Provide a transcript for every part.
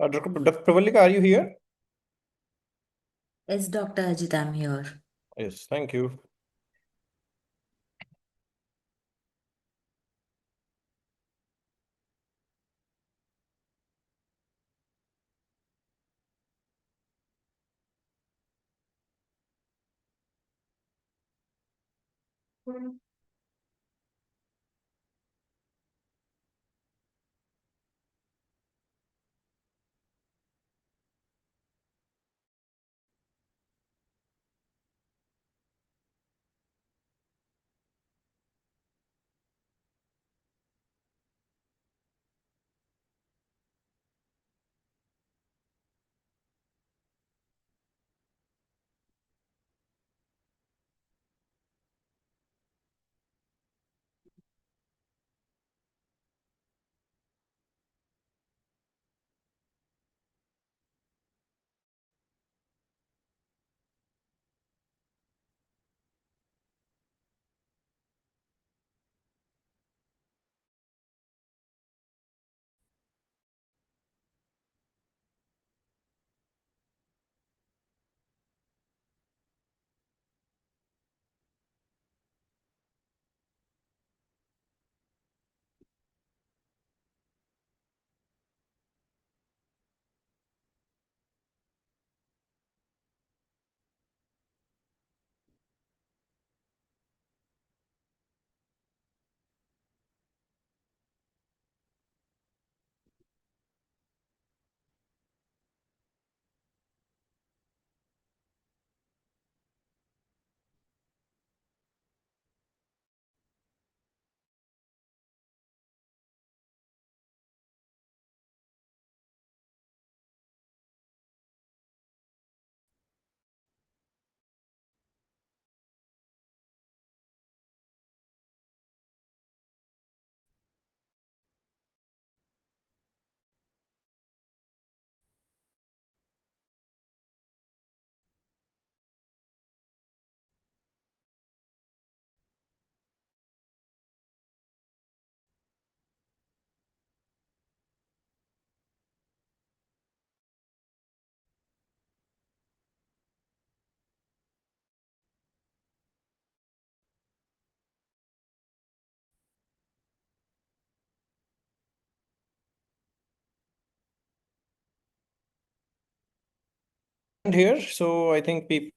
Dr. Pravalika, are you here? Yes, Dr. Ajit, I'm here. Yes, thank you. Here, so I think people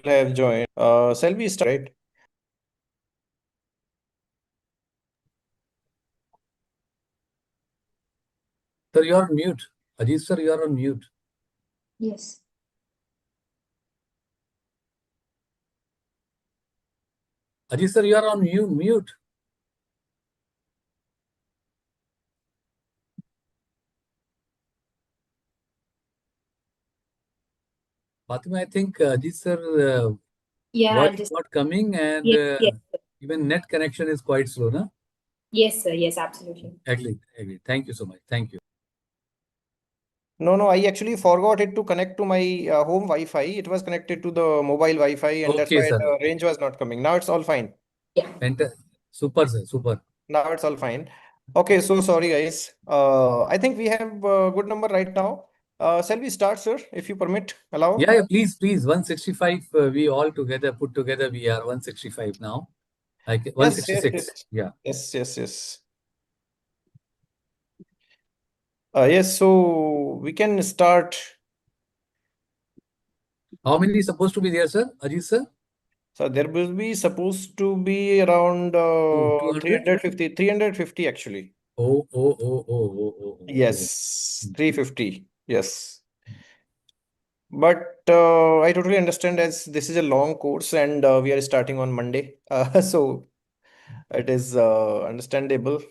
have joined. Shall we start, right? Sir, you are on mute. Ajit sir, you are on mute. Yes. Ajit sir, you are on mute. Fatima, I think Ajit sir Yeah, voice I'll is just not coming and yes, even net connection is quite slow, no? yes, sir. Yes, absolutely. Agree. Thank you so much. Thank you. No, I actually forgot it to connect to my home Wi-Fi. It was connected to the mobile Wi-Fi, and that's Okay, why sir. the range was not coming. Now it's all fine. Yeah. Super, sir. Super. Now it's all fine. Okay, so sorry, guys. I think we have a good number right now. Shall we start, sir? If you permit, allow. Yeah, please. 165. We all together put together. We are 165 now. Like Yes, 166. Yeah. yes. Yes, so we can start. How many is supposed to be there, sir? Ajit sir? So there will be supposed to be around 200? 350 actually. Oh. Yes, 350. Yes. But I totally understand as this is a long course and we are starting on Monday. So it is understandable.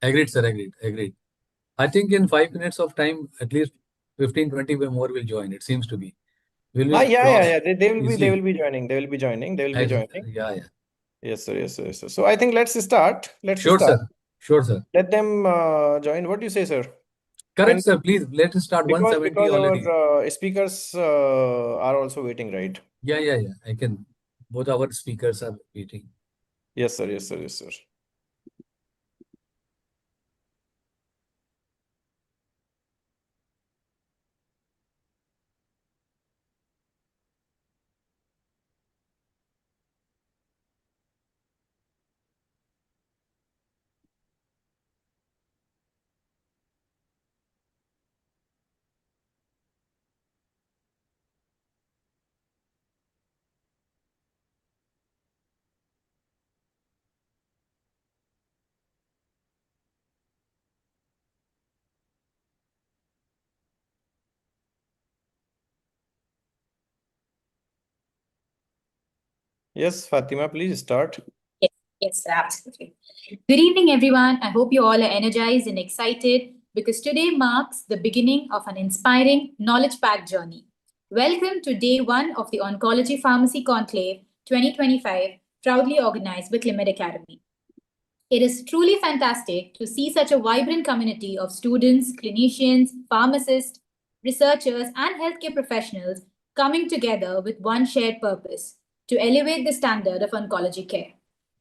Agreed, sir. Agreed. I think in 5 minutes of time, at least 15, 20 more will join. It seems to be. Will we cross Yeah. They easily? will be joining. They will be joining. They will be joining. Yeah. Yes, sir. Yes, sir. So I think let's start. Let's Sure, start. sir. Sure, sir. Let them join. What do you say, sir? Correct, Can sir. Please, let us start because 170 already. our speakers are also waiting, right? Yeah. I can. Both our speakers are waiting. Yes, sir. Yes, sir. Yes, Fatima, please start. Yes, yes, absolutely. Good evening, everyone. I hope you all are energized and excited because today marks the beginning of an inspiring, knowledge packed journey. Welcome to day one of the Oncology Pharmacy Conclave 2025, proudly organized by Climed Academy. It is truly fantastic to see such a vibrant community of students, clinicians, pharmacists, researchers, and healthcare professionals coming together with one shared purpose to elevate the standard of oncology care.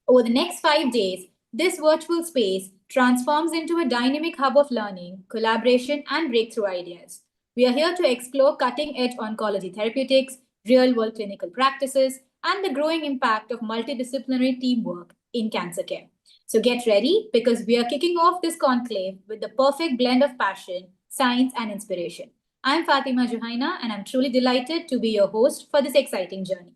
Over the next 5 days, this virtual space transforms into a dynamic hub of learning, collaboration, and breakthrough ideas. We are here to explore cutting edge oncology therapeutics, real world clinical practices, and the growing impact of multidisciplinary teamwork in cancer care. So get ready because we are kicking off this conclave with the perfect blend of passion, science, and inspiration. I'm Fatima Juhaina, and I'm truly delighted to be your host for this exciting journey.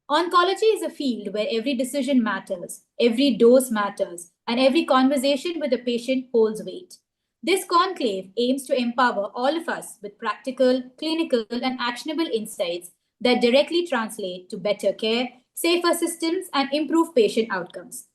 Oncology is a field where every decision matters, every dose matters, and every conversation with a patient holds weight. This conclave aims to empower all of us with practical, clinical, and actionable insights that directly translate to better care, safer systems, and improved patient outcomes.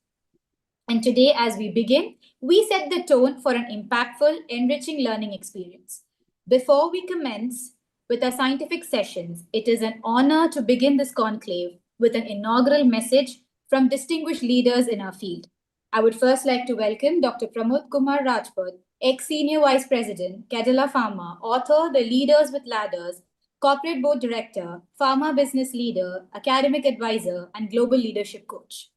And today, as we begin, we set the tone for an impactful, enriching learning experience. Before we commence with our scientific sessions, it is an honor to begin this conclave with an inaugural message from distinguished leaders in our field. I would first like to welcome Dr. Pramod Kumar Rajput, ex-Senior Vice President, Cadila Pharma, author, The Leaders with Ladders, Corporate Board Director, Pharma Business Leader, Academic Advisor, and Global Leadership Coach.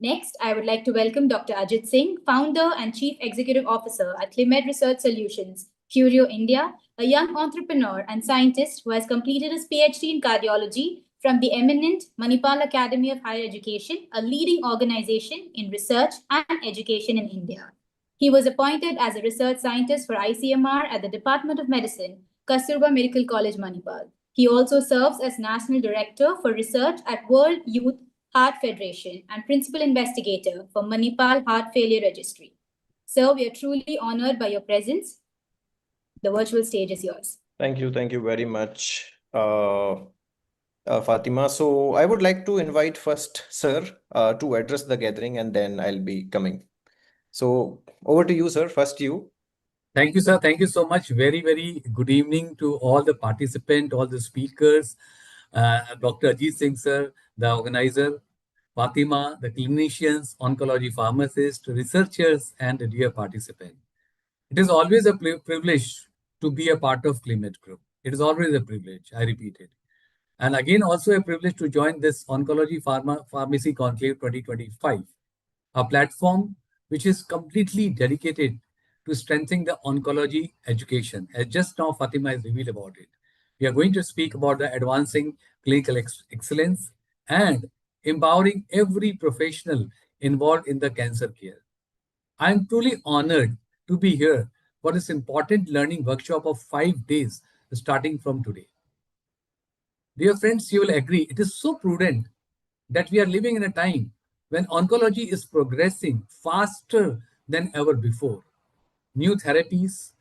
Next, I would like to welcome Dr. Ajit Singh, founder and chief executive officer at Climed Research Solutions, Curio India, a young entrepreneur and scientist who has completed his PhD in cardiology from the eminent Manipal Academy of Higher Education, a leading organization in research and education in India. He was appointed as a research scientist for ICMR at the Department of Medicine, Kasturba Medical College, Manipal. He also serves as National Director for Research at World Youth Heart Federation and Principal Investigator for Manipal Heart Failure Registry. Sir, we are truly honored by your presence. The virtual stage is yours. Thank you very much, Fatima. So I would like to invite first Sir to address the gathering and then I'll be coming. So over to you, sir. First you. Thank you, sir. Thank you so much. Very, very good evening to all the participants, all the speakers, Dr. Ajit Singh, sir, the organizer, Fatima, the clinicians, oncology pharmacists, researchers, and the dear participant. It is always a privilege to be a part of Climed Group. It is always a privilege. I repeat it. And again, also a privilege to join this Oncology Pharmacy Conclave 2025, a platform which is completely dedicated to strengthening the oncology education. As just now Fatima has revealed about it. We are going to speak about the advancing clinical excellence and empowering every professional involved in the cancer care. I am truly honored to be here for this important learning workshop of 5 days starting from today. Dear friends, you will agree it is so prudent that we are living in a time when oncology is progressing faster than ever before. New therapies,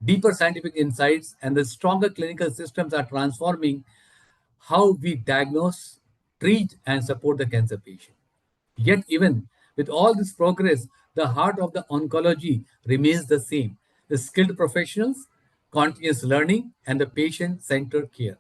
deeper scientific insights, and the stronger clinical systems are transforming how we diagnose, treat, and support the cancer patient. Yet, even with all this progress, the heart of the oncology remains the same: the skilled professionals, continuous learning, and the patient centered care.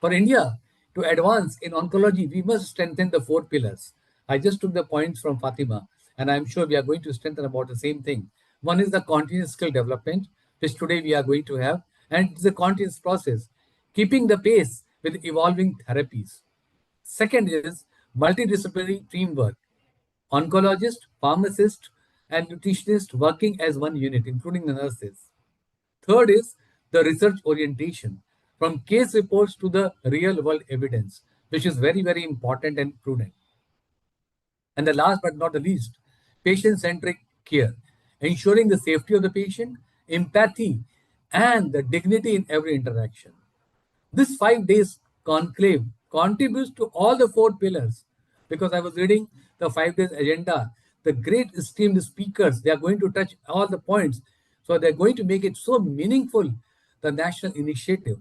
For India to advance in oncology, we must strengthen the four pillars. I just took the points from Fatima, and I'm sure we are going to strengthen about the same thing. One is the continuous skill development, which today we are going to have, and it's a continuous process, keeping the pace with evolving therapies. Second is multidisciplinary teamwork. Oncologist, pharmacist, and nutritionist working as one unit, including the nurses. Third is the research orientation, from case reports to the real world evidence, which is very, very important and prudent. And the last but not the least, patient centric care, ensuring the safety of the patient, empathy, and the dignity in every interaction. This 5 days conclave contributes to all the four pillars because I was reading the 5 days agenda. The great esteemed speakers, they are going to touch all the points. So they're going to make it so meaningful, the national initiative.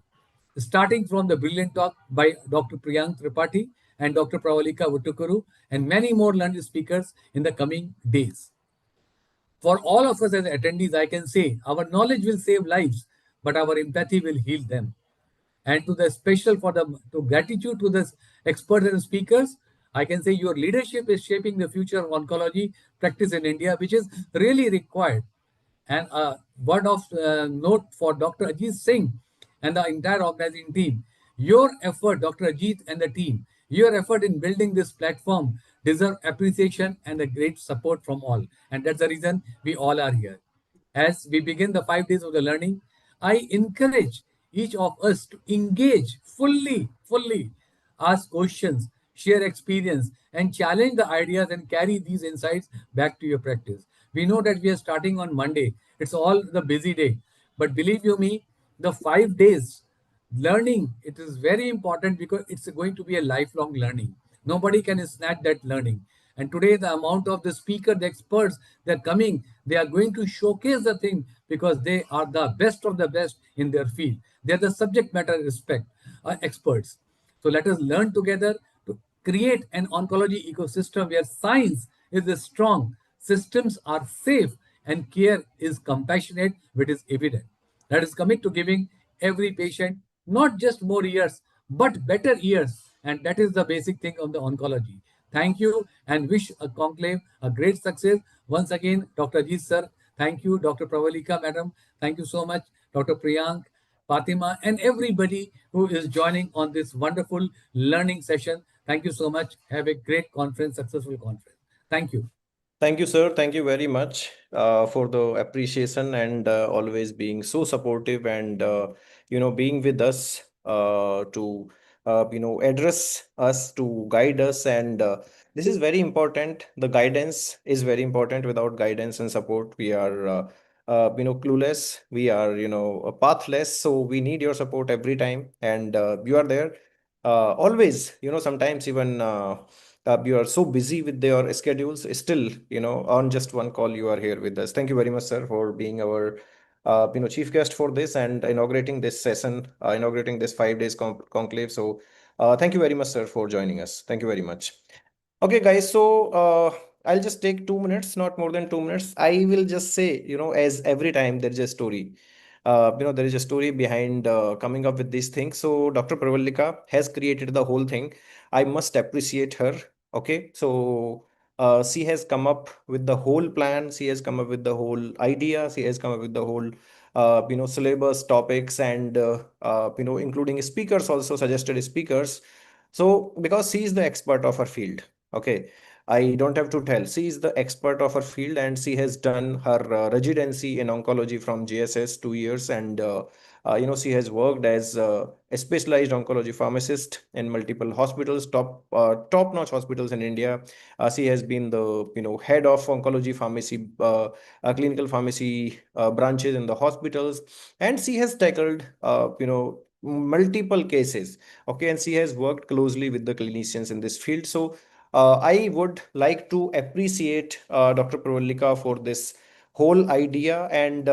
starting from the brilliant talk by Dr. Priyank Tripathi and Dr. Pravalika Vutukuru, and many more learned speakers in the coming days. For all of us as attendees, I can say our knowledge will save lives, but our empathy will heal them. And to the special for the to gratitude to the experts and speakers, I can say your leadership is shaping the future of oncology practice in India, which is really required. And a word of note for Dr. Ajit Singh and the entire organizing team. Your effort, Dr. Ajit and the team, your effort in building this platform deserve appreciation and a great support from all. And that's the reason we all are here. As we begin the 5 days of the learning, I encourage each of us to engage fully, ask questions, share experience, and challenge the ideas and carry these insights back to your practice. We know that we are starting on Monday. It's all the busy day. But believe you me, the 5 days learning, it is very important because it's going to be a lifelong learning. Nobody can snatch that learning. And today, the amount of the speaker, the experts, they're coming, they are going to showcase the thing because they are the best of the best in their field. They're the subject matter experts. So let us learn together to create an oncology ecosystem where science is strong, systems are safe, and care is compassionate, which is evident. That is commit to giving every patient not just more years, but better years. And that is the basic thing of the oncology. Thank you and wish a conclave a great success. Once again, Dr. Ajit sir, thank you. Dr. Pravalika madam, thank you so much. Dr. Priyank, Fatima, and everybody who is joining on this wonderful learning session. Thank you so much. Have a great conference, successful conference. Thank you. Thank you, sir. Thank you very much for the appreciation and always being so supportive and being with us to address us, to guide us, and this is very important. The guidance is very important. Without guidance and support, we are clueless. We are pathless. So we need your support every time, and you are there always. Sometimes even. You are so busy with your schedules, still on just one call you are here with us. Thank you very much, sir, for being our chief guest for this and inaugurating this session, inaugurating this 5 days conclave. So thank you very much, sir, for joining us. Thank you very much. Okay, guys, so I'll just take 2 minutes, not more than 2 minutes. I will just say, as every time there is a story. There is a story behind coming up with these things. So Dr. Pravalika has created the whole thing. I must appreciate her. Okay, so she has come up with the whole plan. She has come up with the whole idea. She has come up with the whole, syllabus topics and including speakers also suggested speakers. So because she is the expert of her field. Okay, I don't have to tell. She is the expert of her field, and she has done her residency in oncology from JSS 2 years, and she has worked as a specialized oncology pharmacist in multiple hospitals, top-notch hospitals in India. She has been the head of oncology pharmacy, clinical pharmacy branches in the hospitals, and she has tackled multiple cases. Okay, and she has worked closely with the clinicians in this field. So I would like to appreciate Dr. Pravalika for this whole idea and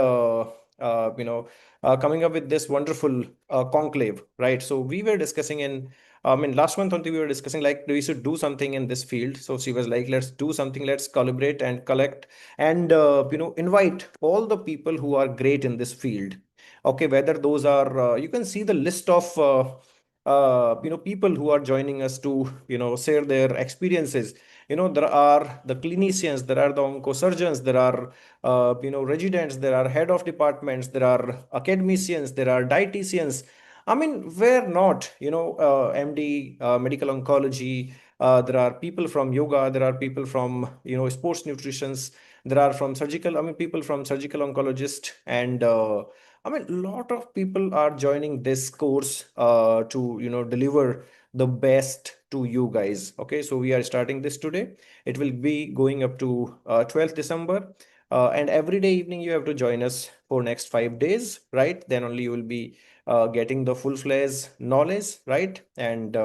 coming up with this wonderful conclave, right? So we were discussing in last month only we were discussing like we should do something in this field. So she was like, let's do something, let's collaborate and collect and invite all the people who are great in this field. Okay, whether those are you can see the list of people who are joining us to share their experiences. There are the clinicians, there are the oncosurgeons, there are residents, there are head of departments, there are academicians, there are dietitians. I mean, where not, MD, medical oncology, there are people from yoga, there are people from sports nutritions, there are from surgical, I mean, people from surgical oncologist, and I mean, a lot of people are joining this course to deliver the best to you guys. Okay, so we are starting this today. It will be going up to 12th December. And every day evening you have to join us for next 5 days, right? Then only you will be getting the full-fledged knowledge, right? And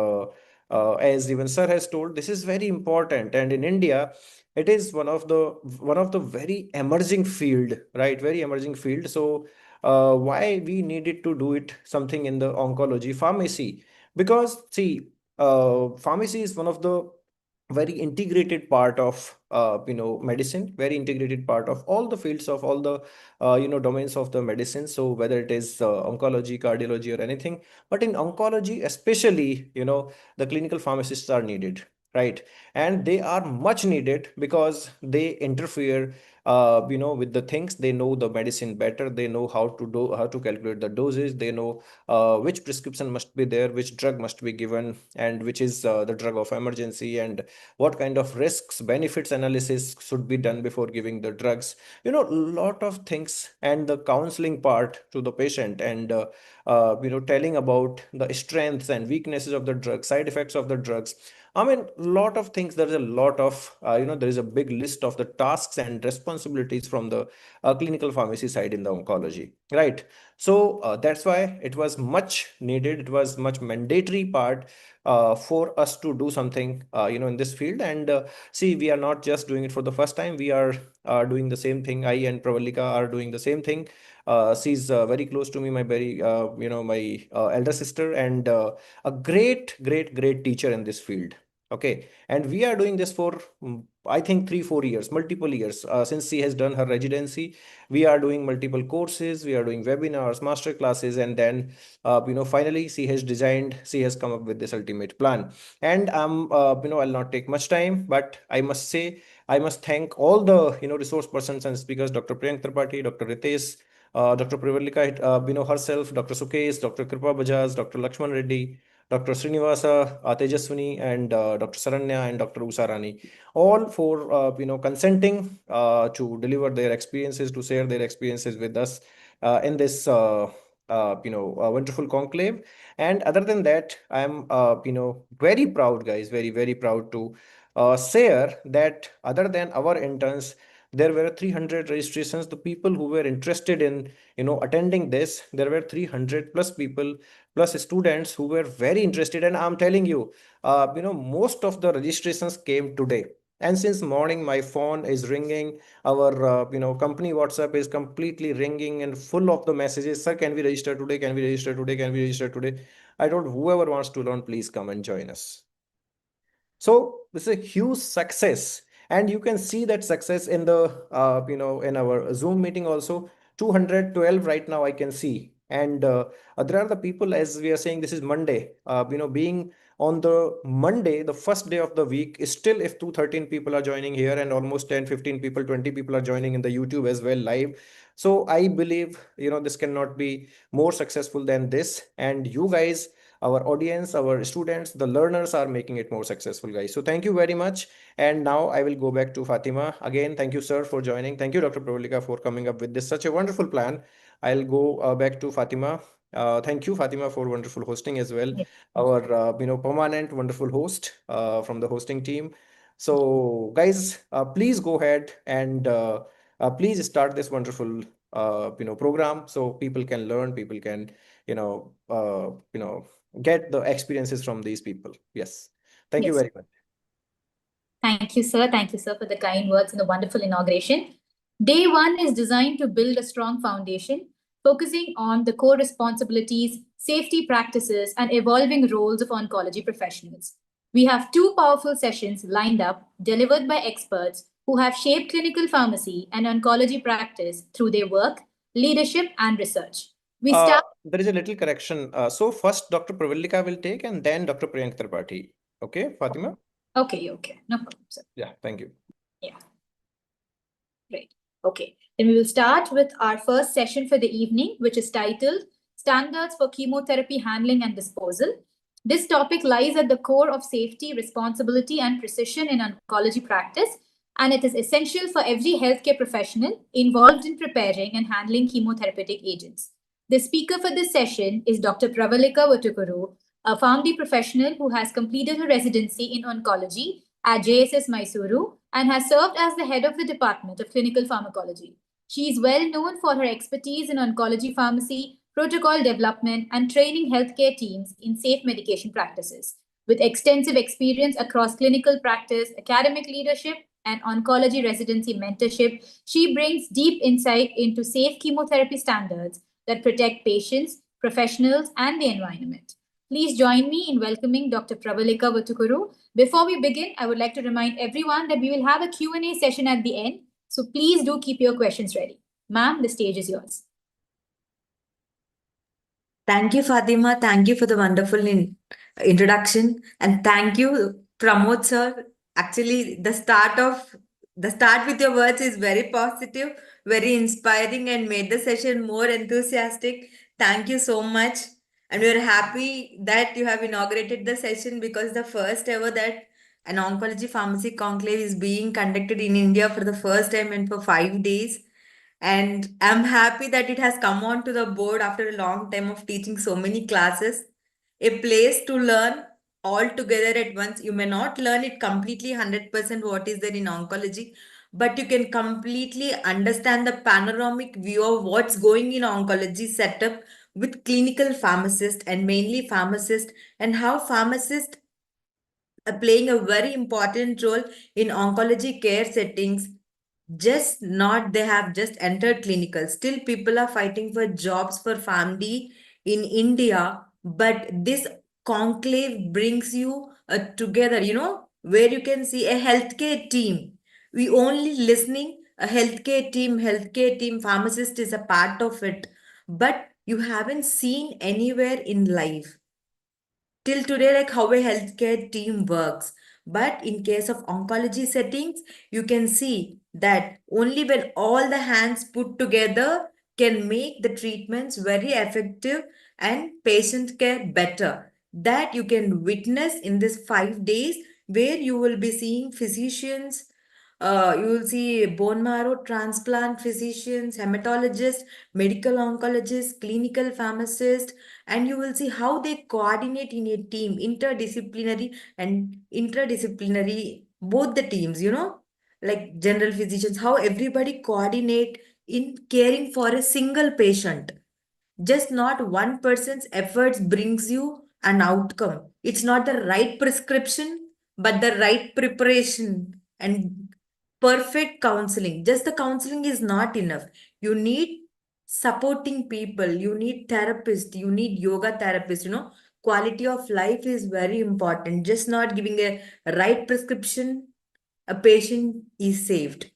as even sir has told, this is very important. And in India, it is one of the very emerging field, right? Very emerging field. So why we needed to do it something in the oncology pharmacy. Because see, pharmacy is one of the very integrated part of medicine, very integrated part of all the fields of all the domains of the medicine. So whether it is oncology, cardiology, or anything, but in oncology especially, the clinical pharmacists are needed, right? And they are much needed because they interfere with the things. They know the medicine better, they know how to calculate the dosage, they know which prescription must be there, which drug must be given, and which is the drug of emergency, and what kind of risks benefits analysis should be done before giving the drugs. Lot of things, and the counseling part to the patient, and telling about the strengths and weaknesses of the drug, side effects of the drugs. I mean, lot of things. There is a lot of, there is a big list of the tasks and responsibilities from the clinical pharmacy side in the oncology, right? So that's why it was much needed. It was much mandatory part for us to do something, in this field. And see, we are not just doing it for the first time. We are doing the same thing. I and Pravalika are doing the same thing. She's very close to me, my very, my elder sister, and a great, great, great teacher in this field. Okay, and we are doing this for I think 3-4 years, multiple years, since she has done her residency. We are doing multiple courses, we are doing webinars, master classes, and then finally she has come up with this ultimate plan. And I'll not take much time, but I must say, I must thank all the resource persons and speakers, Dr. Priyank Tripathi, Dr. Ritesh, Dr. Pravalika, herself, Dr. Sukesh, Dr. Kripa Bajaj, Dr. Lakshman Reddy, Dr. Srinivasa, Tejaswini, and Dr. Saranya, and Dr. Usarani, all for consenting to deliver their experiences, to share their experiences with us in this wonderful conclave. And other than that, I am very proud, guys, very, very proud to share that other than our interns, there were 300 registrations. The people who were interested in attending this, there were 300 plus people, plus students who were very interested. And I'm telling you, most of the registrations came today. And since morning, my phone is ringing. Our company WhatsApp is completely ringing and full of the messages. Sir, can we register today? Can we register today? Can we register today? I told whoever wants to learn, please come and join us. So this is a huge success, and you can see that success in the in our Zoom meeting also. 212 right now I can see, and there are the people, as we are saying, this is Monday. Being on the Monday, the first day of the week, is still if 213 people are joining here, and almost 10-15 people, 20 people are joining in the YouTube as well live. So I believe this cannot be more successful than this, and you guys, our audience, our students, the learners are making it more successful, guys. So thank you very much. And now I will go back to Fatima. Again, thank you, sir, for joining. Thank you, Dr. Pravalika, for coming up with this such a wonderful plan. I'll go back to Fatima. Thank you, Fatima, for wonderful hosting as well. Yes. Our permanent wonderful host from the hosting team. So guys, please go ahead and please start this wonderful program, so people can learn, people can you know uh, you know get the experiences from these people. Yes. Thank you Yes. very much. Thank you, sir. Thank you, sir, for the kind words and the wonderful inauguration. Day one is designed to build a strong foundation, focusing on the core responsibilities, safety practices, and evolving roles of oncology professionals. We have two powerful sessions lined up, delivered by experts who have shaped clinical pharmacy and oncology practice through their work, leadership, and research. We start. There is a little correction. So first Dr. Pravalika will take, and then Dr. Priyank Tripathi. Okay, Fatima? Okay, okay. No problem, sir. Yeah, thank you. Yeah. Great. Okay. Then we will start with our first session for the evening, which is titled Standards for Chemotherapy Handling and Disposal. This topic lies at the core of safety, responsibility, and precision in oncology practice, and it is essential for every healthcare professional involved in preparing and handling chemotherapeutic agents. The speaker for this session is Dr. Pravalika Vatukuru, a PharmD professional who has completed her residency in oncology at JSS Mysuru and has served as the head of the Department of Clinical Pharmacology. She is well known for her expertise in oncology pharmacy, protocol development, and training healthcare teams in safe medication practices. With extensive experience across clinical practice, academic leadership, and oncology residency mentorship, she brings deep insight into safe chemotherapy standards that protect patients, professionals, and the environment. Please join me in welcoming Dr. Pravalika Vatukuru. Before we begin, I would like to remind everyone that we will have a Q&A session at the end, so please do keep your questions ready. Ma'am, the stage is yours. Thank you, Fatima. Thank you for the wonderful introduction. And thank you, Pramod sir. Actually, the start with your words is very positive, very inspiring, and made the session more enthusiastic. Thank you so much. And we're happy that you have inaugurated the session because the first ever that an oncology pharmacy conclave is being conducted in India for the first time and for 5 days. And I'm happy that it has come on to the board after a long time of teaching so many classes. A place to learn all together at once. You may not learn it completely 100% what is there in oncology, but you can completely understand the panoramic view of what's going in oncology setup with clinical pharmacists and mainly pharmacists, and how pharmacists are playing a very important role in oncology care settings. Just not they have just entered clinical, still people are fighting for jobs for family in India. But this conclave brings you together, where you can see a healthcare team. We only listening a healthcare team, pharmacist is a part of it, but you haven't seen anywhere in life till today like how a healthcare team works. But in case of oncology settings, you can see that only when all the hands put together can make the treatments very effective and patient care better. That you can witness in this 5 days, where you will be seeing physicians, you will see bone marrow transplant physicians, hematologists, medical oncologists, clinical pharmacists, and you will see how they coordinate in a team, interdisciplinary, both the teams, like general physicians, how everybody coordinate in caring for a single patient. Just not one person's efforts brings you an outcome. It's not the right prescription, but the right preparation and perfect counseling. Just the counseling is not enough. You need supporting people, you need therapists, you need yoga therapists, quality of life is very important. Just not giving a right prescription, a patient is saved.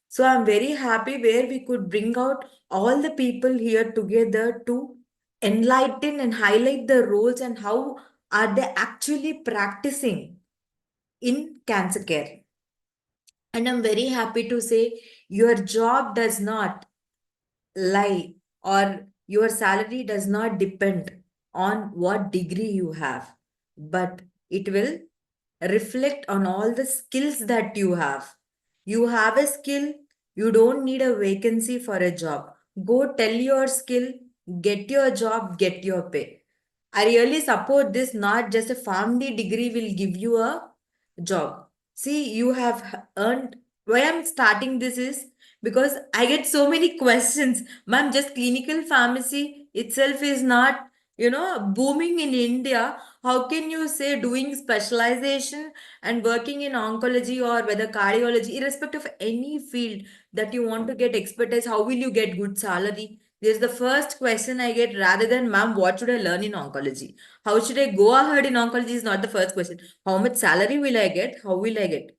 So I'm very happy where we could bring out all the people here together to enlighten and highlight the roles and how are they actually practicing in cancer care. And I'm very happy to say your job does not lie, or your salary does not depend on what degree you have, but it will reflect on all the skills that you have. You have a skill, you don't need a vacancy for a job. Go tell your skill, get your job, get your pay. I really support this, not just a family degree will give you a job. See, you have earned. Why I'm starting this is because I get so many questions. Ma'am, just clinical pharmacy itself is not, booming in India. How can you say doing specialization and working in oncology or whether cardiology, irrespective of any field that you want to get expertise, how will you get good salary? This is the first question I get, rather than, ma'am, what should I learn in oncology? How should I go ahead in oncology is not the first question. How much salary will I get? How will I get?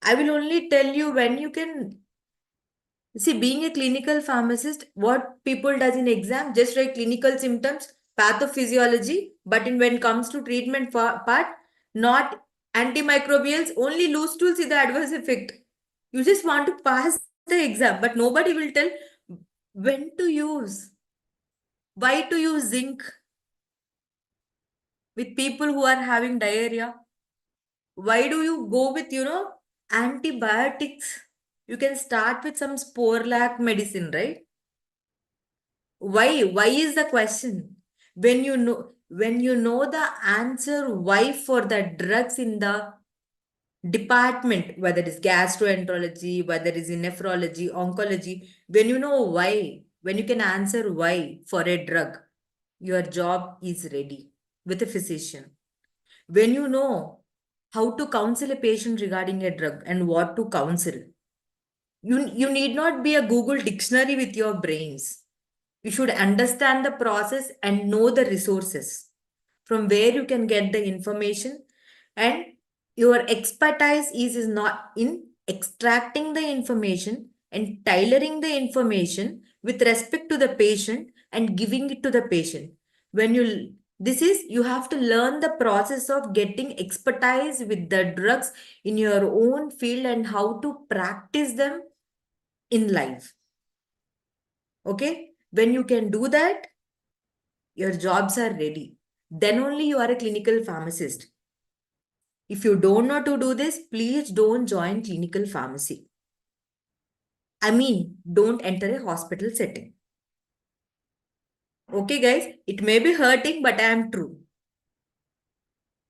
I will only tell you when you can. See, being a clinical pharmacist, what people does in exam, just write clinical symptoms, pathophysiology, but when it comes to treatment part, not antimicrobials, only loose tools is the adverse effect. You just want to pass the exam, but nobody will tell when to use, why to use zinc with people who are having diarrhea. Why do you go with, antibiotics? You can start with some sporlac medicine, right? Why is the question? When you know the answer why for the drugs in the department, whether it is gastroenterology, whether it is in nephrology, oncology, when you know why, when you can answer why for a drug, your job is ready with a physician. When you know how to counsel a patient regarding a drug and what to counsel, you need not be a Google dictionary with your brains. You should understand the process and know the resources from where you can get the information. And your expertise is not in extracting the information and tailoring the information with respect to the patient and giving it to the patient. When you this is you have to learn the process of getting expertise with the drugs in your own field and how to practice them in life. Okay, when you can do that, your jobs are ready. Then only you are a clinical pharmacist. If you don't know to do this, please don't join clinical pharmacy. I mean, don't enter a hospital setting. Okay, guys, it may be hurting, but I am true.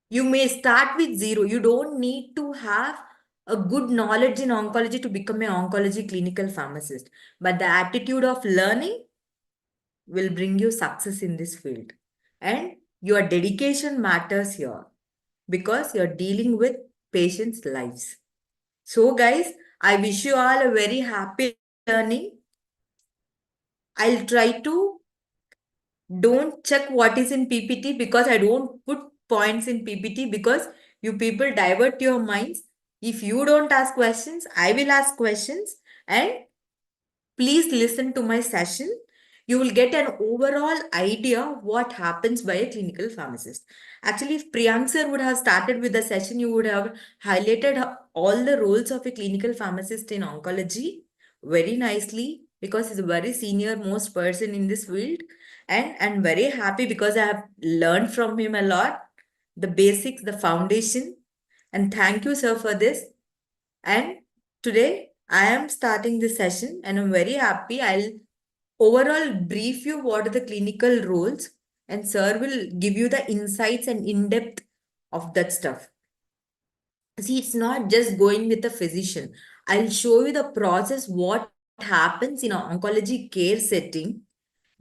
You may start with zero. You don't need to have a good knowledge in oncology to become an oncology clinical pharmacist. But the attitude of learning will bring you success in this field. And your dedication matters here because you're dealing with patients' lives. So, guys, I wish you all a very happy learning. I'll try to don't check what is in PPT because I don't put points in PPT because you people divert your minds. If you don't ask questions, I will ask questions, and please listen to my session. You will get an overall idea what happens by a clinical pharmacist. Actually, if Priyank sir would have started with the session, you would have highlighted all the roles of a clinical pharmacist in oncology very nicely because he's a very senior most person in this field. And I'm very happy because I have learned from him a lot, the basics, the foundation. And thank you, sir, for this. And today I am starting this session and I'm very happy. I'll overall brief you what are the clinical roles, and sir will give you the insights and in-depth of that stuff. See, it's not just going with a physician. I'll show you the process, what happens in an oncology care setting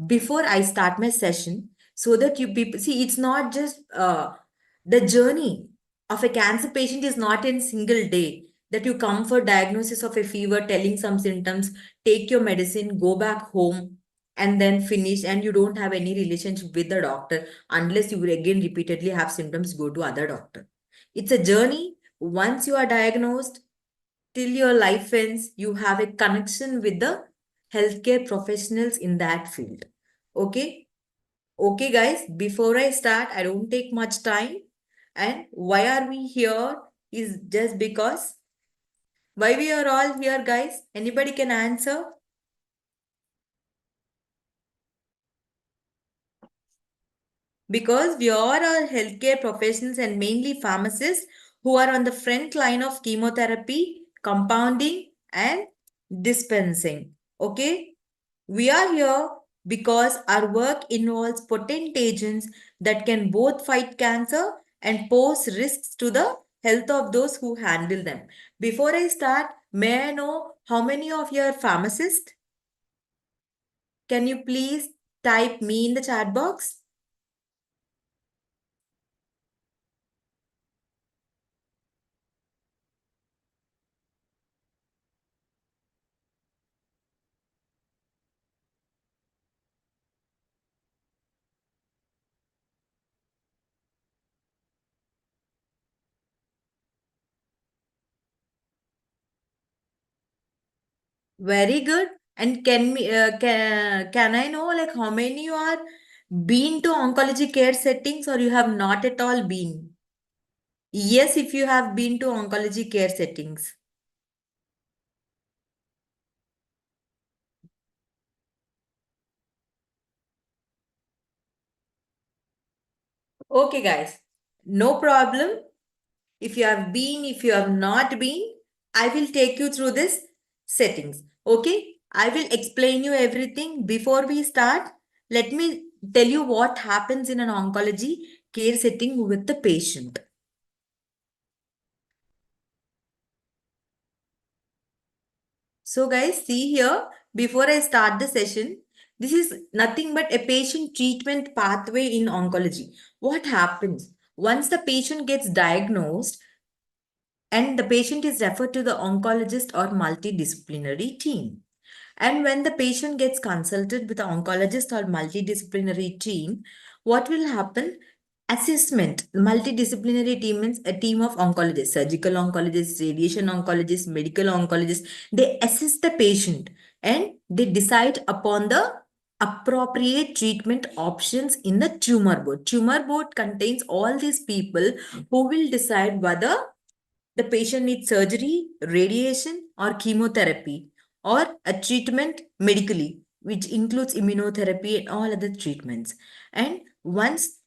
before I start my session, so that you people see it's not just the journey of a cancer patient is not in single day that you come for diagnosis of a fever, telling some symptoms, take your medicine, go back home, and then finish, and you don't have any relationship with the doctor unless you will again repeatedly have symptoms, go to other doctor. It's a journey. Once you are diagnosed, till your life ends, you have a connection with the healthcare professionals in that field. Okay? Okay, guys, before I start, I don't take much time. And why are we here is just because why we are all here, guys. Anybody can answer? Because we all are healthcare professionals and mainly pharmacists who are on the front line of chemotherapy, compounding, and dispensing. Okay? We are here because our work involves potent agents that can both fight cancer and pose risks to the health of those who handle them. Before I start, may I know how many of you are pharmacists? Can you please type me in the chat box? Very good. And can I know like how many you are been to oncology care settings or you have not at all been? Yes, if you have been to oncology care settings. Okay, guys, no problem. If you have been, if you have not been, I will take you through this settings. Okay, I will explain you everything. Before we start, let me tell you what happens in an oncology care setting with the patient. So guys, see here, before I start the session, this is nothing but a patient treatment pathway in oncology. What happens? Once the patient gets diagnosed and the patient is referred to the oncologist or multidisciplinary team. And when the patient gets consulted with an oncologist or multidisciplinary team, what will happen? Assessment. Multidisciplinary team means a team of oncologists, surgical oncologists, radiation oncologists, medical oncologists. They assess the patient and they decide upon the appropriate treatment options in the tumor board. Tumor board contains all these people who will decide whether the patient needs surgery, radiation, or chemotherapy, or a treatment medically, which includes immunotherapy and all other treatments. And once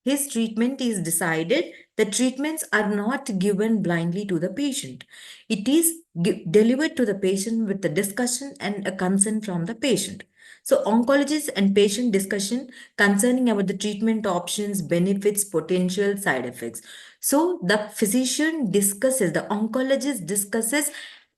his treatment is decided, the treatments are not given blindly to the patient. It is delivered to the patient with a discussion and a consent from the patient. So, oncologist and patient discussion concerning about the treatment options, benefits, potential side effects. So, the physician discusses, the oncologist discusses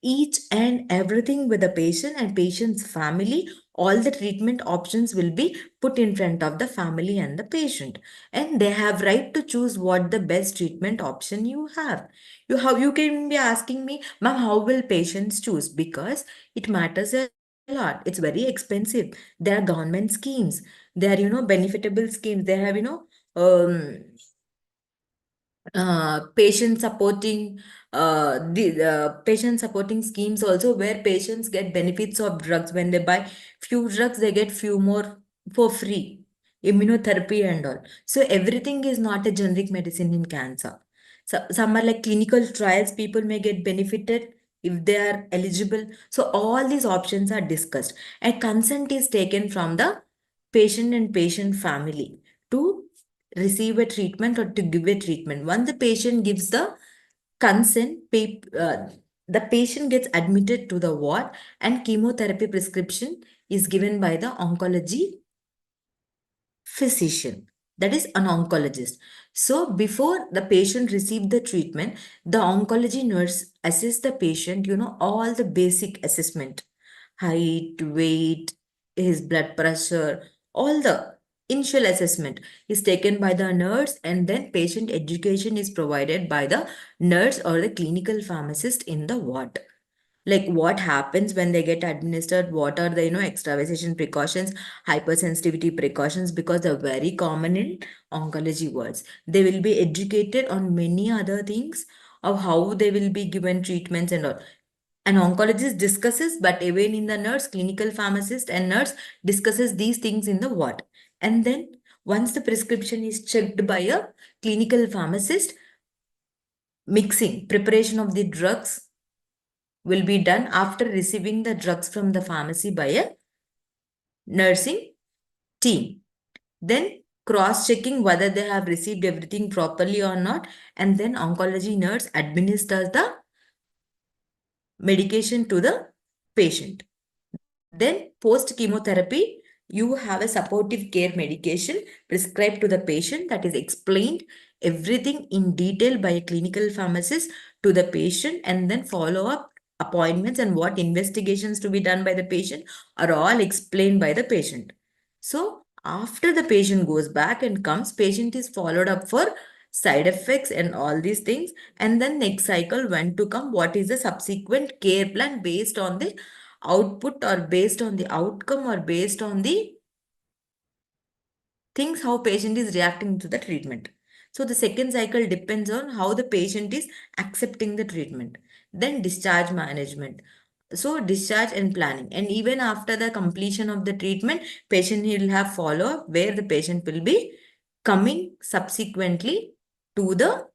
each and everything with the patient and patient's family. All the treatment options will be put in front of the family and the patient, and they have right to choose what the best treatment option you have. You can be asking me, ma'am, how will patients choose? Because it matters a lot. It's very expensive. There are government schemes. There are, benefitable schemes. They have, patient supporting the patient supporting schemes also, where patients get benefits of drugs. When they buy few drugs, they get few more for free, immunotherapy and all. So everything is not a generic medicine in cancer. So some are like clinical trials, people may get benefited if they are eligible. So all these options are discussed, and consent is taken from the patient and patient family to receive a treatment or to give a treatment. Once the patient gives the consent, the patient gets admitted to the ward, and chemotherapy prescription is given by the oncology physician, that is an oncologist. So before the patient receive the treatment, the oncology nurse assess the patient, all the basic assessment, height, weight, his blood pressure, all the initial assessment is taken by the nurse, and then patient education is provided by the nurse or the clinical pharmacist in the ward. Like what happens when they get administered, what are the extravasation precautions, hypersensitivity precautions, because they're very common in oncology wards. They will be educated on many other things of how they will be given treatments and all. An oncologist discusses, but even in the nurse, clinical pharmacist and nurse discusses these things in the ward. And then once the prescription is checked by a clinical pharmacist, mixing preparation of the drugs will be done after receiving the drugs from the pharmacy by a nursing team. Then cross-checking whether they have received everything properly or not, and then oncology nurse administers the medication to the patient. Then post chemotherapy, you have a supportive care medication prescribed to the patient, that is explained everything in detail by a clinical pharmacist to the patient, and then follow up appointments and what investigations to be done by the patient are all explained by the patient. So after the patient goes back and comes, patient is followed up for side effects and all these things, and then next cycle when to come, what is the subsequent care plan based on the output or based on the outcome or based on the things how patient is reacting to the treatment. So the second cycle depends on how the patient is accepting the treatment. Then discharge management. So discharge and planning. And even after the completion of the treatment, patient will have follow-up where the patient will be coming subsequently to the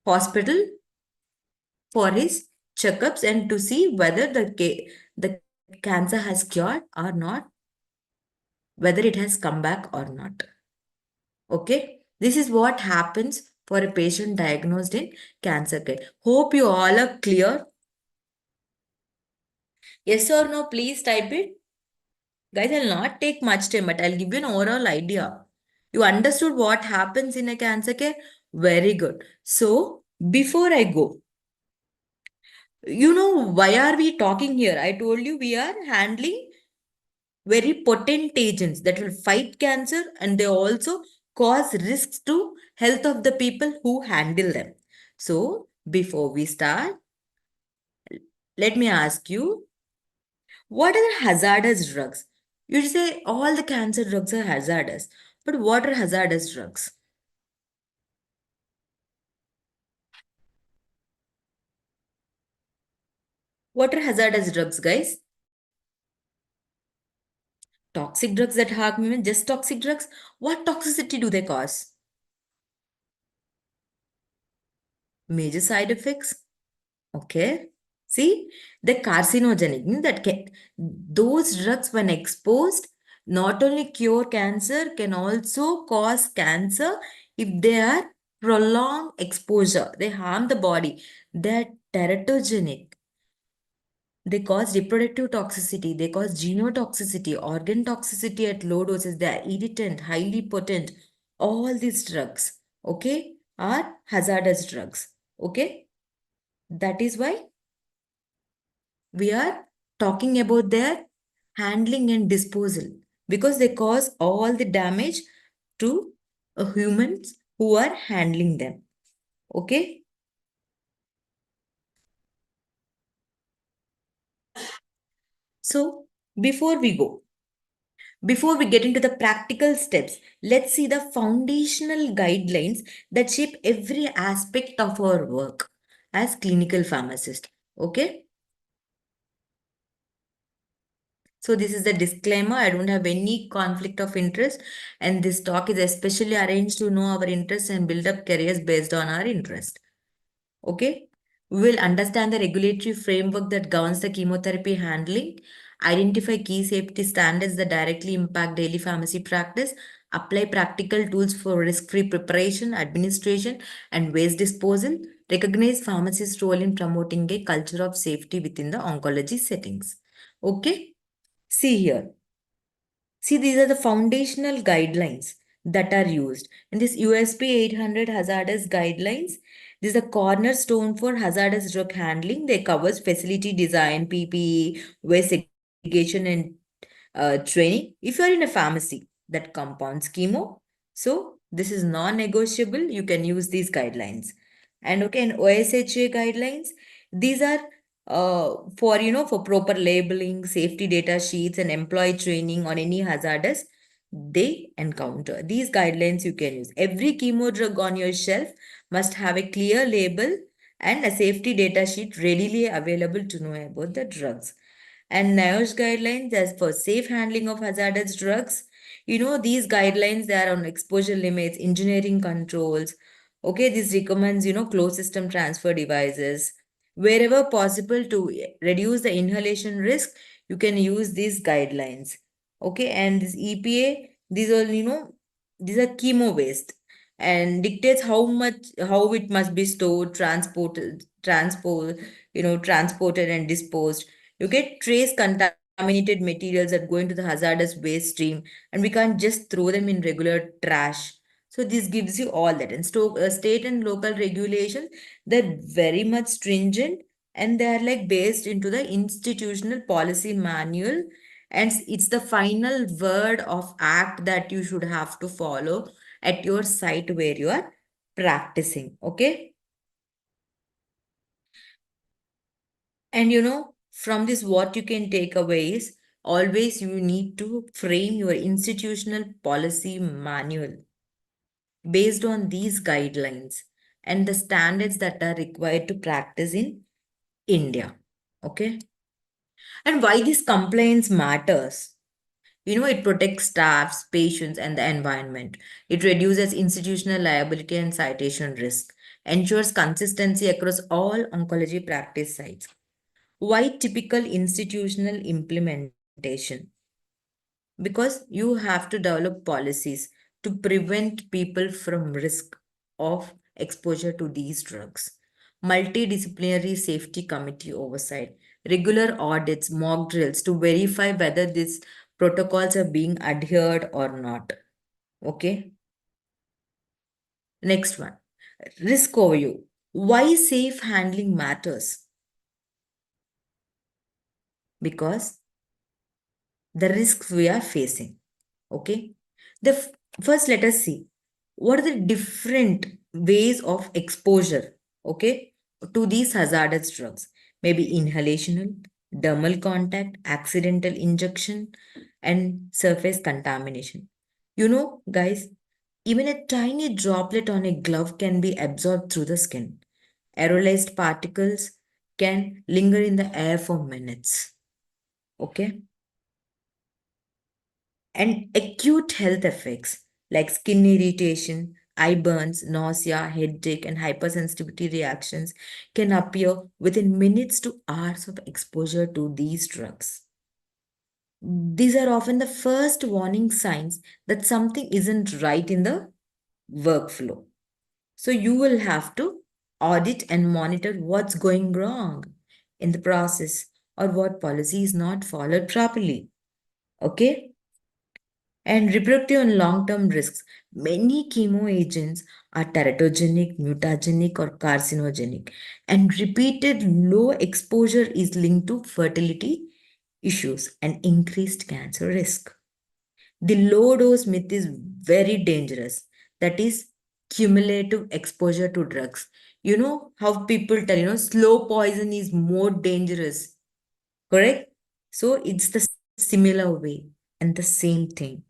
hospital for his checkups and to see whether the cancer has cured or not, whether it has come back or not. Okay, this is what happens for a patient diagnosed in cancer care. Hope you all are clear. Yes or no, please type it. Guys, I'll not take much time, but I'll give you an overall idea. You understood what happens in a cancer care? Very good. So, before I go, why are we talking here? I told you we are handling very potent agents that will fight cancer, and they also cause risks to health of the people who handle them. So before we start, let me ask you, What are the hazardous drugs? You say all the cancer drugs are hazardous, but what are hazardous drugs? What are hazardous drugs, guys? Toxic drugs that harm women, just toxic drugs? What toxicity do they cause? Major side effects? Okay. See, the carcinogenic means that those drugs, when exposed, not only cure cancer, can also cause cancer if they are prolonged exposure. They harm the body. They're teratogenic. They cause reproductive toxicity. They cause genotoxicity, organ toxicity at low doses. They are irritant, highly potent. All these drugs, okay, are hazardous drugs. Okay. That is why we are talking about their handling and disposal because they cause all the damage to humans who are handling them. Okay. So before we get into the practical steps, let's see the foundational guidelines that shape every aspect of our work as clinical pharmacists. Okay. So this is the disclaimer. I don't have any conflict of interest, and this talk is especially arranged to know our interests and build up careers based on our interest. Okay. We will understand the regulatory framework that governs the chemotherapy handling, identify key safety standards that directly impact daily pharmacy practice, apply practical tools for risk-free preparation, administration, and waste disposal, recognize pharmacists' role in promoting a culture of safety within the oncology settings. Okay. See here. See, these are the foundational guidelines that are used. In this USP 800 hazardous guidelines, this is a cornerstone for hazardous drug handling. They covers facility design, PPE, waste segregation, and training. If you are in a pharmacy that compounds chemo, so this is non-negotiable. You can use these guidelines. And okay, in OSHA guidelines, these are for for proper labeling, safety data sheets, and employee training on any hazardous they encounter. These guidelines you can use. Every chemo drug on your shelf must have a clear label and a safety data sheet readily available to know about the drugs. And NIOSH guidelines as for safe handling of hazardous drugs. These guidelines, they are on exposure limits, engineering controls. Okay, this recommends, closed system transfer devices. Wherever possible to reduce the inhalation risk, you can use these guidelines. Okay, and this EPA, these are, these are chemo waste and dictates how it must be stored, transported and disposed. You get trace contaminated materials that go into the hazardous waste stream, and we can't just throw them in regular trash. So this gives you all that. And state and local regulations, they're very much stringent, and they are like based into the institutional policy manual, and it's the final word of act that you should have to follow at your site where you are practicing. Okay. And from this, what you can take away is always you need to frame your institutional policy manual based on these guidelines and the standards that are required to practice in India. Okay. And why this compliance matters? It protects staffs, patients, and the environment. It reduces institutional liability and citation risk, ensures consistency across all oncology practice sites. Why typical institutional implementation? Because you have to develop policies to prevent people from risk of exposure to these drugs. Multidisciplinary safety committee oversight, regular audits, mock drills to verify whether these protocols are being adhered or not. Okay. Next one, risk overview. Why safe handling matters? Because the risks we are facing. Okay. First, let us see what are the different ways of exposure, okay, to these hazardous drugs. Maybe inhalational, dermal contact, accidental injection, and surface contamination. Guys, even a tiny droplet on a glove can be absorbed through the skin. Aerolized particles can linger in the air for minutes. Okay? And acute health effects like skin irritation, eye burns, nausea, headache, and hypersensitivity reactions can appear within minutes to hours of exposure to these drugs. These are often the first warning signs that something isn't right in the workflow. So you will have to audit and monitor what's going wrong in the process or what policy is not followed properly. Okay? And reproductive and long term risks. Many chemo agents are teratogenic, mutagenic, or carcinogenic, and repeated low exposure is linked to fertility issues and increased cancer risk. The low dose myth is very dangerous. That is cumulative exposure to drugs. You know how people tell, slow poison is more dangerous, correct? So it's the similar way and the same thing.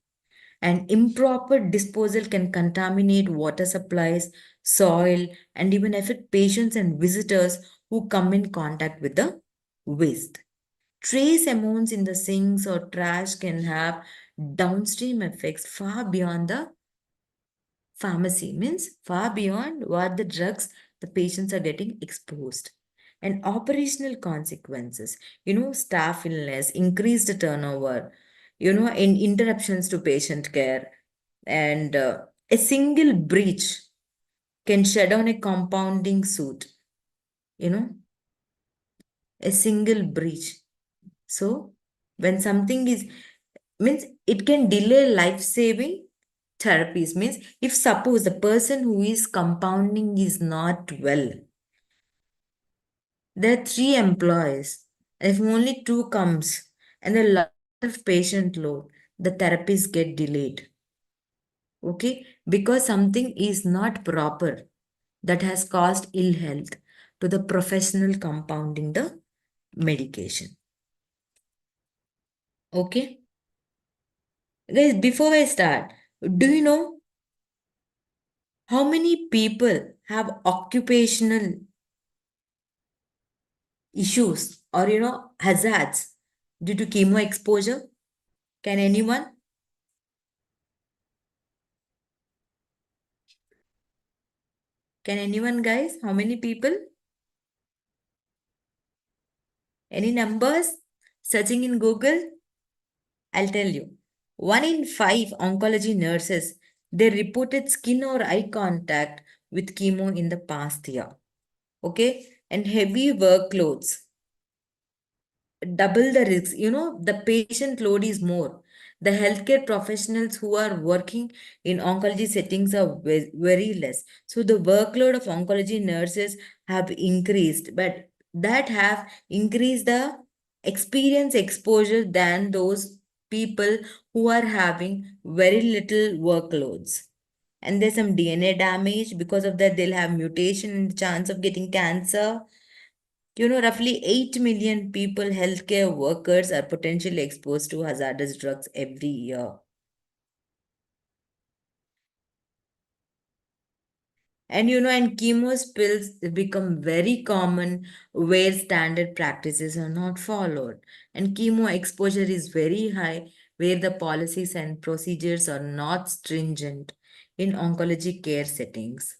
And improper disposal can contaminate water supplies, soil, and even affect patients and visitors who come in contact with the waste. Trace amounts in the sinks or trash can have downstream effects far beyond the pharmacy, means far beyond what the drugs the patients are getting exposed. And operational consequences, staff illness, increased turnover, in interruptions to patient care, and a single breach can shut down a compounding suit, you know, a single breach. So, when something is, means it can delay life saving therapies, means if suppose the person who is compounding is not well, there are three employees, if only two comes and a lot of patient load, the therapies get delayed. Okay, because something is not proper, that has caused ill health to the professional compounding the medication. Okay, guys, before I start, do you know how many people have occupational issues or hazards due to chemo exposure? Can anyone? Can anyone, guys? How many people? Any numbers? Searching in Google? I'll tell you. 1 in 5 oncology nurses, they reported skin or eye contact with chemo in the past year. Okay? And heavy workloads double the risk. The patient load is more. The healthcare professionals who are working in oncology settings are very less. So the workload of oncology nurses have increased, but that have increased the experience exposure than those people who are having very little workloads. And there's some DNA damage. Because of that, they'll have mutation and chance of getting cancer. Roughly 8 million people, healthcare workers, are potentially exposed to hazardous drugs every year. And chemo spills become very common where standard practices are not followed. And chemo exposure is very high where the policies and procedures are not stringent in oncology care settings.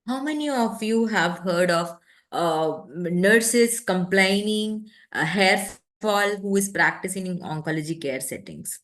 How many of you have heard of nurses complaining hair fall who is practicing in oncology care settings?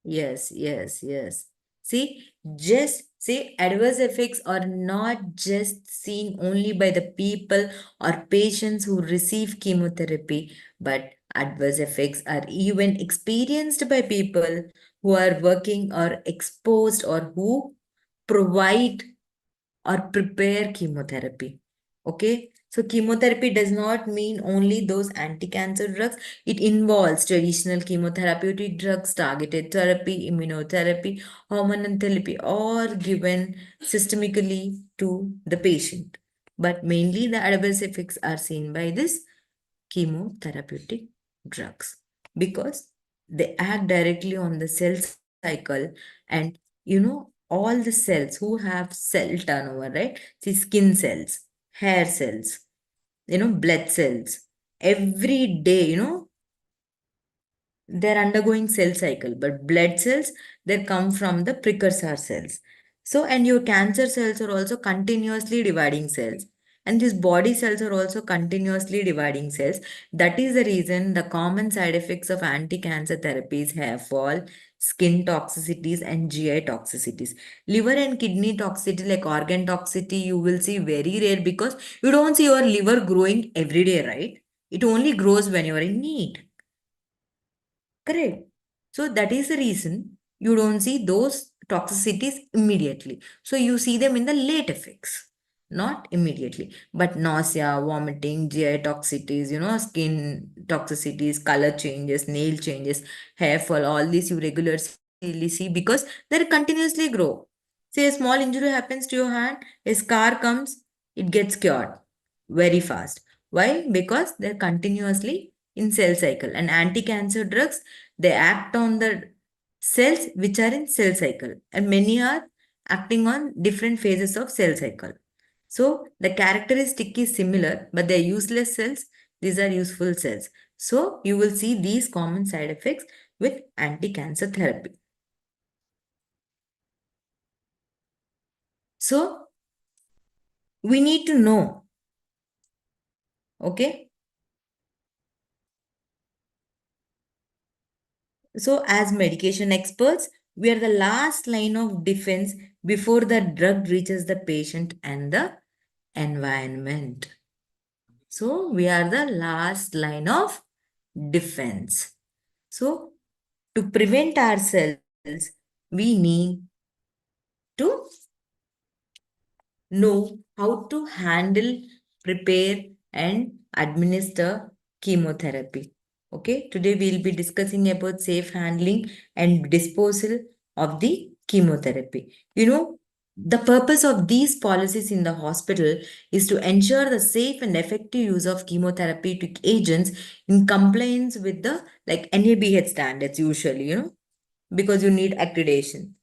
Yes, yes, yes. See, adverse effects are not just seen only by the people or patients who receive chemotherapy, but adverse effects are even experienced by people who are working or exposed or who provide or prepare chemotherapy. Okay, So chemotherapy does not mean only those anti-cancer drugs. It involves traditional chemotherapeutic drugs, targeted therapy, immunotherapy, hormonal therapy, or given systemically to the patient. But mainly the adverse effects are seen by this chemotherapeutic drugs because they act directly on the cell cycle and all the cells who have cell turnover, right? See, skin cells, hair cells, blood cells. Every day, they're undergoing cell cycle, but blood cells, they come from the precursor cells. So, and your cancer cells are also continuously dividing cells. And these body cells are also continuously dividing cells. That is the reason the common side effects of anti-cancer therapies, hair fall, skin toxicities, and GI toxicities. Liver and kidney toxicity, like organ toxicity, you will see very rare because you don't see your liver growing every day, right? It only grows when you are in need. Correct. So that is the reason you don't see those toxicities immediately. So you see them in the late effects, not immediately. But nausea, vomiting, GI toxicities, skin toxicities, color changes, nail changes, hair fall, all these you regularly see because they continuously grow. Say a small injury happens to your hand, a scar comes, it gets cured very fast. Why? Because they're continuously in cell cycle, and anti-cancer drugs, they act on the cells which are in cell cycle, and many are acting on different phases of cell cycle. So the characteristic is similar, but they're useless cells. These are useful cells. So you will see these common side effects with anti-cancer therapy. So we need to know, okay? So, as medication experts, we are the last line of defense before the drug reaches the patient and the environment. So, we are the last line of defense. So, to prevent ourselves, we need to know how to handle, prepare, and administer chemotherapy. Okay, today we'll be discussing about safe handling and disposal of the chemotherapy. The purpose of these policies in the hospital is to ensure the safe and effective use of chemotherapeutic agents in compliance with the like NABH standards usually, because you need accreditation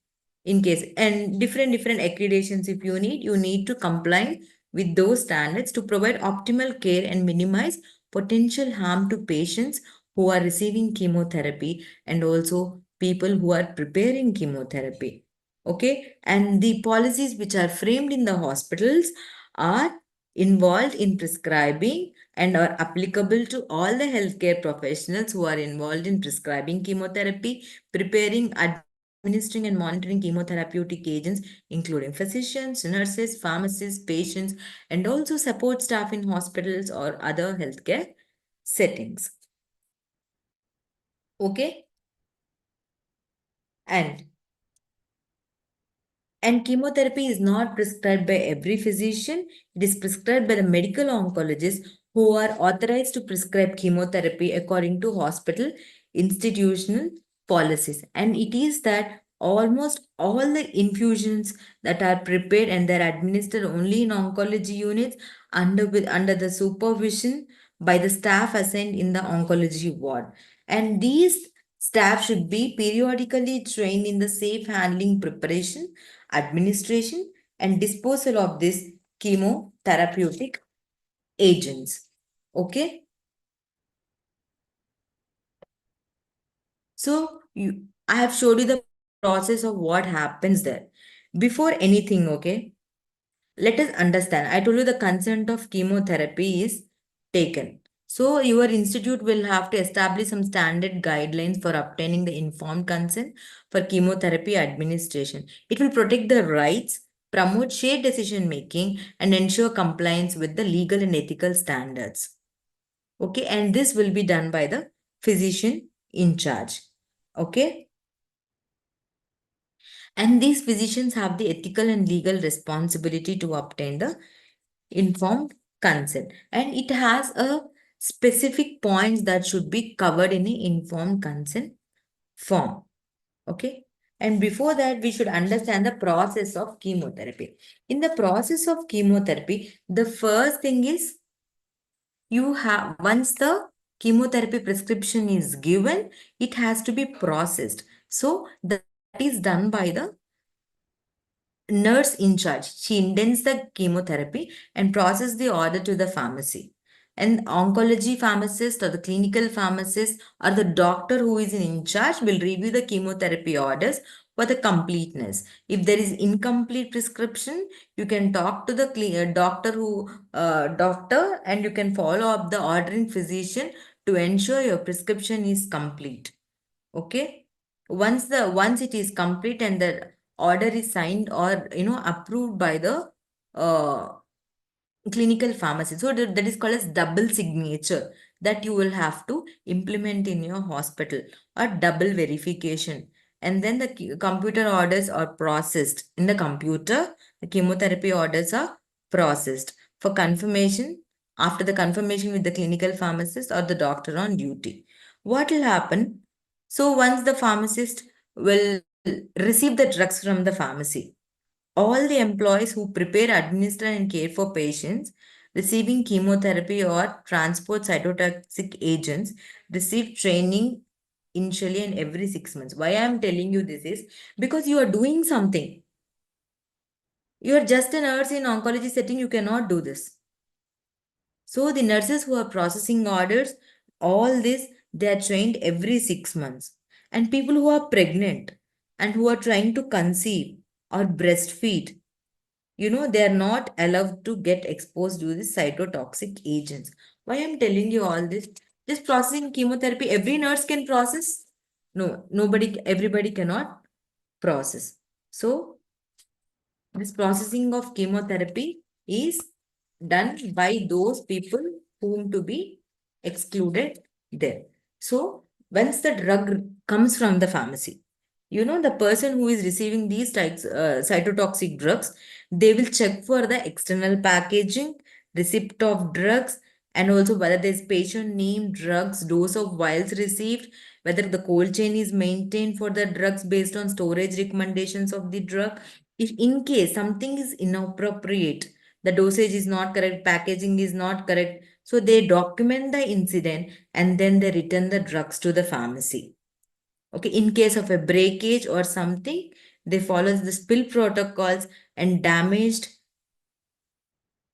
in case, and different accreditations if you need to comply with those standards to provide optimal care and minimize potential harm to patients who are receiving chemotherapy and also people who are preparing chemotherapy. Okay, and the policies which are framed in the hospitals are involved in prescribing and are applicable to all the healthcare professionals who are involved in prescribing chemotherapy, preparing, administering and monitoring chemotherapeutic agents, including physicians, nurses, pharmacists, patients, and also support staff in hospitals or other healthcare settings. Okay? And chemotherapy is not prescribed by every physician. It is prescribed by the medical oncologists who are authorized to prescribe chemotherapy according to hospital institutional policies. And it is that almost all the infusions that are prepared and they're administered only in oncology units under the supervision by the staff assigned in the oncology ward. And these staff should be periodically trained in the safe handling preparation, administration, and disposal of these chemotherapeutic agents. Okay. So I have showed you the process of what happens there. Before anything, okay, let us understand. I told you the consent of chemotherapy is taken. So your institute will have to establish some standard guidelines for obtaining the informed consent for chemotherapy administration. It will protect the rights, promote shared decision making, and ensure compliance with the legal and ethical standards. Okay, and this will be done by the physician in charge. Okay. And these physicians have the ethical and legal responsibility to obtain the informed consent, and it has a specific points that should be covered in the informed consent form. Okay. And before that, we should understand the process of chemotherapy. In the process of chemotherapy, the first thing is you have, once the chemotherapy prescription is given, it has to be processed. So that is done by the nurse in charge. She indents the chemotherapy and process the order to the pharmacy. And oncology pharmacist or the clinical pharmacist or the doctor who is in charge will review the chemotherapy orders for the completeness. If there is incomplete prescription, you can talk to the doctor, and you can follow up the ordering physician to ensure your prescription is complete. Okay. Once it is complete and the order is signed or approved by the uh, clinical pharmacy, so that is called as double signature, that you will have to implement in your hospital, or double verification. And then the computer orders are processed in the computer. The chemotherapy orders are processed for confirmation, after the confirmation with the clinical pharmacist or the doctor on duty. What will happen? So once the pharmacist will receive the drugs from the pharmacy, all the employees who prepare, administer, and care for patients receiving chemotherapy or transport cytotoxic agents receive training initially and every 6 months. Why I am telling you this is because you are doing something. You are just a nurse in oncology setting, you cannot do this. So the nurses who are processing orders, all this, they are trained every 6 months. And people who are pregnant and who are trying to conceive or breastfeed, they are not allowed to get exposed to these cytotoxic agents. Why I'm telling you all this? Just processing chemotherapy, every nurse can process? No, everybody cannot process. So this processing of chemotherapy is done by those people whom to be excluded there. So once the drug comes from the pharmacy, the person who is receiving these types cytotoxic drugs, they will check for the external packaging, receipt of drugs, and also whether there's patient name, drugs, dose of vials received, whether the cold chain is maintained for the drugs based on storage recommendations of the drug. If in case something is inappropriate, the dosage is not correct, packaging is not correct, so they document the incident and then they return the drugs to the pharmacy. Okay, in case of a breakage or something, they follow the spill protocols, and damaged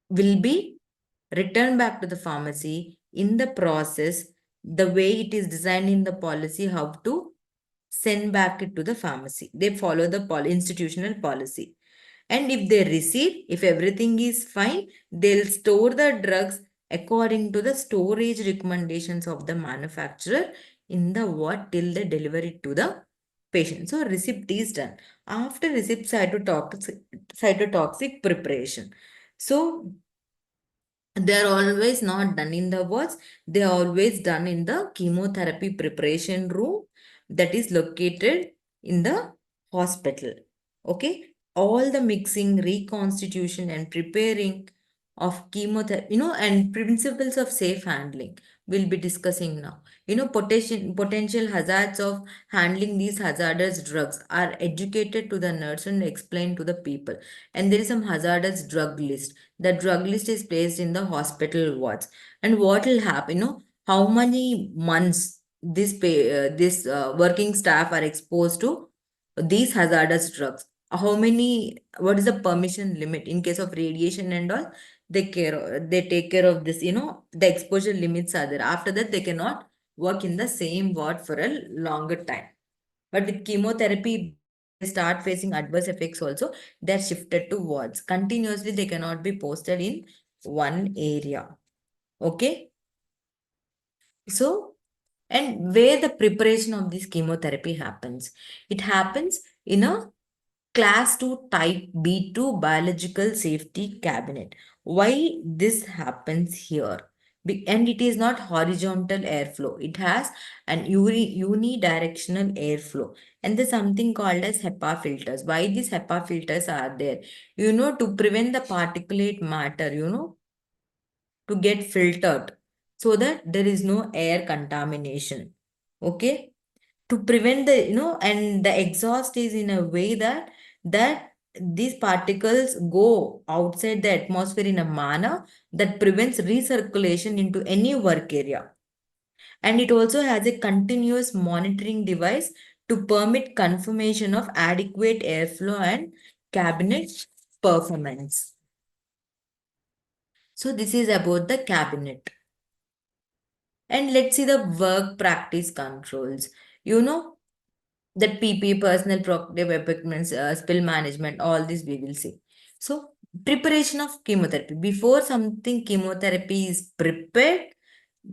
will be returned back to the pharmacy. In the process, the way it is designed in the policy, how to send back it to the pharmacy. They follow the institutional policy. And if they receive, if everything is fine, they'll store the drugs according to the storage recommendations of the manufacturer in the what till they deliver it to the patient. So receipt is done. After receipt, cytotoxic preparation. So they are always not done in the wards. They are always done in the chemotherapy preparation room that is located in the hospital. Okay. All the mixing, reconstitution, and preparing of chemotherapy, and principles of safe handling we'll be discussing now. Potential hazards of handling these hazardous drugs are educated to the nurse and explained to the people. And there is some hazardous drug list. The drug list is placed in the hospital wards. And what will happen, how many months this working staff are exposed to these hazardous drugs? What is the permission limit in case of radiation and all? They take care of this, the exposure limits are there. After that, they cannot work in the same ward for a longer time. But with chemotherapy, they start facing adverse effects also. They're shifted to wards. Continuously, they cannot be posted in one area. Okay. So, and where the preparation of this chemotherapy happens? It happens in a Class 2 Type B2 biological safety cabinet. Why this happens here? And it is not horizontal airflow. It has an unidirectional airflow. And there's something called as HEPA filters. Why these HEPA filters are there? To prevent the particulate matter, to get filtered so that there is no air contamination. Okay, to prevent the, and the exhaust is in a way that these particles go outside the atmosphere in a manner that prevents recirculation into any work area. And it also has a continuous monitoring device to permit confirmation of adequate airflow and cabinet performance. So this is about the cabinet. And let's see the work practice controls. You know, that PP, personal protective equipment, spill management, all this we will see. So, preparation of chemotherapy. Before something chemotherapy is prepared,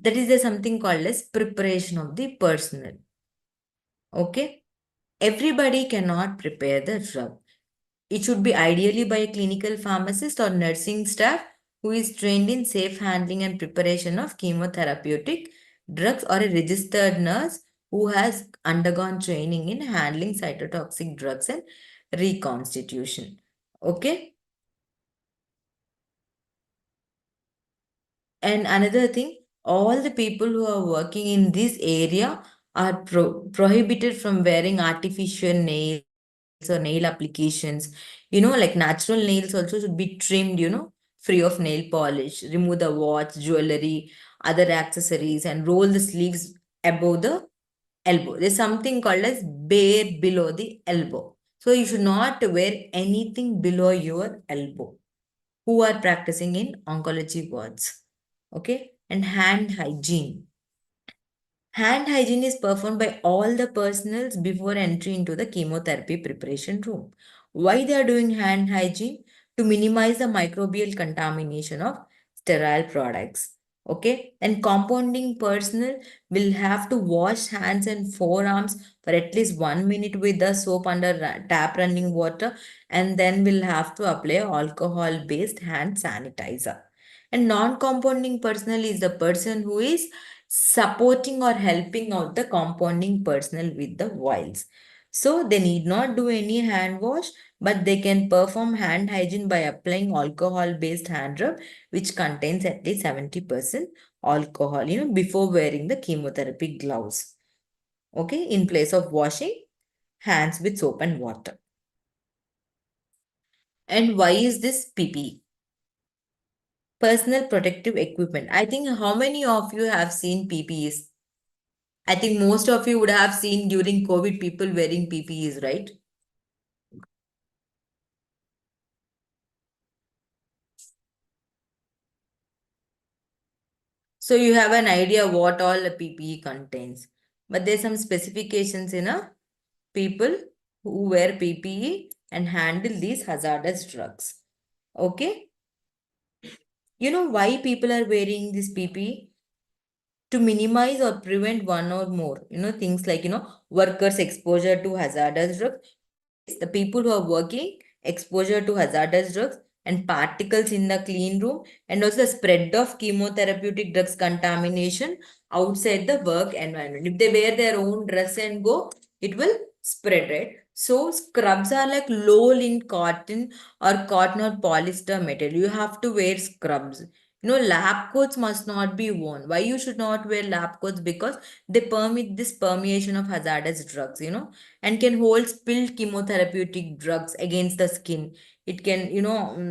that is there something called as preparation of the personnel. Okay, everybody cannot prepare the drug. It should be ideally by a clinical pharmacist or nursing staff who is trained in safe handling and preparation of chemotherapeutic drugs, or a registered nurse who has undergone training in handling cytotoxic drugs and reconstitution. Okay. And another thing, all the people who are working in this area are prohibited from wearing artificial nails or nail applications. Like natural nails also should be trimmed, free of nail polish. Remove the watch, jewelry, other accessories, and roll the sleeves above the elbow. There's something called as bare below the elbow. So you should not wear anything below your elbow who are practicing in oncology wards. Okay, and hand hygiene. Hand hygiene is performed by all the personals before entry into the chemotherapy preparation room. Why they are doing hand hygiene? To minimize the microbial contamination of sterile products. Okay, and compounding personnel will have to wash hands and forearms for at least 1 minute with the soap under tap running water, and then will have to apply alcohol-based hand sanitizer. And non-compounding personnel is the person who is supporting or helping out the compounding personnel with the vials. So they need not do any hand wash, but they can perform hand hygiene by applying alcohol-based hand rub, which contains at least 70% alcohol, before wearing the chemotherapy gloves. Okay, in place of washing hands with soap and water. And why is this PPE? Personal protective equipment. I think how many of you have seen PPEs? I think most of you would have seen during COVID people wearing PPEs, right? So you have an idea what all the PPE contains. But there's some specifications in a people who wear PPE and handle these hazardous drugs. Okay? You know why people are wearing this PPE? To minimize or prevent one or more, things like, workers' exposure to hazardous drugs. Yes, the people who are working, exposure to hazardous drugs and particles in the clean room, and also the spread of chemotherapeutic drugs contamination outside the work environment. If they wear their own dress and go, it will spread, right? So scrubs are like low in cotton or cotton or polyester material. You have to wear scrubs. Lab coats must not be worn. Why you should not wear lab coats? Because they permit this permeation of hazardous drugs, and can hold spilled chemotherapeutic drugs against the skin. It can,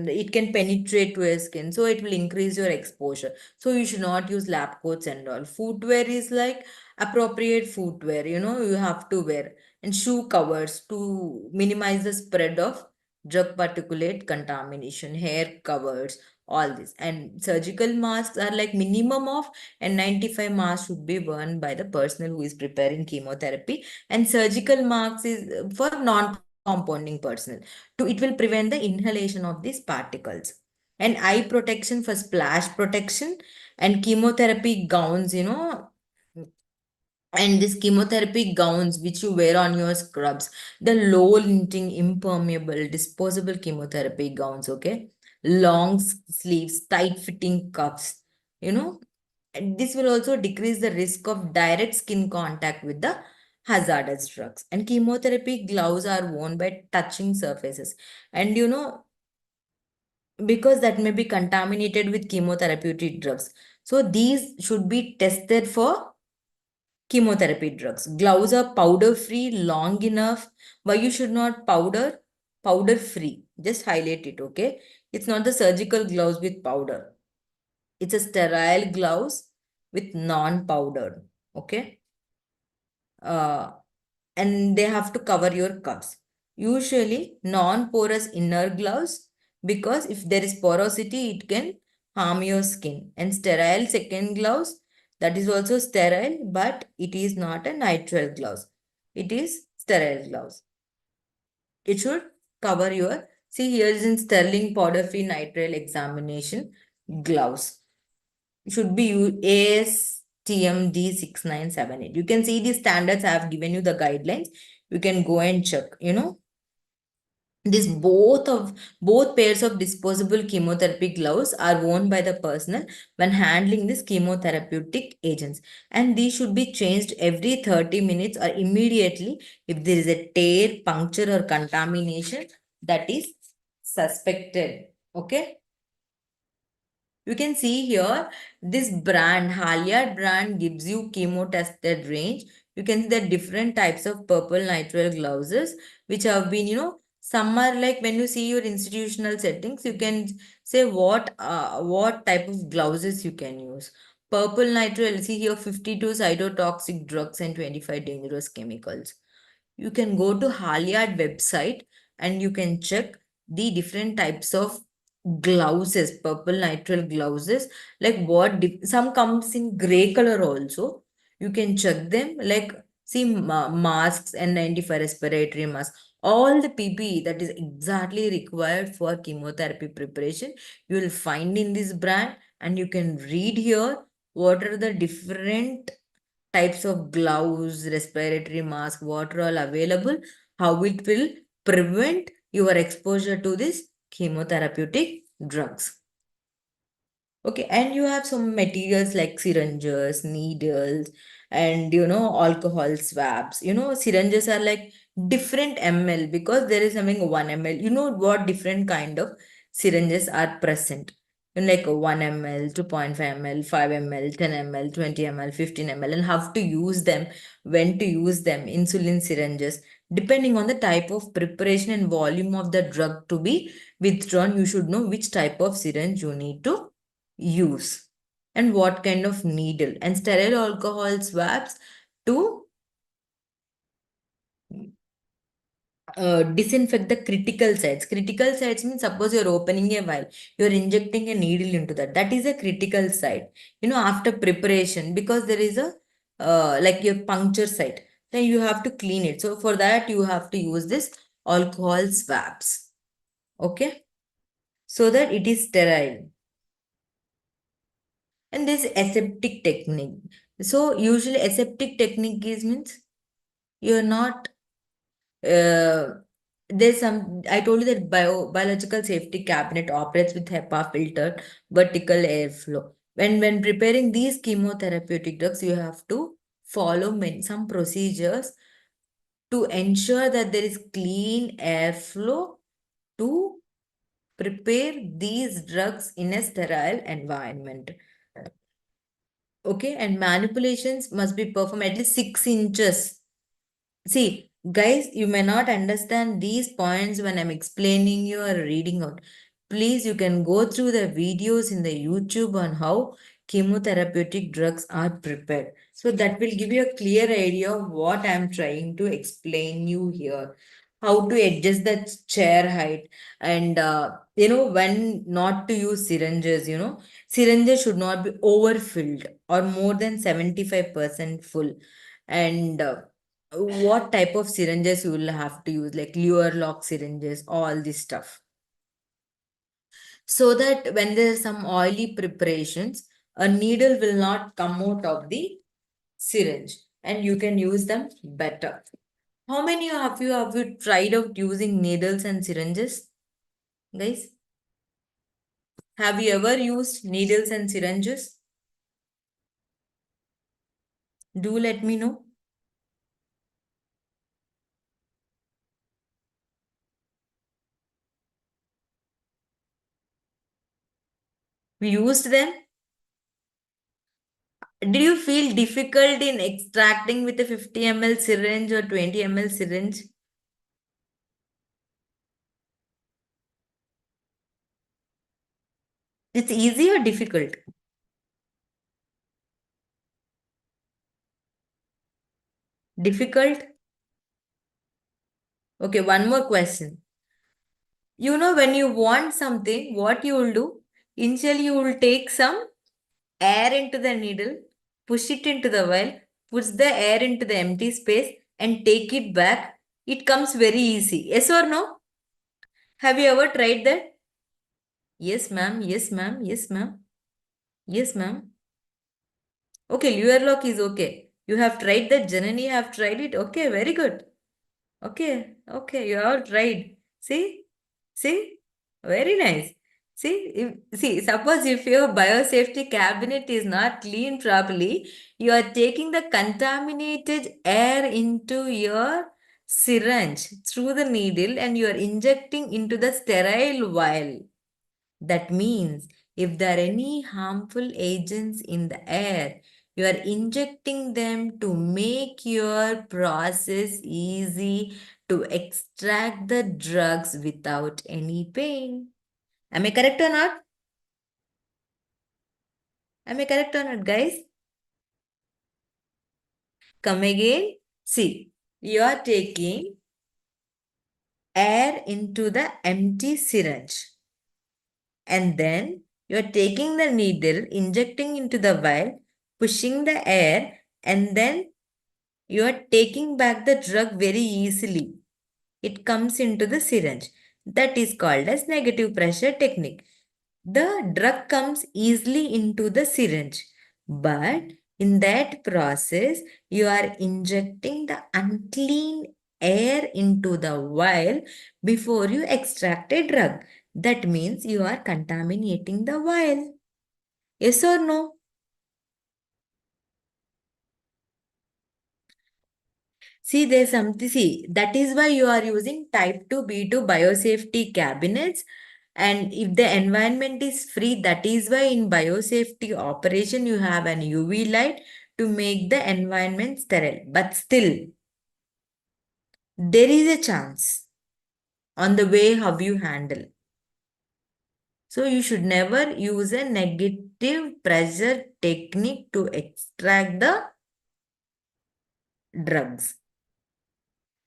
it can penetrate to your skin. So it will increase your exposure. So you should not use lab coats and all. Footwear is like appropriate footwear, you have to wear. And shoe covers to minimize the spread of drug particulate contamination, hair covers, all this. And surgical masks are like minimum of N95 mask should be worn by the person who is preparing chemotherapy, and surgical masks is for non-compounding personnel. It will prevent the inhalation of these particles. And eye protection for splash protection, and chemotherapy gowns, and these chemotherapy gowns which you wear on your scrubs, the low linting impermeable disposable chemotherapy gowns. Okay, long sleeves, tight fitting cuffs, and this will also decrease the risk of direct skin contact with the hazardous drugs. And chemotherapy gloves are worn by touching surfaces. And because that may be contaminated with chemotherapeutic drugs. So these should be tested for chemotherapy drugs. Gloves are powder free, long enough. Why you should not powder free? Just highlight it, okay? It's not the surgical gloves with powder. It's a sterile gloves with non-powdered, okay? Uh, and they have to cover your cuffs. Usually non-porous inner gloves, because if there is porosity, it can harm your skin. And sterile second gloves, that is also sterile, but it is not a nitrile gloves. It is sterile gloves. It should cover your, see here is in sterling powder free nitrile examination gloves. Should be ASTMD 6978. You can see the standards. I have given you the guidelines. You can go and check, this both pairs of disposable chemotherapy gloves are worn by the personnel when handling these chemotherapeutic agents, and these should be changed every 30 minutes or immediately if there is a tear, puncture or contamination that is suspected. Okay, you can see here this brand, Halyard brand, gives you chemo tested range. You can see the different types of purple nitrile gloves which have been, some are like when you see your institutional settings, you can say what type of gloves you can use. Purple nitrile, see here 52 cytotoxic drugs and 25 dangerous chemicals. You can go to Halyard website and you can check the different types of glouses, purple nitrile glouses, like some comes in gray color also. You can check them, like see masks and 95 respiratory mask, all the PPE that is exactly required for chemotherapy preparation, you will find in this brand, and you can read here what are the different types of gloves, respiratory mask, what are all available, how it will prevent your exposure to this chemotherapeutic drugs. Okay, and you have some materials like syringes, needles, and alcohol swabs. Syringes are like different ml because there is having 1 ml. You know what different kind of syringes are present. Like 1 ml, 2.5 ml, 5 ml, 10 ml, 20 ml, 15 ml, and how to use them, when to use them, insulin syringes. Depending on the type of preparation and volume of the drug to be withdrawn, you should know which type of syringe you need to use and what kind of needle, and sterile alcohol swabs to disinfect the critical sites. Critical sites means suppose you're opening a vial, you're injecting a needle into that. That is a critical site. After preparation, because there is a like your puncture site, then you have to clean it. So for that, you have to use this alcohol swabs. Okay, so that it is sterile. And there's aseptic technique. So usually aseptic technique is means you're not there's some, I told you that biological safety cabinet operates with HEPA filtered vertical airflow. When preparing these chemotherapeutic drugs, you have to follow some procedures to ensure that there is clean airflow to prepare these drugs in a sterile environment. Okay, and manipulations must be performed at least 6 inches. See, guys, you may not understand these points when I'm explaining you or reading out. Please, you can go through the videos in the YouTube on how chemotherapeutic drugs are prepared. So that will give you a clear idea of what I'm trying to explain you here. How to adjust the chair height, and when not to use syringes. Syringes should not be overfilled or more than 75% full. And what type of syringes you will have to use, like Luer lock syringes, all this stuff. So that when there are some oily preparations, a needle will not come out of the syringe and you can use them better. How many of you have you tried out using needles and syringes? Guys, have you ever used needles and syringes? Do let me know. We used them. Did you feel difficult in extracting with a 50 ml syringe or 20 ml syringe? It's easy or difficult? Difficult? Okay, one more question. You know, when you want something, what you will do? Initially, you will take some air into the needle, push it into the vial, push the air into the empty space, and take it back. It comes very easy. Yes or no? Have you ever tried that? Yes, ma'am. Yes, ma'am. Yes, ma'am. Yes, ma'am. Okay, your lock is okay. You have tried that, Janani have tried it. Okay, very good. Okay, okay, you all tried. See, very nice. Suppose if your biosafety cabinet is not cleaned properly, you are taking the contaminated air into your syringe through the needle and you are injecting into the sterile vial. That means if there are any harmful agents in the air, you are injecting them to make your process easy to extract the drugs without any pain. Am I correct or not? Am I correct or not, guys? Come again. See, you are taking air into the empty syringe. And then you're taking the needle, injecting into the vial, pushing the air, and then you're taking back the drug very easily. It comes into the syringe. That is called as negative pressure technique. The drug comes easily into the syringe, but in that process, you are injecting the unclean air into the vial before you extract a drug. That means you are contaminating the vial. Yes or no? See, there's something, see, that is why you are using type 2B2 biosafety cabinets. And if the environment is free, that is why in biosafety operation, you have an UV light to make the environment sterile. But still, there is a chance on the way how you handle. So you should never use a negative pressure technique to extract the drugs.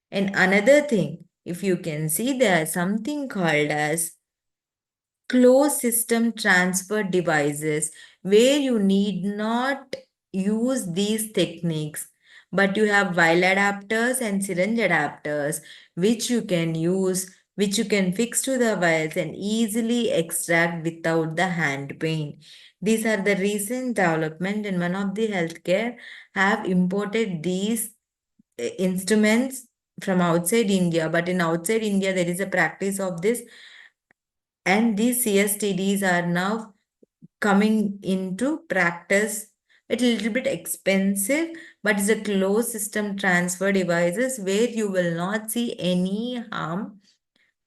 And another thing, if you can see, there is something called as closed system transfer devices where you need not use these techniques, but you have vial adapters and syringe adapters which you can use, which you can fix to the vials and easily extract without the hand pain. These are the recent development, and one of the healthcare have imported these instruments from outside India, but in outside India there is a practice of this, and these CSTDs are now coming into practice. It's a little bit expensive, but it's a closed system transfer devices where you will not see any harm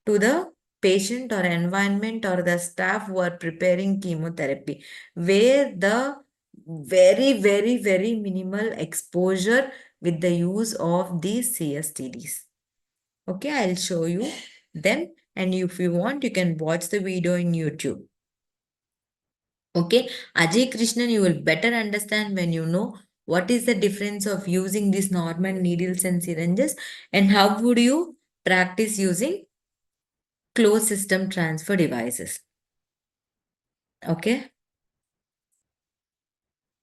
to the patient or environment or the staff who are preparing chemotherapy, where the very minimal exposure with the use of these CSTDs. Okay, I'll show you them, and if you want, you can watch the video in YouTube. Okay, Ajay Krishnan, you will better understand when you know what is the difference of using these normal needles and syringes and how would you practice using closed system transfer devices. Okay.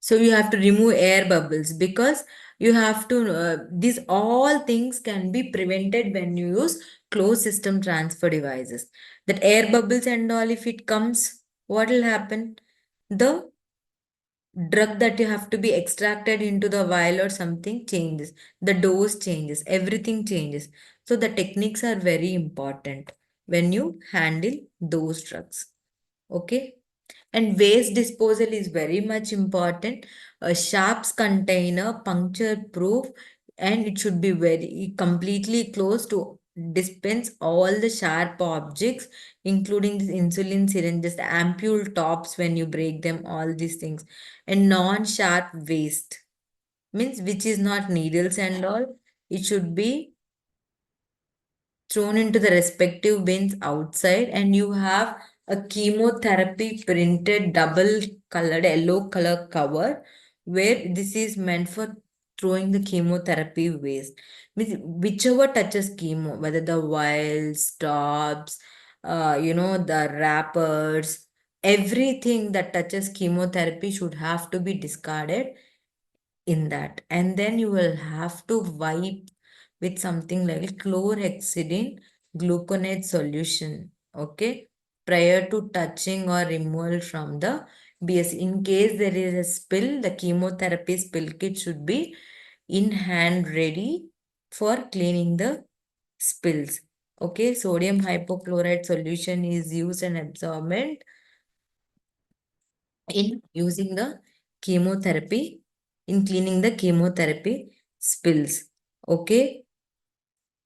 So you have to remove air bubbles because you have to, these all things can be prevented when you use closed system transfer devices. That air bubbles and all, if it comes, what will happen? The drug that you have to be extracted into the vial or something changes. The dose changes, everything changes. So the techniques are very important when you handle those drugs. Okay. And waste disposal is very much important. A sharps container, puncture proof, and it should be very completely closed to dispense all the sharp objects, including the insulin syringes, the ampule tops when you break them, all these things, and non-sharp waste means which is not needles and all. It should be thrown into the respective bins outside, and you have a chemotherapy printed double colored yellow color cover where this is meant for throwing the chemotherapy waste. Means whichever touches chemo, whether the vials, tops, the wrappers, everything that touches chemotherapy should have to be discarded in that. And then you will have to wipe with something like chlorhexidine gluconate solution, okay, prior to touching or removal from the BS. In case there is a spill, the chemotherapy spill kit should be in hand ready for cleaning the spills. Okay, sodium hypochlorite solution is used and absorbent in using the chemotherapy, in cleaning the chemotherapy spills. Okay.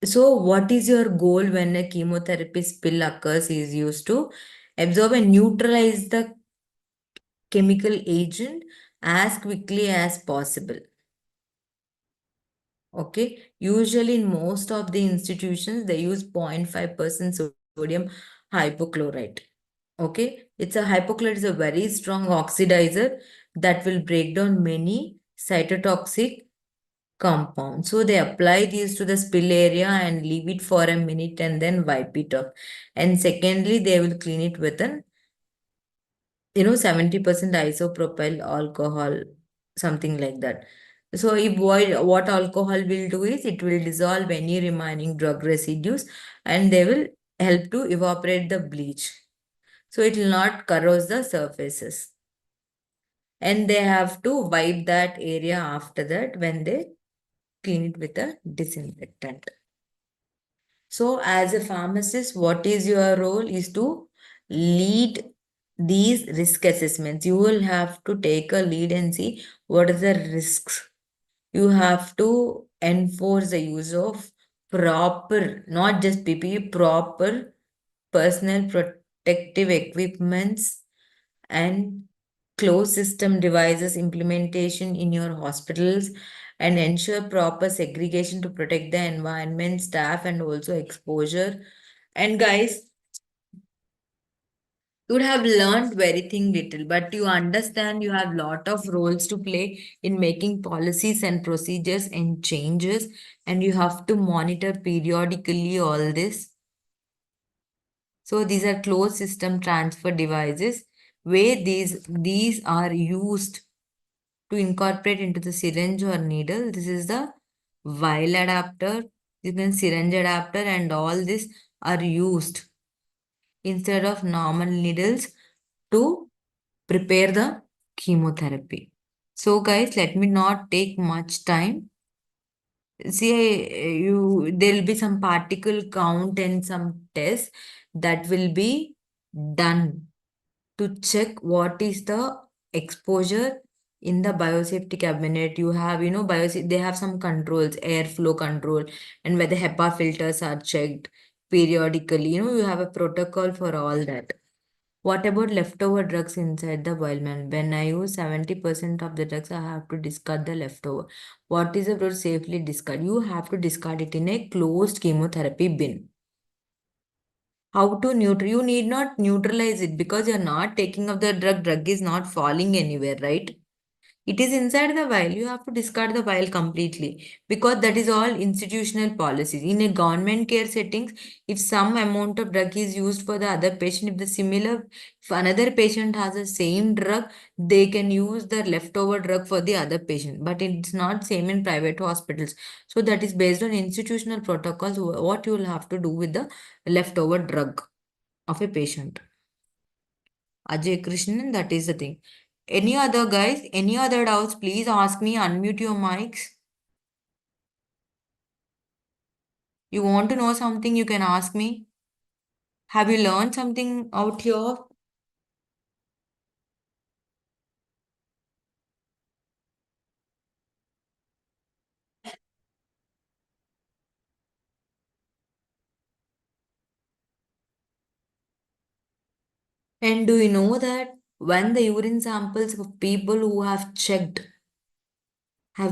So, what is your goal when a chemotherapy spill occurs? Is used to absorb and neutralize the chemical agent as quickly as possible. Okay. Usually, in most of the institutions, they use 0.5% sodium hypochlorite. Okay. It's a hypochlorite is a very strong oxidizer that will break down many cytotoxic compound. So they apply these to the spill area and leave it for a minute and then wipe it off. And secondly, they will clean it with an 70% isopropyl alcohol, something like that. So if what alcohol will do is it will dissolve any remaining drug residues and they will help to evaporate the bleach. So it will not corrode the surfaces. And they have to wipe that area after that when they clean it with a disinfectant. So, as a pharmacist, what is your role is to lead these risk assessments. You will have to take a lead and see what are the risks. You have to enforce the use of proper, not just PPE, proper personal protective equipments and closed system devices implementation in your hospitals, and ensure proper segregation to protect the environment, staff, and also exposure. And guys, you would have learned very thing little, but you understand you have lot of roles to play in making policies and procedures and changes, and you have to monitor periodically all this. So these are closed system transfer devices where these are used to incorporate into the syringe or needle. This is the vial adapter, you can syringe adapter, and all this are used instead of normal needles to prepare the chemotherapy. So guys, let me not take much time. See, you there will be some particle count and some tests that will be done to check what is the exposure in the biosafety cabinet. You have, they have some controls, airflow control, and whether HEPA filters are checked periodically. You have a protocol for all that. What about leftover drugs inside the vial? When I use 70% of the drugs, I have to discard the leftover. What is about safely discard? You have to discard it in a closed chemotherapy bin. How to neutral? You need not neutralize it because you're not taking of the drug. Drug is not falling anywhere, right? It is inside the vial. You have to discard the vial completely because that is all institutional policies. In a government care settings, if some amount of drug is used for the other patient, if another patient has the same drug, they can use the leftover drug for the other patient. But it's not same in private hospitals. So that is based on institutional protocols. What you will have to do with the leftover drug of a patient. Ajay Krishnan, that is the thing. Any other guys, any other doubts, please ask me, unmute your mics. You want to know something, you can ask me. Have you learned something out here? And do you know that when the urine samples of people who have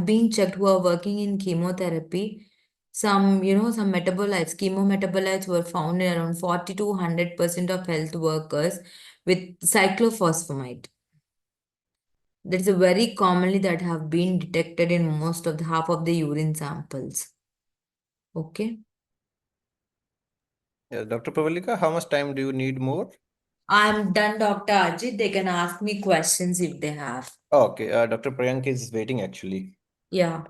been checked who are working in chemotherapy, some metabolites, chemometabolites were found in around 40 to 100% of health workers with cyclophosphamide. That's a very commonly that have been detected in most of the half of the urine samples. Okay. Yeah, Dr. Pravalika, how much time do you need more? I'm done, Dr. Ajit. They can ask me questions if they have. Oh, okay, Dr. Priyank is waiting actually. Yeah.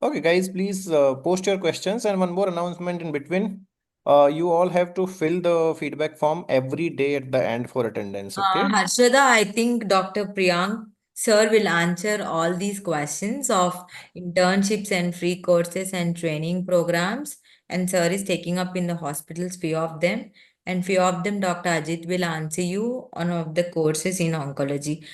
Okay, guys, please post your questions. And one more announcement in between. You all have to fill the feedback form every day at the end for attendance, okay? Harshada, I think Dr. Priyank sir will answer all these questions of internships and free courses and training programs. And sir is taking up in the hospitals few of them. And few of them, Dr. Ajit will answer you on of the courses in oncology.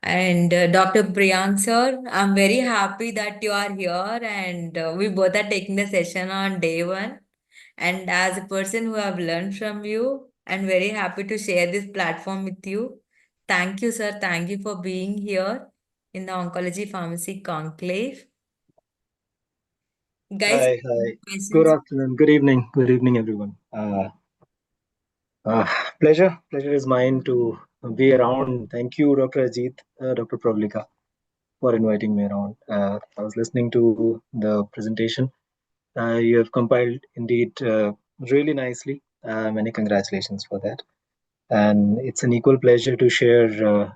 And Dr. Priyank sir, I'm very happy that you are here and we both are taking the session on day one. And as a person who have learned from you, I'm very happy to share this platform with you. Thank you, sir. Thank you for being here in the Oncology Pharmacy Conclave. Guys, Hi, hi. Good questions? afternoon, good evening, everyone. Uh, pleasure is mine to be around. Thank you, Dr. Ajit, Dr. Pravlika, for inviting me around. I was listening to the presentation. You have compiled indeed really nicely. Many congratulations for that. And it's an equal pleasure to share the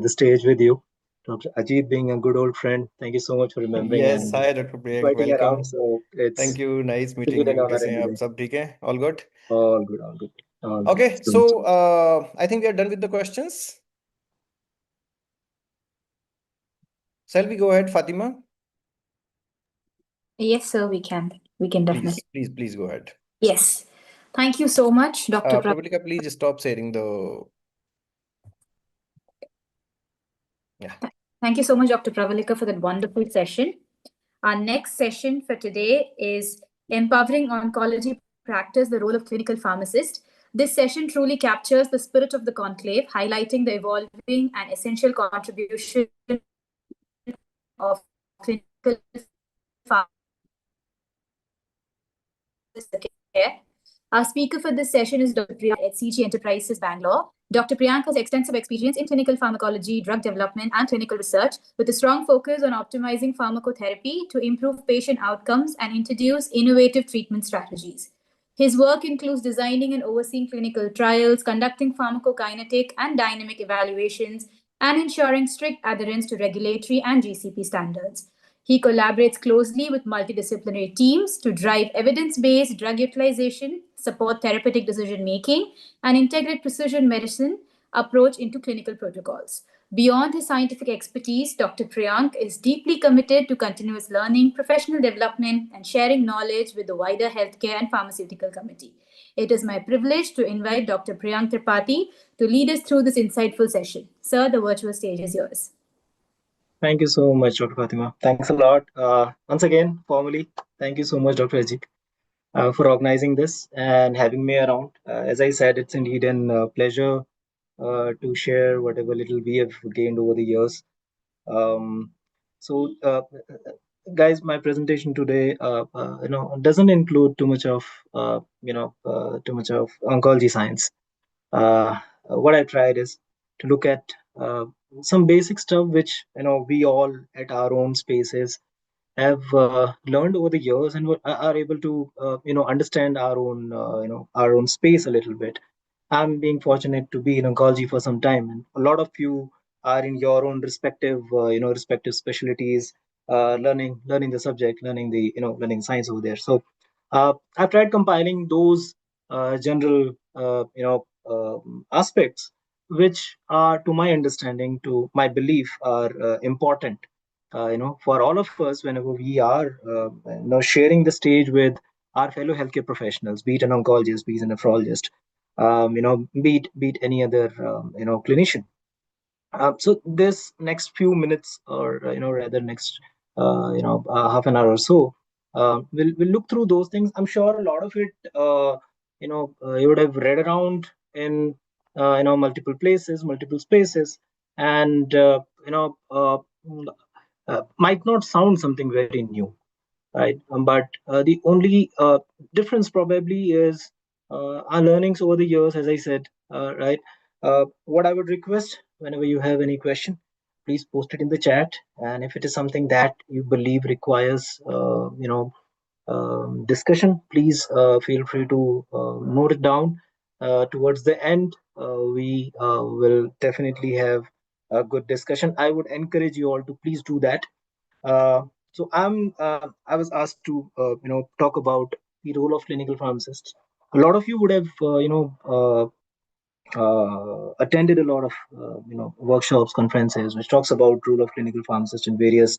stage with you. Dr. Ajit, being a good old friend, thank you so much for remembering Yes, and hi Dr. Priyank, inviting around. welcome. So Thank it's you, nice meeting indeed an you. honor कैसे and हैं a आप day. सब ठीक है? All good? All good, all good, all good. Okay, Doing so I think we are done with the questions. Shall we go ahead, Fatima? Yes, sir, we can. We can definitely. Please go ahead. Yes. Thank you so much, Dr. Pravalika, please stop sharing the. Yeah. Thank you so much, Dr. Pravalika, for that wonderful session. Our next session for today is Empowering Oncology Practice, the Role of Clinical Pharmacist. This session truly captures the spirit of the conclave, highlighting the evolving and essential contribution of clinical care. Our speaker for this session is Dr. Priyanka at CG Enterprises, Bangalore. Dr. Priyanka has extensive experience in clinical pharmacology, drug development, and clinical research, with a strong focus on optimizing pharmacotherapy to improve patient outcomes and introduce innovative treatment strategies. His work includes designing and overseeing clinical trials, conducting pharmacokinetic and dynamic evaluations, and ensuring strict adherence to regulatory and GCP standards. He collaborates closely with multidisciplinary teams to drive evidence based drug utilization, support therapeutic decision making, and integrate precision medicine approach into clinical protocols. Beyond his scientific expertise, Dr. Priyank is deeply committed to continuous learning, professional development, and sharing knowledge with the wider healthcare and pharmaceutical community. It is my privilege to invite Dr. Priyank Tripathi to lead us through this insightful session. Sir, the virtual stage is yours. Thank you so much, Dr. Fatima. Thanks a lot. Once again, formally, thank you so much, Dr. Ajit, for organizing this and having me around. As I said, it's indeed an pleasure to share whatever little we have gained over the years. Um, so, guys, my presentation today, doesn't include too much of oncology science. What I tried is to look at some basic stuff which we all at our own spaces have learned over the years and are able to understand our own space a little bit. I'm being fortunate to be in oncology for some time, and a lot of you are in your own respective specialties, learning the subject, learning science over there. So I've tried compiling those general aspects which are, to my understanding, to my belief, are important for all of us whenever we are sharing the stage with our fellow healthcare professionals, be it an oncologist, be it a nephrologist, be it any other clinician. So this next few minutes, or rather next half an hour or so. We'll look through those things. I'm sure a lot of it, you would have read around in multiple places, multiple spaces, and might not sound something very new, right? But the only difference probably is our learnings over the years, as I said, right? What I would request, whenever you have any question, please post it in the chat. And if it is something that you believe requires, discussion, please feel free to note it down. Towards the end, we will definitely have a good discussion. I would encourage you all to please do that. uh, I was asked to talk about the role of clinical pharmacists. A lot of you would have attended a lot of workshops, conferences, which talks about role of clinical pharmacist in various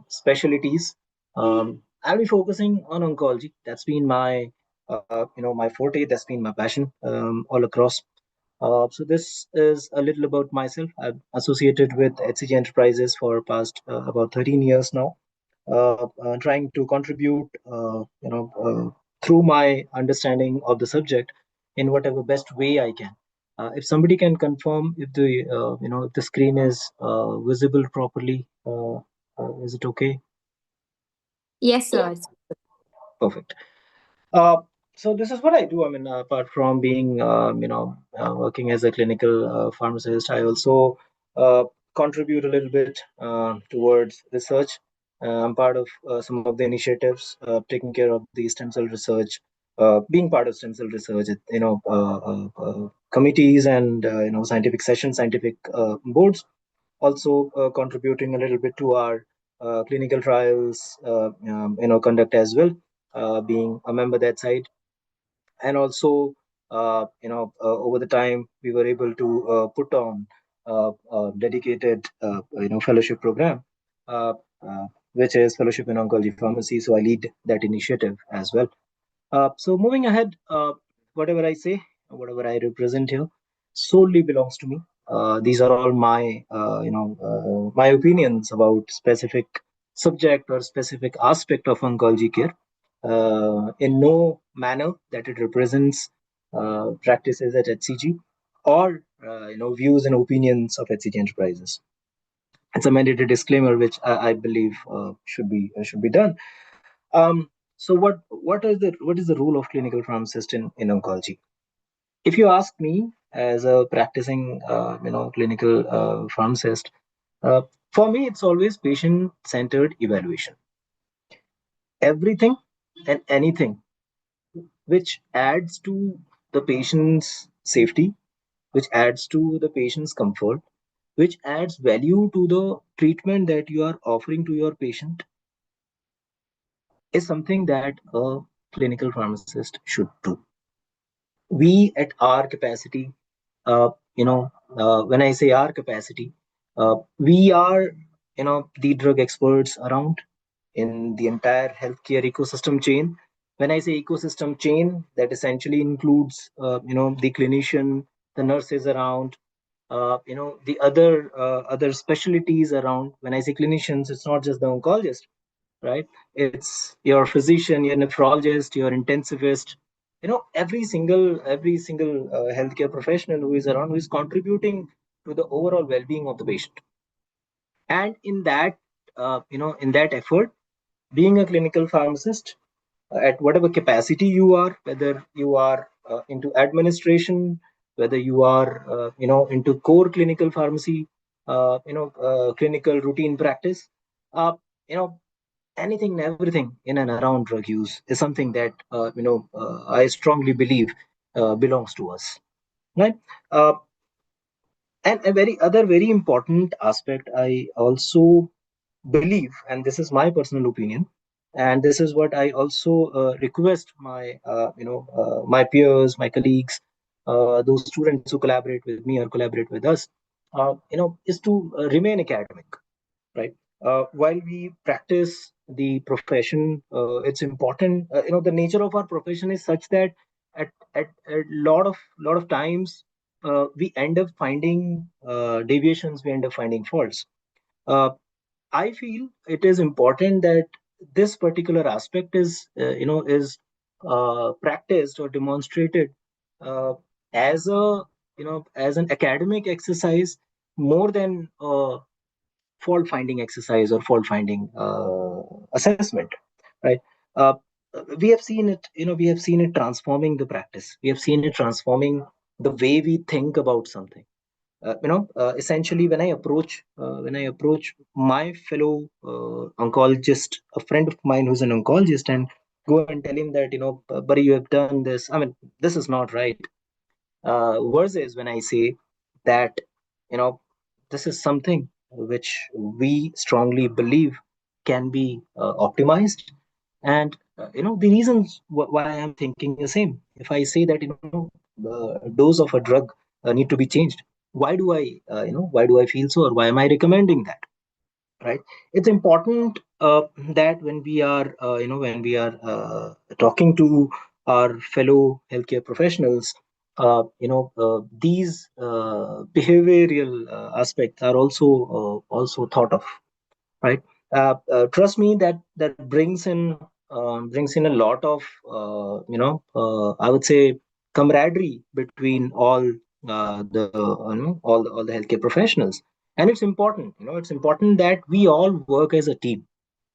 specialties. I'll be focusing on oncology. That's been my my forte. That's been my passion all across. So this is a little about myself. I'm associated with HCG Enterprises for past about 13 years now, trying to contribute, through my understanding of the subject in whatever best way I can. If somebody can confirm if the if the screen is visible properly, is it okay? Yes, sir. Perfect. Uh, so this is what I do. I mean, apart from being, working as a clinical pharmacist, I also contribute a little bit towards research. I'm part of some of the initiatives, taking care of the stem cell research, being part of stem cell research, committees and scientific sessions, scientific boards. Also contributing a little bit to our clinical trials, conduct as well, being a member that side. And also over the time we were able to put on a dedicated fellowship program, uh, uh, which is fellowship in oncology pharmacy. So I lead that initiative as well. So moving ahead, whatever I say, whatever I represent here, solely belongs to me. These are all my, my opinions about specific subject or specific aspect of oncology care. In no manner that it represents practices at HCG or views and opinions of HCG Enterprises. It's a mandatory disclaimer which I believe should be done. So what is the role of clinical pharmacist in oncology? If you ask me as a practicing clinical pharmacist, uh, for me it's always patient centered evaluation. Everything and anything which adds to the patient's safety, which adds to the patient's comfort, which adds value to the treatment that you are offering to your patient, is something that a clinical pharmacist should do. We at our capacity, uh, when I say our capacity, we are the drug experts around in the entire healthcare ecosystem chain. When I say ecosystem chain, that essentially includes the clinician, the nurses around, the other specialties around. When I say clinicians, it's not just the oncologist, right? It's your physician, your nephrologist, your intensivist, every single healthcare professional who is around, who is contributing to the overall well-being of the patient. And in that effort, being a clinical pharmacist, at whatever capacity you are, whether you are into administration, whether you are into core clinical pharmacy, clinical routine practice, uh, you know anything and everything in and around drug use is something that I strongly believe belongs to us, right? uh, and a very important aspect I also believe, and this is my personal opinion, and this is what I also request my my peers, my colleagues, those students who collaborate with me or collaborate with us, is to remain academic, right? While we practice the profession, it's important. The nature of our profession is such that at a lot of times we end up finding deviations, we end up finding faults. Uh, I feel it is important that this particular aspect is practiced or demonstrated uh, as a as an academic exercise more than fault finding exercise or fault finding assessment, right? uh, we have seen it, we have seen it transforming the practice, we have seen it transforming the way we think about something. Essentially, when I approach my fellow oncologist, a friend of mine who's an oncologist, and go and tell him that, buddy, you have done this, I mean, this is not right, versus when I say that, you know this is something which we strongly believe can be optimized. And the reasons why I'm thinking the same. If I say that, the dose of a drug need to be changed, why do I why do I feel so, or why am I recommending that, right? It's important that when we are talking to our fellow healthcare professionals, these behavioral aspects are also thought of, right? Trust me, that brings in a lot of I would say camaraderie between all the healthcare professionals. And it's important, it's important that we all work as a team,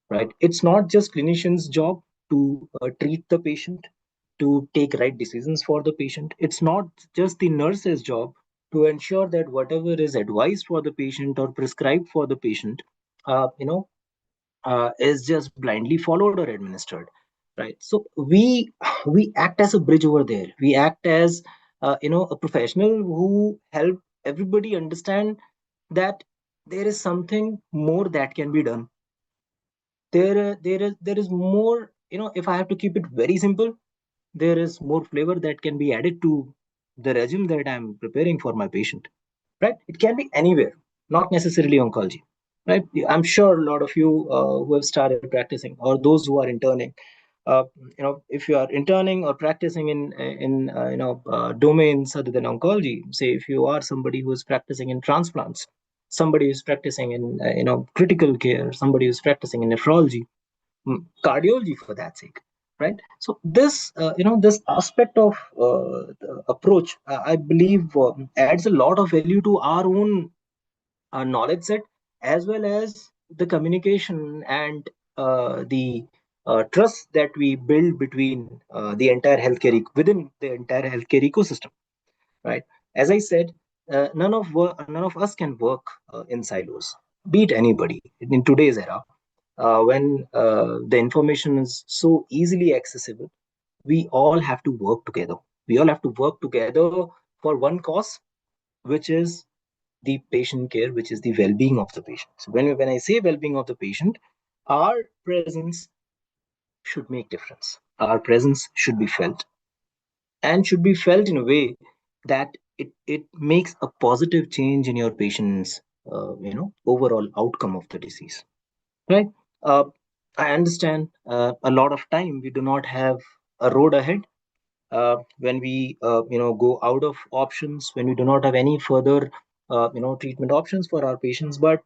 right? It's not just clinician's job to treat the patient, to take right decisions for the patient. It's not just the nurse's job to ensure that whatever is advised for the patient or prescribed for the patient uh, you know is just blindly followed or administered, right? So we act as a bridge over there. We act as a professional who help everybody understand that there is something more that can be done. There is more, if I have to keep it very simple, there is more flavor that can be added to the regime that I'm preparing for my patient, right? It can be anywhere, not necessarily oncology, right? I'm sure a lot of you who have started practicing, or those who are interning, if you are interning or practicing in domains other than oncology. Say if you are somebody who is practicing in transplants, somebody who's practicing in critical care, somebody who's practicing in nephrology, cardiology for that sake, right? So this aspect of the approach, I believe, adds a lot of value to our own knowledge set, as well as the communication and the trust that we build between the entire within the entire healthcare ecosystem, right? As I said, none of us can work in silos, be it anybody in today's era, when the information is so easily accessible. We all have to work together. We all have to work together for one cause, which is the patient care, which is the well-being of the patient. So when I say well-being of the patient, our presence should make difference. Our presence should be felt, and should be felt in a way that it makes a positive change in your patient's overall outcome of the disease, right? uh, I understand a lot of time we do not have a road ahead, when we go out of options, when we do not have any further treatment options for our patients. But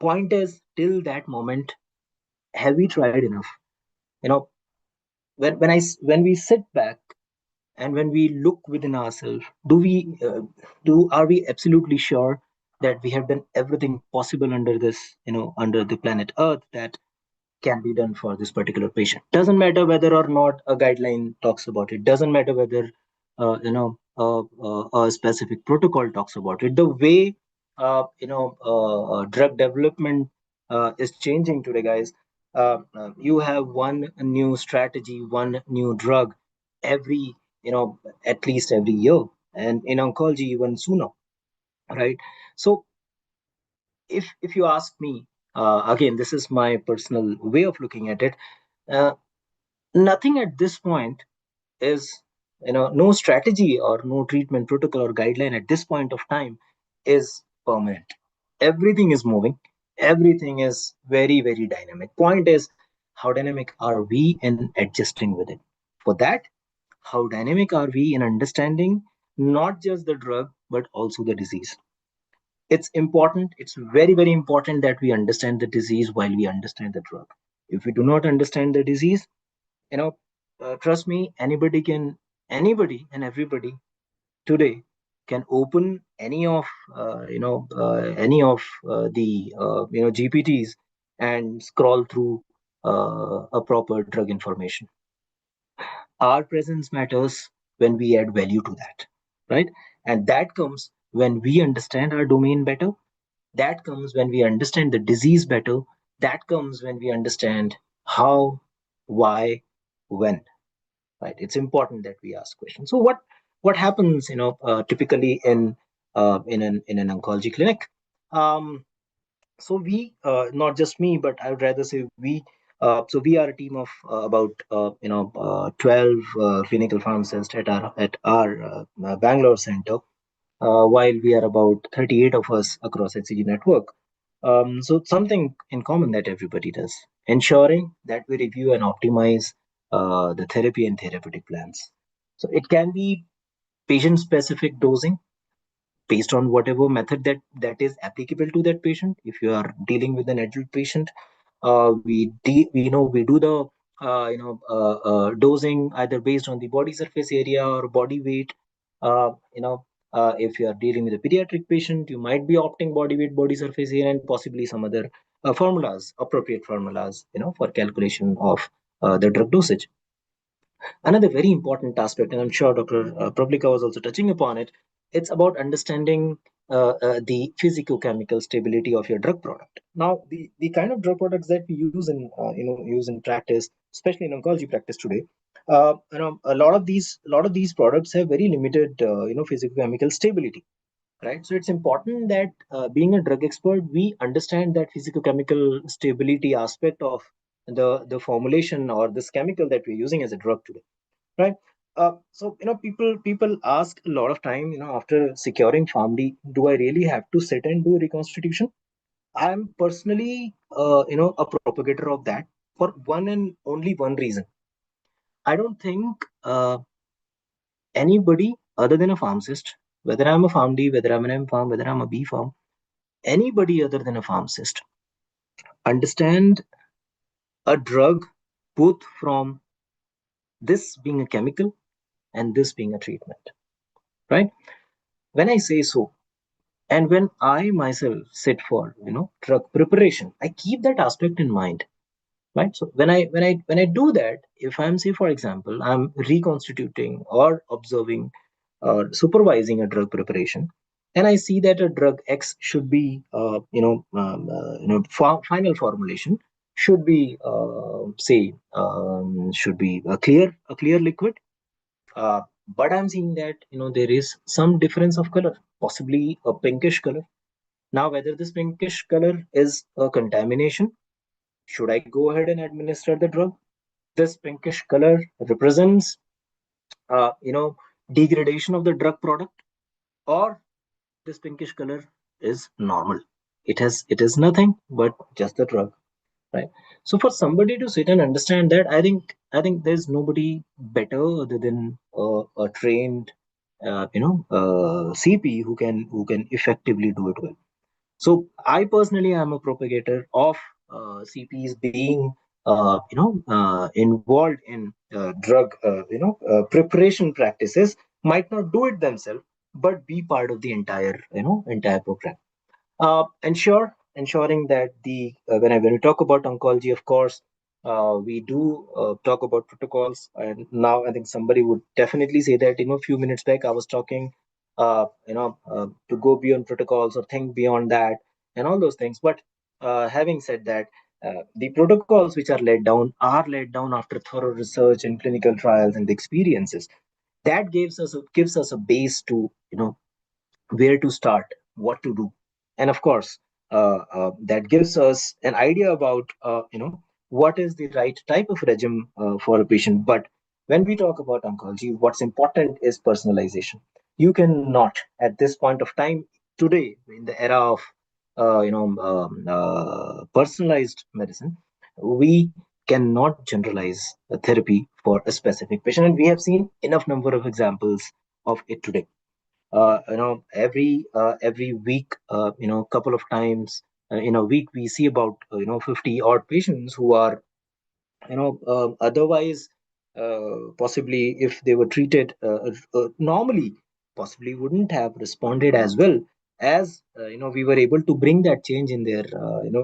point is, till that moment, have we tried enough? you know when we sit back and when we look within ourselves, do are we absolutely sure that we have done everything possible under this, under the planet earth, that can be done for this particular patient? Doesn't matter whether or not a guideline talks about it, doesn't matter whether a specific protocol talks about it. The way drug development is changing today, guys. You have one new strategy, one new drug every, at least every year, and in oncology even sooner, right? So if you ask me, again, this is my personal way of looking at it. uh, Nothing at this point is, no strategy or no treatment protocol or guideline at this point of time is permanent. Everything is moving, everything is very, very dynamic. Point is, how dynamic are we in adjusting with it? For that, how dynamic are we in understanding not just the drug but also the disease? It's important, it's very, very important that we understand the disease while we understand the drug. If we do not understand the disease, you know, trust me, anybody and everybody today can open any of the GPTs and scroll through a proper drug information. Our presence matters when we add value to that, right? And that comes when we understand our domain better. That comes when we understand the disease better. That comes when we understand how, why, when. Right? It's important that we ask questions. So what happens, typically in an oncology clinic? So we, not just me, but I would rather say we. So we are a team of about 12 clinical pharmacists at our Bangalore center, while we are about 38 of us across HCG network. So something in common that everybody does, ensuring that we review and optimize the therapy and therapeutic plans. So it can be patient-specific dosing based on whatever method that is applicable to that patient. If you are dealing with an adult patient, we do the dosing either based on the body surface area or body weight. If you are dealing with a pediatric patient, you might be opting body weight, body surface area, and possibly some other appropriate formulas, for calculation of the drug dosage. Another very important aspect, and I'm sure Dr. Prablika was also touching upon it, it's about understanding the physicochemical stability of your drug product. Now, the kind of drug products that we use in practice, especially in oncology practice today, a lot of these products have very limited physicochemical stability, right? So it's important that being a drug expert, we understand that physicochemical stability aspect of the formulation or this chemical that we're using as a drug today, right? So people ask a lot of time, after securing PharmD, do I really have to sit and do reconstitution? I'm personally a propagator of that, for one and only one reason. I don't think anybody other than a pharmacist, whether I'm a PharmD, whether I'm an M Pharm, whether I'm a B Pharm, anybody other than a pharmacist understand a drug both from this being a chemical and this being a treatment, right? When I say so, and when I myself sit for drug preparation, I keep that aspect in mind, right? So when I do that, if I'm, say for example, I'm reconstituting or observing or supervising a drug preparation, and I see that a drug X should be final formulation should be should be a clear liquid, but I'm seeing that there is some difference of color, possibly a pinkish color. Now, whether this pinkish color is a contamination, should I go ahead and administer the drug? This pinkish color represents, uh, you know, degradation of the drug product, or this pinkish color is normal. It is nothing but just the drug, right? So for somebody to sit and understand that, I think there's nobody better other than a trained, CP who can effectively do it well. So I personally am a propagator of CPs being involved in drug preparation practices. Might not do it themselves, but be part of the entire program. Ensuring that the when we talk about oncology, of course, we do talk about protocols. And now I think somebody would definitely say that, a few minutes back I was talking, to go beyond protocols or think beyond that and all those things. But having said that, the protocols which are laid down after thorough research and clinical trials and the experiences that gives us a base to where to start, what to do, and of course, that gives us an idea about what is the right type of regimen for a patient. But when we talk about oncology, what's important is personalization. You cannot, at this point of time today, in the era of personalized medicine, we cannot generalize a therapy for a specific patient, and we have seen enough number of examples of it today. Every week, couple of times in a week, we see about 50 odd patients who are otherwise possibly, if they were treated normally, possibly wouldn't have responded as well as we were able to bring that change in their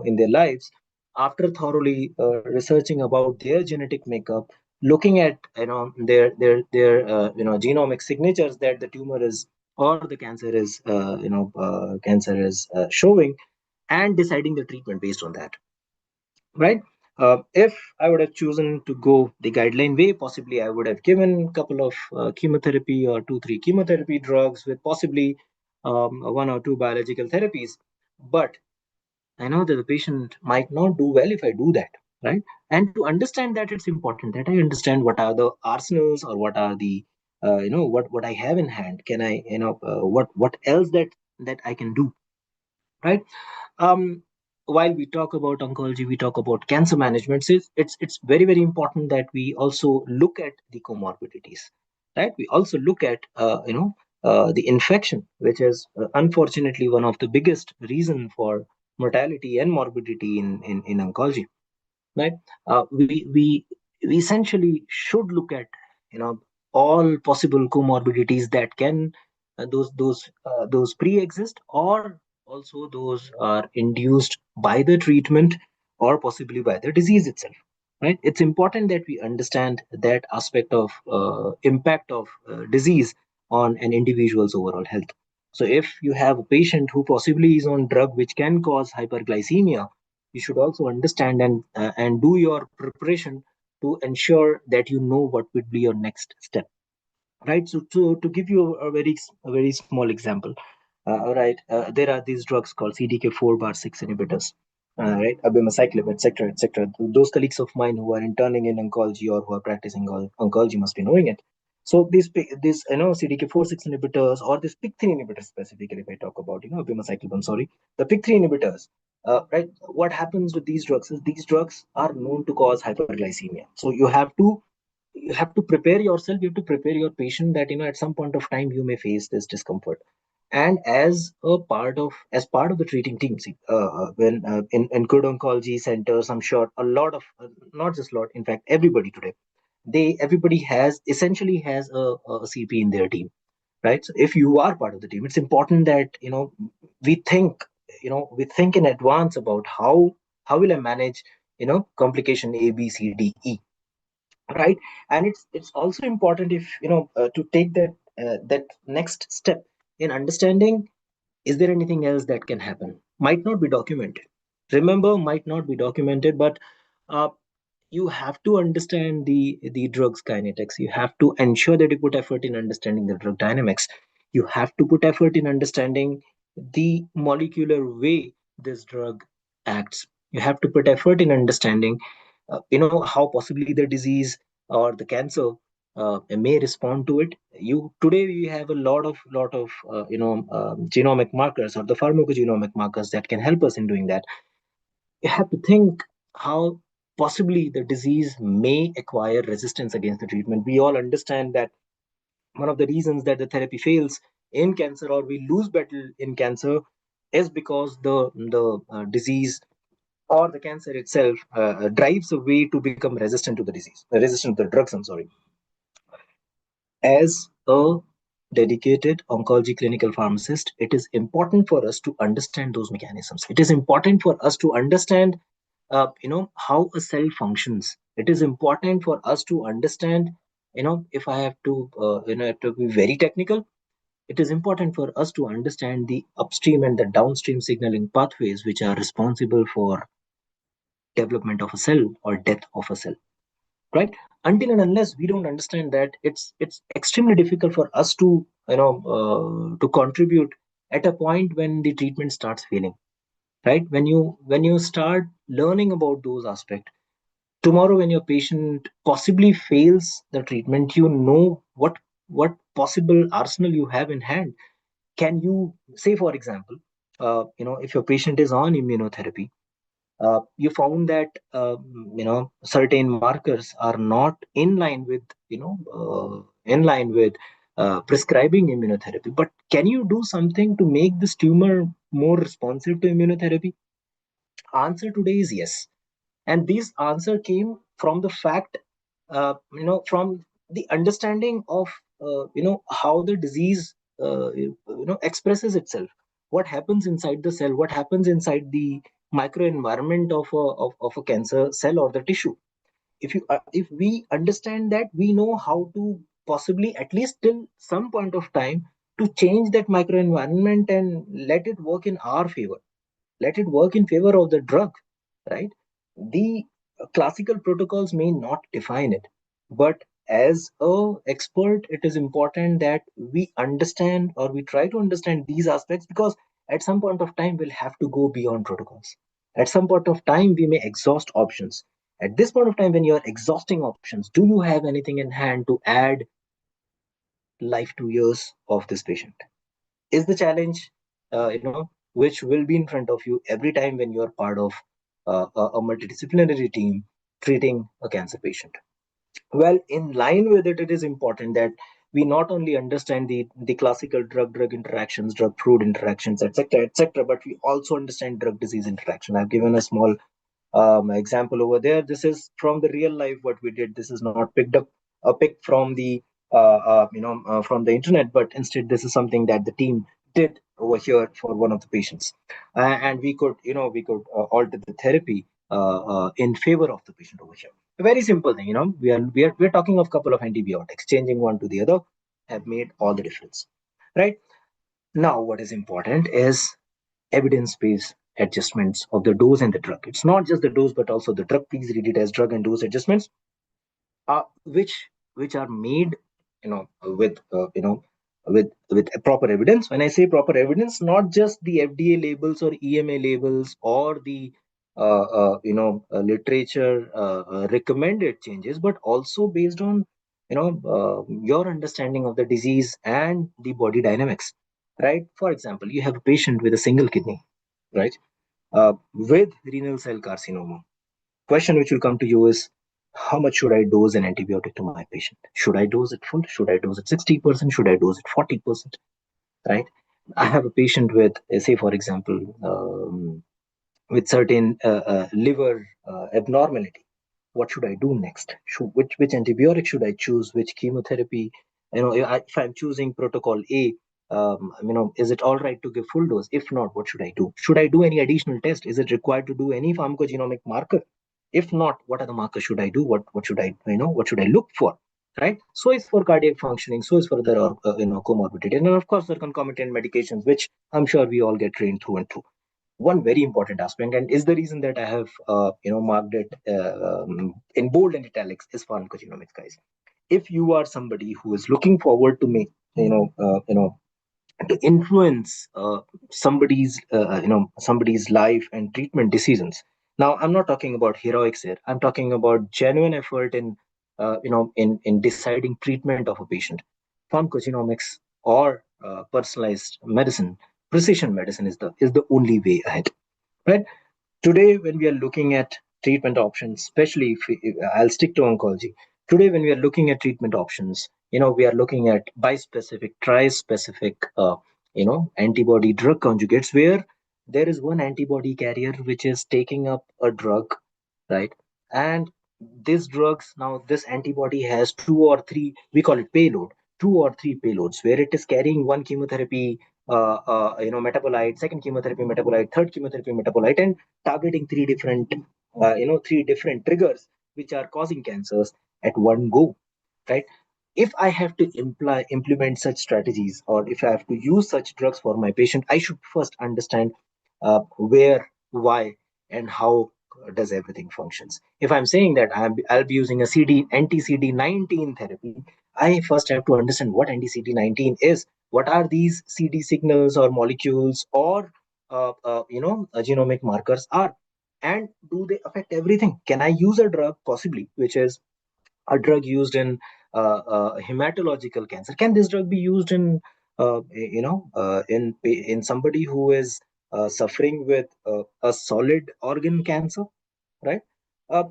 in their lives after thoroughly researching about their genetic makeup, looking at their genomic signatures that the tumor is, or the cancer is showing, and deciding the treatment based on that, right? If I would have chosen to go the guideline way, possibly I would have given a couple of chemotherapy or two, three chemotherapy drugs with possibly one or two biological therapies. But I know that the patient might not do well if I do that, right? And to understand that, it's important that I understand what are the arsenals, or what are the what I have in hand. Can I what else that I can do, right? um while we talk about oncology, we talk about cancer management, so it's very, very important that we also look at the comorbidities, right? We also look at the infection, which is unfortunately one of the biggest reason for mortality and morbidity in oncology, right? Uh, we we we essentially should look at all possible comorbidities that can those pre-exist, or also those are induced by the treatment, or possibly by the disease itself, right? It's important that we understand that aspect of impact of disease on an individual's overall health. So if you have a patient who possibly is on drug which can cause hyperglycemia, you should also understand and do your preparation to ensure that you know what would be your next step, right? So to give you a very small example, right, there are these drugs called CDK4 bar 6 inhibitors, right, abemaciclib, etc., etc. Those colleagues of mine who are interning in oncology or who are practicing oncology must be knowing it. So these CDK4 6 inhibitors, or this PIK3 inhibitors specifically, if I talk about abemaciclib, I'm sorry, the PIK3 inhibitors, right? What happens with these drugs is these drugs are known to cause hyperglycemia. So you have to prepare yourself, you have to prepare your patient that at some point of time you may face this discomfort. And as part of the treating team, see, when in good oncology centers, I'm sure a lot of not just a lot, in fact everybody today, everybody has essentially has a CP in their team, right? So if you are part of the team, it's important that we think we think in advance about how will I manage complication A, B, C, D, E, right? And it's also important, if to take that next step in understanding, is there anything else that can happen, might not be documented, remember, might not be documented, but uh, you have to understand the drug's kinetics. You have to ensure that you put effort in understanding the drug dynamics. You have to put effort in understanding the molecular way this drug acts. You have to put effort in understanding how possibly the disease or the cancer may respond to it. You today we have a lot of genomic markers, or the pharmacogenomic markers, that can help us in doing that. You have to think how possibly the disease may acquire resistance against the treatment. We all understand that one of the reasons that the therapy fails in cancer, or we lose battle in cancer, is because the disease or the cancer itself drives a way to become resistant to the disease, resistant to the drugs. I'm sorry. As a dedicated oncology clinical pharmacist, it is important for us to understand those mechanisms. It is important for us to understand, how a cell functions. It is important for us to understand, if I have to, have to be very technical, it is important for us to understand the upstream and the downstream signaling pathways which are responsible for development of a cell or death of a cell, right? Until and unless we don't understand that, it's extremely difficult for us to to contribute at a point when the treatment starts failing, right? When you start learning about those aspects, tomorrow when your patient possibly fails the treatment, you know what possible arsenal you have in hand. Can you say, for example, if your patient is on immunotherapy, you found that certain markers are not in line with in line with prescribing immunotherapy. But can you do something to make this tumor more responsive to immunotherapy? Answer today is yes. And this answer came from the fact, from the understanding of how the disease expresses itself, what happens inside the cell, what happens inside the microenvironment of a cancer cell or the tissue. If we understand that, we know how to possibly, at least till some point of time, to change that microenvironment and let it work in our favor, let it work in favor of the drug, right? The classical protocols may not define it, but as a expert, it is important that we understand, or we try to understand these aspects, because at some point of time we'll have to go beyond protocols. At some point of time we may exhaust options. At this point of time, when you're exhausting options, do you have anything in hand to add life to years of this patient? Is the challenge which will be in front of you every time when you are part of a multidisciplinary team treating a cancer patient. Well, in line with it, it is important that we not only understand the classical drug interactions, drug food interactions, etc., but we also understand drug disease interaction. I've given a small example over there. This is from the real life what we did. This is not picked up a pick from the from the internet, but instead this is something that the team did over here for one of the patients, and we could alter the therapy in favor of the patient over here. A very simple thing, we are talking of a couple of antibiotics. Changing one to the other have made all the difference, right? Now, what is important is evidence-based adjustments of the dose and the drug. It's not just the dose, but also the drug. Please read it as drug and dose adjustments, which are made, with a proper evidence. When I say proper evidence, not just the FDA labels or EMA labels or the literature recommended changes, but also based on your understanding of the disease and the body dynamics, right? For example, you have a patient with a single kidney, right? With renal cell carcinoma. Question which will come to you is, how much should I dose an antibiotic to my patient? Should I dose it full? Should I dose it 60%? Should I dose it 40%? Right? I have a patient with, say, for example, with certain liver abnormality. What should I do next? Which antibiotic should I choose? Which chemotherapy? If I'm choosing protocol A, is it all right to give full dose? If not, what should I do? Should I do any additional test? Is it required to do any pharmacogenomic marker? If not, what other markers should I do? What should I what should I look for? Right. So is for cardiac functioning. So is for the comorbidity, and then of course the concomitant medications, which I'm sure we all get trained through and through. One very important aspect, and is the reason that I have marked it in bold and italics, is pharmacogenomics, guys. If you are somebody who is looking forward to make to influence somebody's life and treatment decisions. Now, I'm not talking about heroics here. I'm talking about genuine effort in deciding treatment of a patient. Pharmacogenomics or personalized medicine, precision medicine is the only way ahead, right? Today, when we are looking at treatment options, especially if I'll stick to oncology. Today, when we are looking at treatment options, we are looking at bispecific, trispecific, antibody drug conjugates, where there is one antibody carrier which is taking up a drug, right? And these drugs, now this antibody has two or three, we call it payload, two or three payloads, where it is carrying one chemotherapy metabolite, second chemotherapy metabolite, third chemotherapy metabolite, and targeting three different triggers which are causing cancers at one go, right? If I have to implement such strategies, or if I have to use such drugs for my patient, I should first understand where, why, and how does everything functions. If I'm saying that I'll be using a anti-CD19 therapy, I first have to understand what anti-CD19 is. What are these CD signals or molecules or genomic markers are, and do they affect everything? Can I use a drug possibly which is a drug used in hematological cancer? Can this drug be used in in somebody who is suffering with a solid organ cancer, right? uh,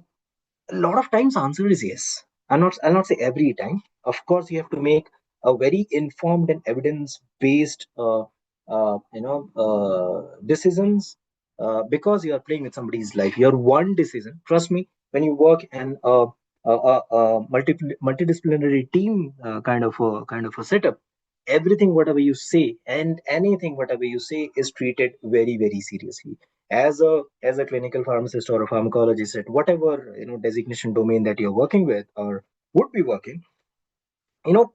a lot of times answer is yes. I'll not say every time. Of course, you have to make a very informed and evidence based decisions, because you are playing with somebody's life. Your one decision, trust me, when you work in multidisciplinary team, kind of a setup, everything whatever you say and anything whatever you say is treated very very seriously. As a clinical pharmacist or a pharmacologist at whatever designation domain that you're working with or would be working,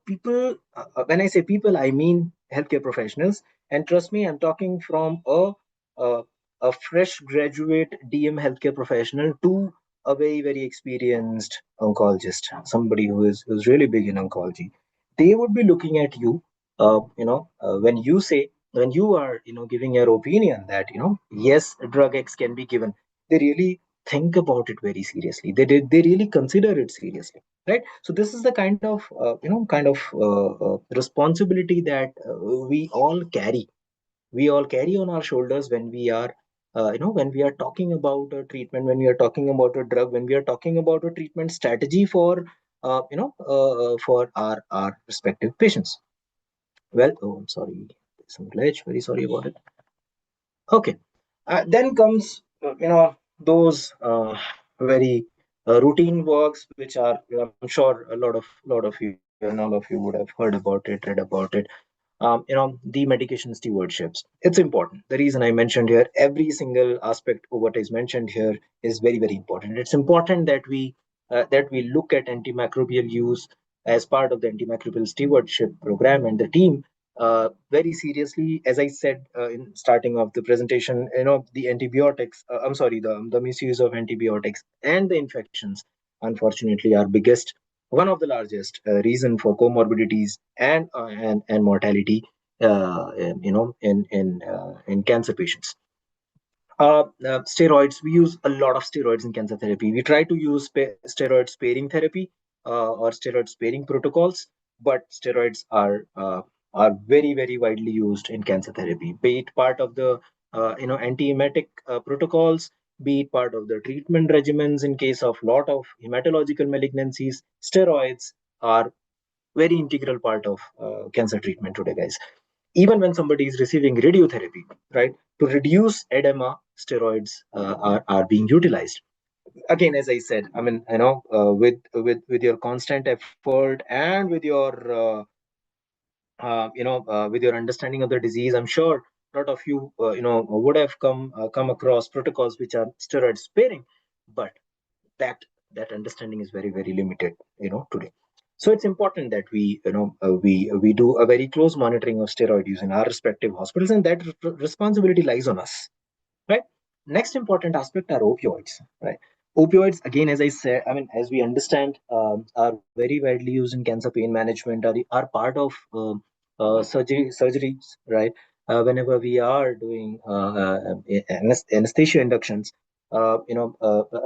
people, when I say people, I mean healthcare professionals. And trust me, I'm talking from a, a fresh graduate DM healthcare professional to a very very experienced oncologist, somebody who's really big in oncology. They would be looking at you, when you are giving your opinion that yes, drug X can be given. They really think about it very seriously. They really consider it seriously, right? So this is the kind of responsibility that we all carry. We all carry on our shoulders when we are when we are talking about a treatment, when we are talking about a drug, when we are talking about a treatment strategy for our respective patients. Well, oh, I'm sorry, there's some glitch, very sorry about it. Okay. Then comes those very routine works, which are, I'm sure a lot of you and all of you would have heard about it, read about it. The medication stewardships. It's important. The reason I mentioned here, every single aspect of what is mentioned here is very very important. It's important that we look at antimicrobial use as part of the antimicrobial stewardship program, and the team very seriously. As I said in starting of the presentation, the antibiotics, I'm sorry, the misuse of antibiotics and the infections, unfortunately, are biggest, one of the largest reason for comorbidities and mortality, in cancer patients. Steroids. We use a lot of steroids in cancer therapy. We try to use steroid sparing therapy, or steroid sparing protocols, but steroids are very very widely used in cancer therapy. Be it part of the anti-emetic protocols, be it part of the treatment regimens in case of lot of hematological malignancies. Steroids are very integral part of cancer treatment today, guys. Even when somebody is receiving radiotherapy, right, to reduce edema, steroids are being utilized. Again, as I said, I mean, with your constant effort and with your understanding of the disease, I'm sure a lot of you would have come across protocols which are steroid sparing, but that that understanding is very very limited today. So it's important that we do a very close monitoring of steroid use in our respective hospitals, and that responsibility lies on us, right? Next important aspect are opioids, right? Opioids, again, as I said, I mean, as we understand, are very widely used in cancer pain management, are part of surgeries, right? Whenever we are doing anesthesia inductions, a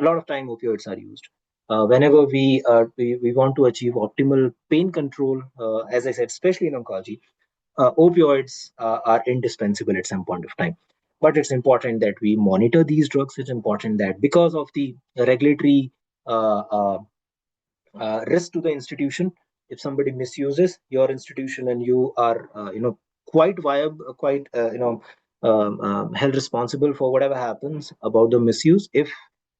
lot of time opioids are used. Whenever we want to achieve optimal pain control, as I said, especially in oncology, opioids are indispensable at some point of time. But it's important that we monitor these drugs. It's important that, because of the regulatory uh, uh, risk to the institution, if somebody misuses your institution and you are quite viable, quite held responsible for whatever happens about the misuse, if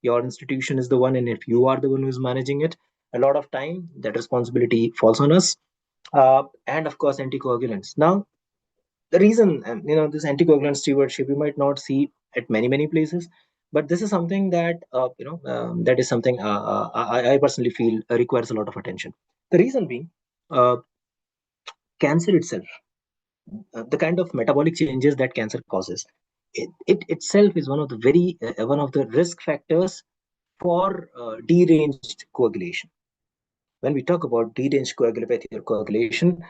your institution is the one and if you are the one who's managing it, a lot of time that responsibility falls on us. And of course, anticoagulants. Now, the reason, this anticoagulant stewardship, you might not see at many places, but this is something that that is something I personally feel requires a lot of attention. The reason being, uh, cancer itself, the kind of metabolic changes that cancer causes, it itself is one of the risk factors for deranged coagulation. When we talk about deranged coagulopathy or coagulation,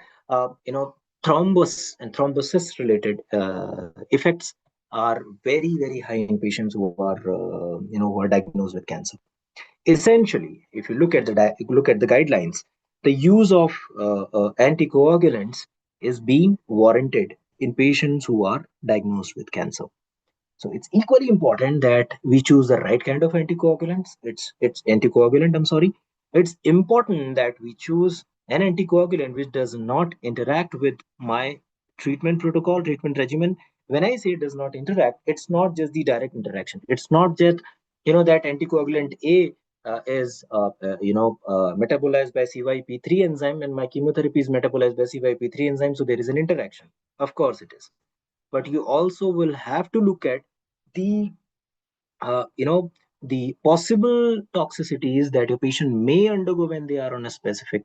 thrombus and thrombosis related effects are very very high in patients who are diagnosed with cancer. Essentially, if you look at the guidelines, the use of anticoagulants is being warranted in patients who are diagnosed with cancer. So it's equally important that we choose the right kind of anticoagulants. It's anticoagulant. I'm sorry. It's important that we choose an anticoagulant which does not interact with my treatment protocol, treatment regimen. When I say it does not interact, it's not just the direct interaction. It's not just, that anticoagulant A is metabolized by CYP3 enzyme, and my chemotherapy is metabolized by CYP3 enzyme, so there is an interaction. Of course it is. But you also will have to look at the uh, you know the possible toxicities that your patient may undergo when they are on a specific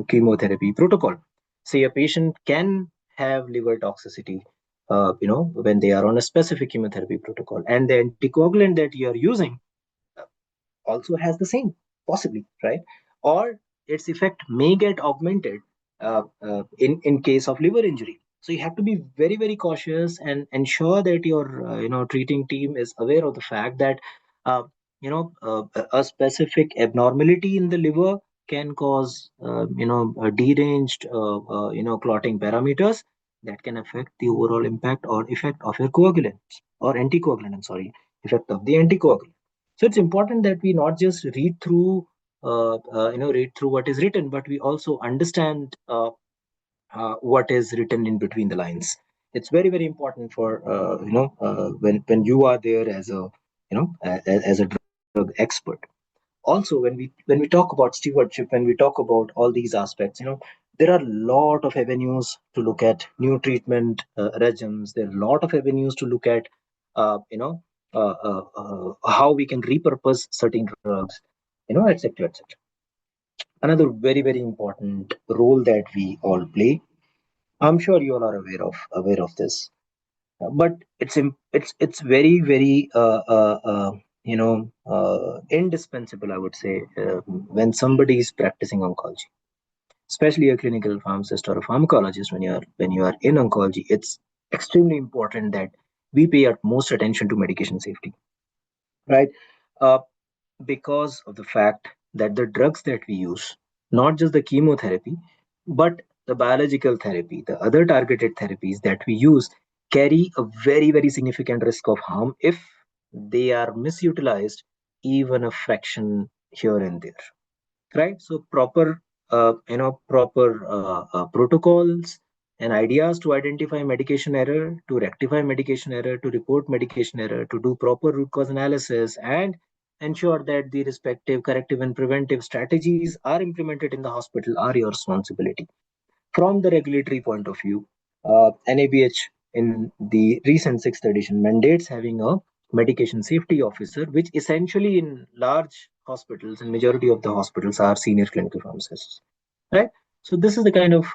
chemotherapy protocol. Say a patient can have liver toxicity when they are on a specific chemotherapy protocol, and the anticoagulant that you are using also has the same, possibly, right? Or its effect may get augmented in case of liver injury. So you have to be very, very cautious and ensure that your treating team is aware of the fact that uh, a specific abnormality in the liver can cause a deranged clotting parameters that can affect the overall impact or effect of your coagulant or anticoagulant. I'm sorry, effect of the anticoagulant. So it's important that we not just read through what is written, but we also understand what is written in between the lines. It's very, very important for when you are there as a as a drug expert. Also, when we talk about stewardship, when we talk about all these aspects, there are a lot of avenues to look at new treatment regimes. There are a lot of avenues to look at uh, you know how we can repurpose certain drugs, etc., etc. Another very, very important role that we all play, I'm sure you all are aware of this, but it's very, very indispensable, I would say, when somebody is practicing oncology, especially a clinical pharmacist or a pharmacologist. When you are in oncology, it's extremely important that we pay utmost attention to medication safety, right? uh, because of the fact that the drugs that we use, not just the chemotherapy, but the biological therapy, the other targeted therapies that we use, carry a very, very significant risk of harm if they are misutilized even a fraction here and there, right? So proper protocols and ideas to identify medication error, to rectify medication error, to report medication error, to do proper root cause analysis, and ensure that the respective corrective and preventive strategies are implemented in the hospital are your responsibility. From the regulatory point of view, NABH in the recent sixth edition mandates having a medication safety officer, which essentially in large hospitals and majority of the hospitals are senior clinical pharmacists, right? So this is the kind of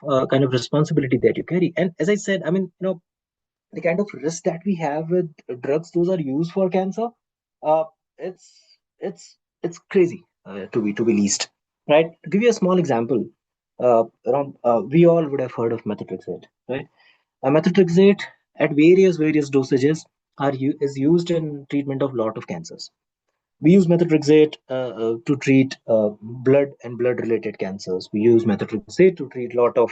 responsibility that you carry. And as I said, I mean, the kind of risk that we have with drugs those are used for cancer, uh, it's it's crazy, to be least, right? To give you a small example, we all would have heard of methotrexate, right? Methotrexate at various dosages is used in treatment of lot of cancers. We use methotrexate to treat blood and blood related cancers. We use methotrexate to treat lot of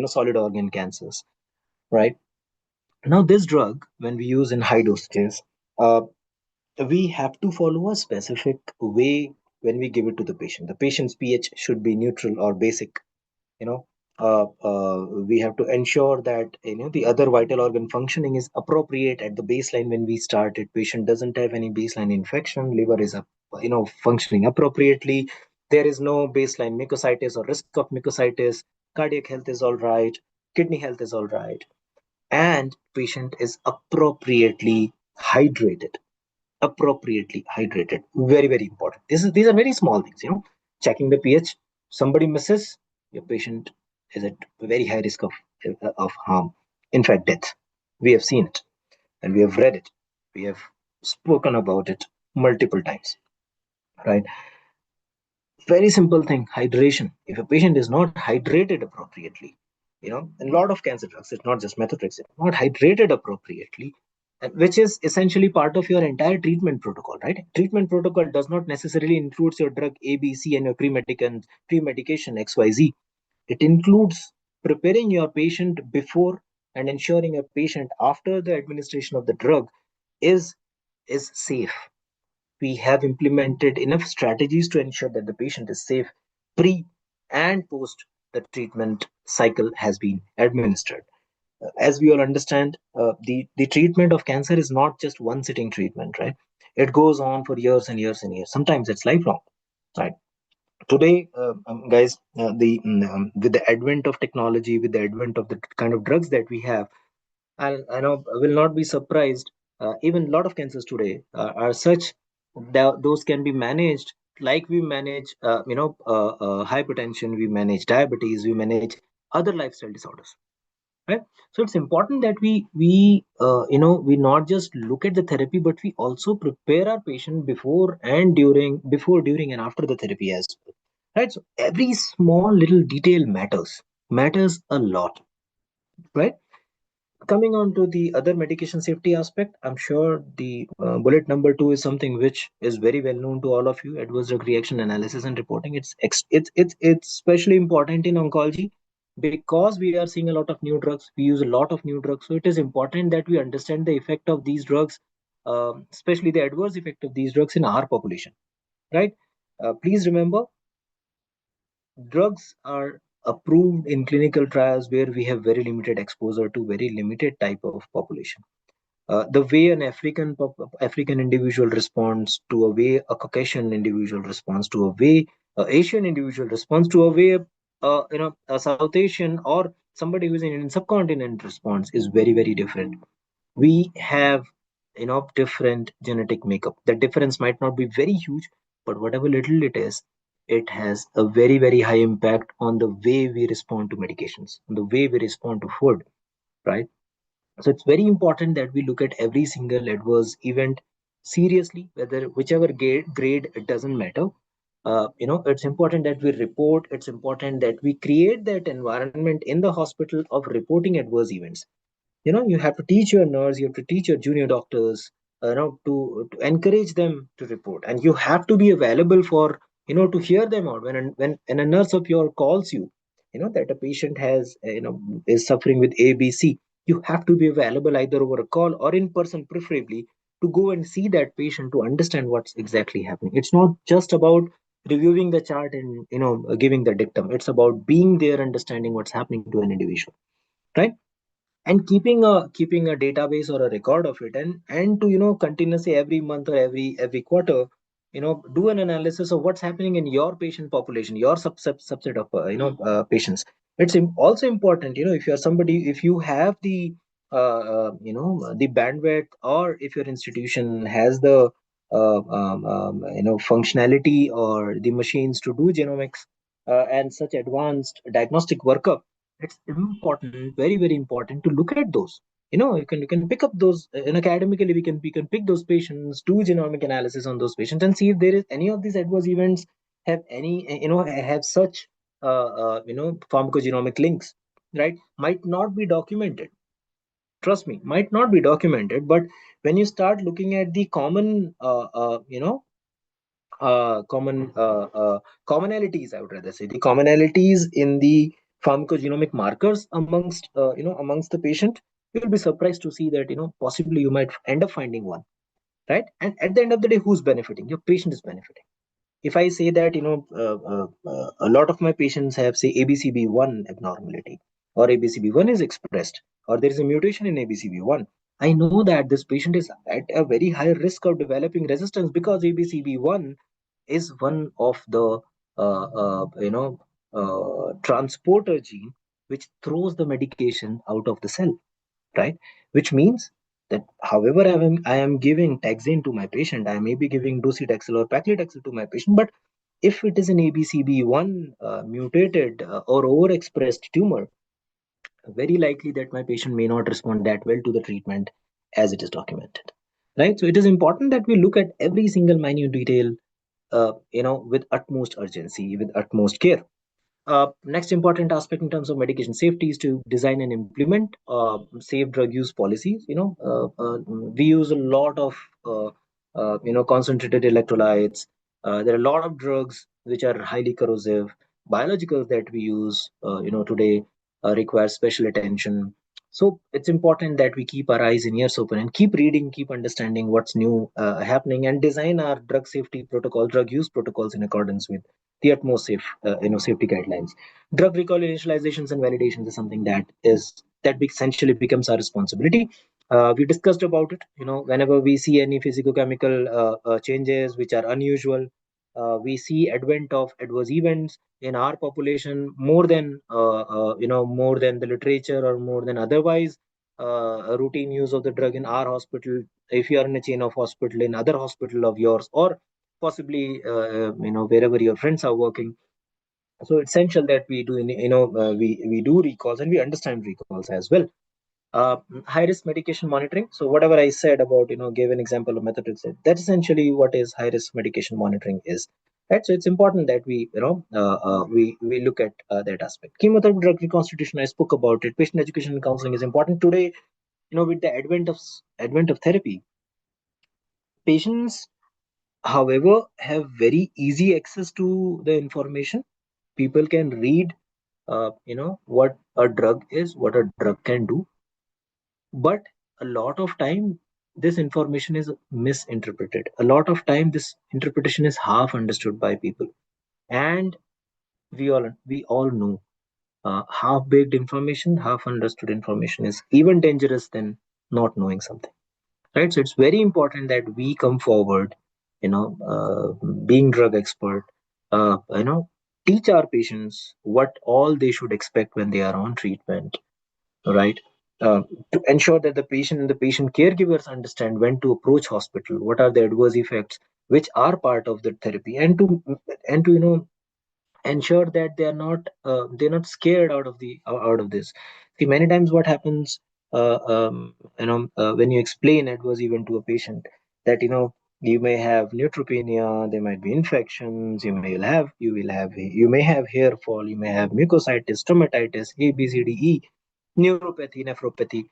solid organ cancers, right? Now, this drug, when we use in high dosages, uh, we have to follow a specific way when we give it to the patient. The patient's pH should be neutral or basic. You know, we have to ensure that the other vital organ functioning is appropriate at the baseline when we start it. Patient doesn't have any baseline infection. Liver is functioning appropriately. There is no baseline mucositis or risk of mucositis. Cardiac health is all right. Kidney health is all right, and patient is appropriately hydrated. Very, very important. These are very small things. Checking the pH, somebody misses, your patient is at very high risk of harm, in fact death. We have seen it, and we have read it, we have spoken about it multiple times, right? Very simple thing, hydration. If a patient is not hydrated appropriately, and a lot of cancer drugs, it's not just methotrexate, not hydrated appropriately, which is essentially part of your entire treatment protocol, right? Treatment protocol does not necessarily includes your drug ABC and your pre-medication XYZ. It includes preparing your patient before and ensuring a patient after the administration of the drug is is safe. We have implemented enough strategies to ensure that the patient is safe pre, and post the treatment cycle has been administered. As we all understand, the treatment of cancer is not just one sitting treatment, right? It goes on for years and years and years. Sometimes it's lifelong, right? Today, guys, with the advent of technology, with the advent of the kind of drugs that we have, I know I will not be surprised. Even a lot of cancers today are such that those can be managed like we manage, hypertension, we manage diabetes, we manage other lifestyle disorders, right? So it's important that we not just look at the therapy, but we also prepare our patient before, during, and after the therapy as well, right? So every small little detail matters a lot, right? Coming on to the other medication safety aspect, I'm sure the bullet number two is something which is very well known to all of you: adverse drug reaction analysis and reporting. It's especially important in oncology because we are seeing a lot of new drugs. We use a lot of new drugs, so it is important that we understand the effect of these drugs, especially the adverse effect of these drugs in our population, right? Please remember, drugs are approved in clinical trials where we have very limited exposure to very limited type of population. The way an African individual responds to a way a Caucasian individual responds to a way a Asian individual responds to a way a South Asian or somebody who's in Indian subcontinent responds is very very different. We have different genetic makeup. The difference might not be very huge, but whatever little it is, it has a very very high impact on the way we respond to medications, on the way we respond to food, right? So it's very important that we look at every single adverse event seriously, whether whichever grade, it doesn't matter. It's important that we report. It's important that we create that environment in the hospital of reporting adverse events. You have to teach your nurse, you have to teach your junior doctors, to encourage them to report, and you have to be available for, to hear them out when a nurse of your calls you, that a patient has is suffering with ABC. You have to be available either over a call or in person, preferably, to go and see that patient to understand what's exactly happening. It's not just about reviewing the chart and giving the dictum. It's about being there, understanding what's happening to an individual, right? And keeping a database or a record of it, and to continuously every month or every quarter, do an analysis of what's happening in your patient population, your subset of patients. It's also important, if you're somebody, if you have the bandwidth, or if your institution has the functionality or the machines to do genomics and such advanced diagnostic workup. It's important, very very important, to look at those. You can pick up those, academically we can pick those patients, do genomic analysis on those patients, and see if there is any of these adverse events have any have such pharmacogenomic links, right? Might not be documented, trust me, might not be documented, but when you start looking at the common commonalities, I would rather say the commonalities in the pharmacogenomic markers amongst the patient, you'll be surprised to see that possibly you might end up finding one, right? And at the end of the day, who's benefiting? Your patient is benefiting. If I say that a lot of my patients have, say, ABCB1 abnormality, or ABCB1 is expressed, or there is a mutation in ABCB1, I know that this patient is at a very high risk of developing resistance, because ABCB1 is one of the transporter gene which throws the medication out of the cell, right? Which means that however I am giving taxane to my patient, I may be giving docetaxel or paclitaxel to my patient, but if it is an ABCB1 mutated or overexpressed tumor, very likely that my patient may not respond that well to the treatment as it is documented, right? So it is important that we look at every single minute detail, with utmost urgency, with utmost care. Next important aspect in terms of medication safety is to design and implement safe drug use policies. We use a lot of concentrated electrolytes. There are a lot of drugs which are highly corrosive. Biologicals that we use, today require special attention. So it's important that we keep our eyes and ears open and keep reading, keep understanding what's new happening, and design our drug safety protocol, drug use protocols in accordance with the utmost safety guidelines. Drug recall initializations and validations is something that essentially becomes our responsibility. We discussed about it. Whenever we see any physicochemical changes which are unusual, we see advent of adverse events in our population more than the literature or more than otherwise a routine use of the drug in our hospital. If you are in a chain of hospital in other hospital of yours, or possibly wherever your friends are working, so it's essential that we do we do recalls and we understand recalls as well. uh, High risk medication monitoring. So whatever I said about, gave an example of methotrexate, that's essentially what is high risk medication monitoring is, right? So it's important that we look at that aspect. Chemotherapy drug reconstitution, I spoke about it. Patient education and counseling is important today. With the advent of therapy, patients, however, have very easy access to the information. People can read what a drug is, what a drug can do, but a lot of time this information is misinterpreted. A lot of time this interpretation is half understood by people, and we all know half baked information, half understood information is even dangerous than not knowing something, right? So it's very important that we come forward, being drug expert, uh, you know teach our patients what all they should expect when they are on treatment, right? Uh, to ensure that the patient and the patient caregivers understand when to approach hospital, what are the adverse effects which are part of the therapy, and to ensure that they're not scared out of this. See, many times what happens, when you explain adverse event to a patient, that you may have neutropenia, there might be infections, you may have hair fall, you may have mucositis, stomatitis, A, B, C, D, E, neuropathy, nephropathy.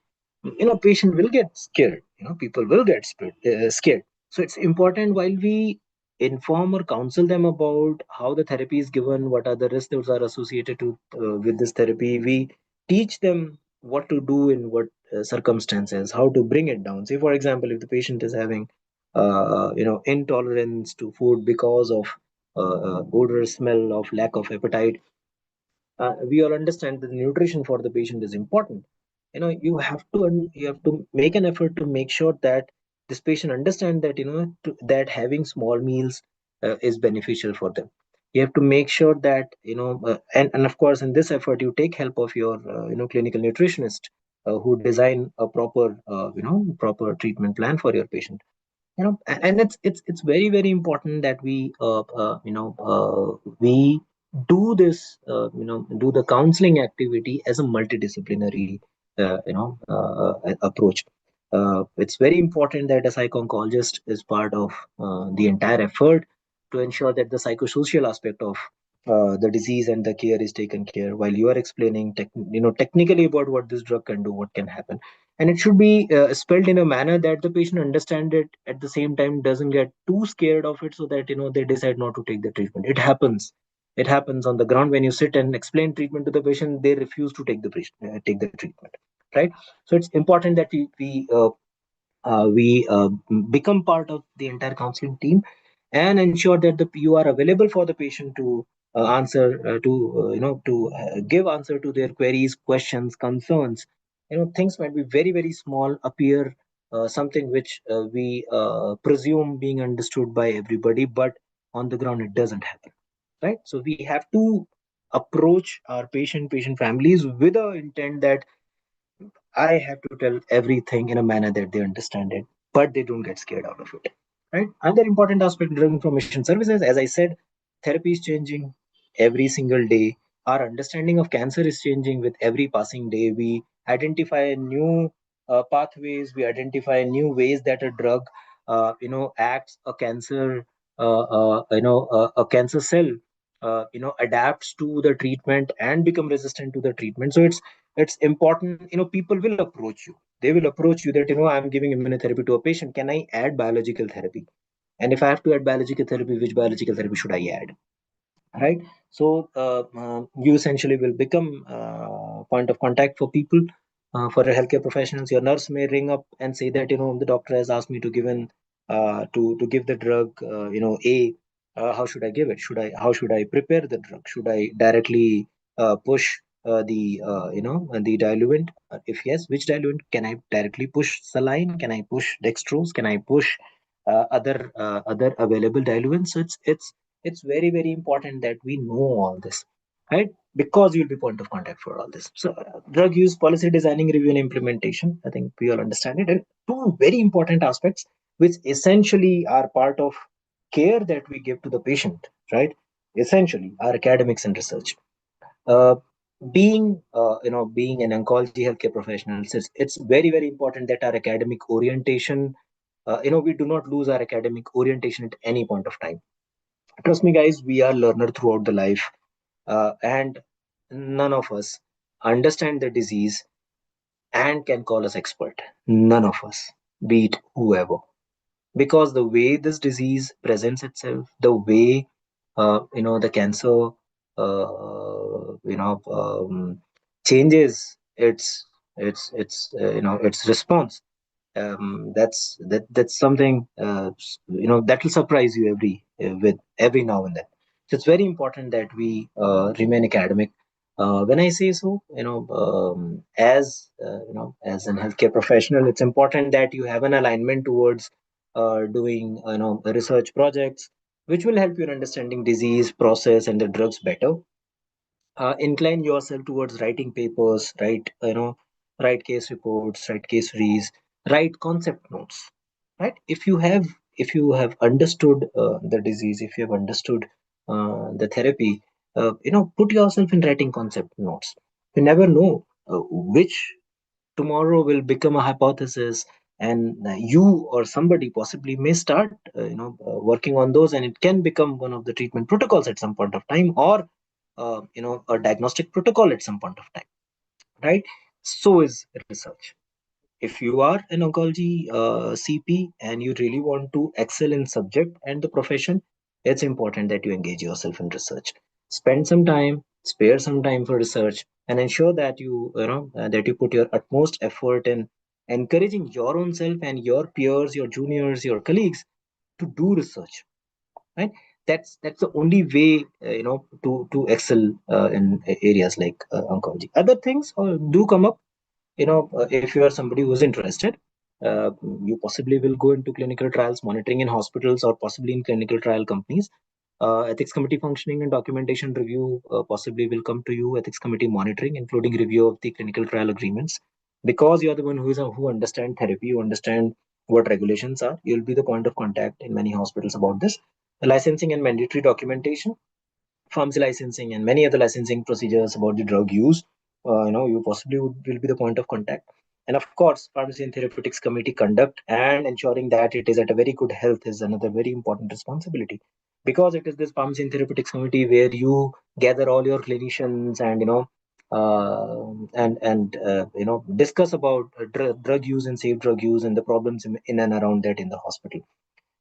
Patient will get scared. People will get scared. So it's important, while we inform or counsel them about how the therapy is given, what are the risks that are associated with this therapy, we teach them what to do in what circumstances, how to bring it down. Say, for example, if the patient is having intolerance to food because of odor, smell, of lack of appetite, we all understand that the nutrition for the patient is important. You have to make an effort to make sure that this patient understand that that having small meals is beneficial for them. You have to make sure that and of course, in this effort, you take help of your clinical nutritionist, who design a proper treatment plan for your patient. And it's very very important that we do this, do the counseling activity as a multidisciplinary approach. It's very important that a psycho-oncologist is part of the entire effort to ensure that the psychosocial aspect of the disease and the care is taken care, while you are explaining technically about what this drug can do, what can happen. And it should be spelled in a manner that the patient understand it, at the same time doesn't get too scared of it, so that they decide not to take the treatment. It happens on the ground. When you sit and explain treatment to the patient, they refuse to take the treatment, right? So it's important that we become part of the entire counseling team, and ensure that you are available for the patient to answer to give answer to their queries, questions, concerns. Things might be very very small, appear something which we presume being understood by everybody, but on the ground it doesn't happen, right? So we have to approach our patient families with a intent that I have to tell everything in a manner that they understand it, but they don't get scared out of it. Right? Another important aspect of drug information services, as I said, therapy is changing every single day. Our understanding of cancer is changing with every passing day. We identify new pathways. We identify new ways that a drug, acts a cancer, a cancer cell, adapts to the treatment and become resistant to the treatment. So it's important. People will approach you. They will approach you that I'm giving immunotherapy to a patient. Can I add biological therapy? And if I have to add biological therapy, which biological therapy should I add? Right. So you essentially will become point of contact for people, for healthcare professionals. Your nurse may ring up and say that the doctor has asked me to give the drug A, How should I give it? How should I prepare the drug? Should I directly push the diluent? If yes, which diluent? Can I directly push saline? Can I push dextrose? Can I push other available diluents? So it's very very important that we know all this, right? Because you'll be point of contact for all this. So drug use policy designing, review, and implementation. I think we all understand it. And two very important aspects which essentially are part of care that we give to the patient, right? Essentially, our academics and research. Uh, being an oncology healthcare professional, it's very very important that our academic orientation, we do not lose our academic orientation at any point of time. Trust me, guys, we are learner throughout the life, and none of us understand the disease and can call us expert. None of us, be it whoever, because the way this disease presents itself, the way the cancer changes its response, that's something that will surprise you with every now and then. So it's very important that we remain academic. When I say so, as an healthcare professional, it's important that you have an alignment towards doing research projects which will help you in understanding disease process and the drugs better. Incline yourself towards writing papers, write case reports, write case studies, write concept notes, right? If you have understood the disease, if you have understood the therapy, put yourself in writing concept notes. You never know which tomorrow will become a hypothesis, and you or somebody possibly may start working on those, and it can become one of the treatment protocols at some point of time, or a diagnostic protocol at some point of time, right? So is research. If you are an oncology CP and you really want to excel in subject and the profession, it's important that you engage yourself in research. Spend some time, spare some time for research, and ensure that you put your utmost effort in encouraging your own self and your peers, your juniors, your colleagues to do research. Right? That's the only way to excel in areas like oncology. Other things do come up. If you are somebody who's interested, uh, you possibly will go into clinical trials monitoring in hospitals or possibly in clinical trial companies. Ethics committee functioning and documentation review possibly will come to you. Ethics committee monitoring, including review of the clinical trial agreements, because you are the one who understand therapy, you understand what regulations are. You'll be the point of contact in many hospitals about this. The licensing and mandatory documentation, pharmacy licensing, and many other licensing procedures about the drug use. You possibly will be the point of contact. And of course, pharmacy and therapeutics committee conduct and ensuring that it is at a very good health is another very important responsibility, because it is this pharmacy and therapeutics committee where you gather all your clinicians and discuss about drug use and safe drug use and the problems in and around that in the hospital.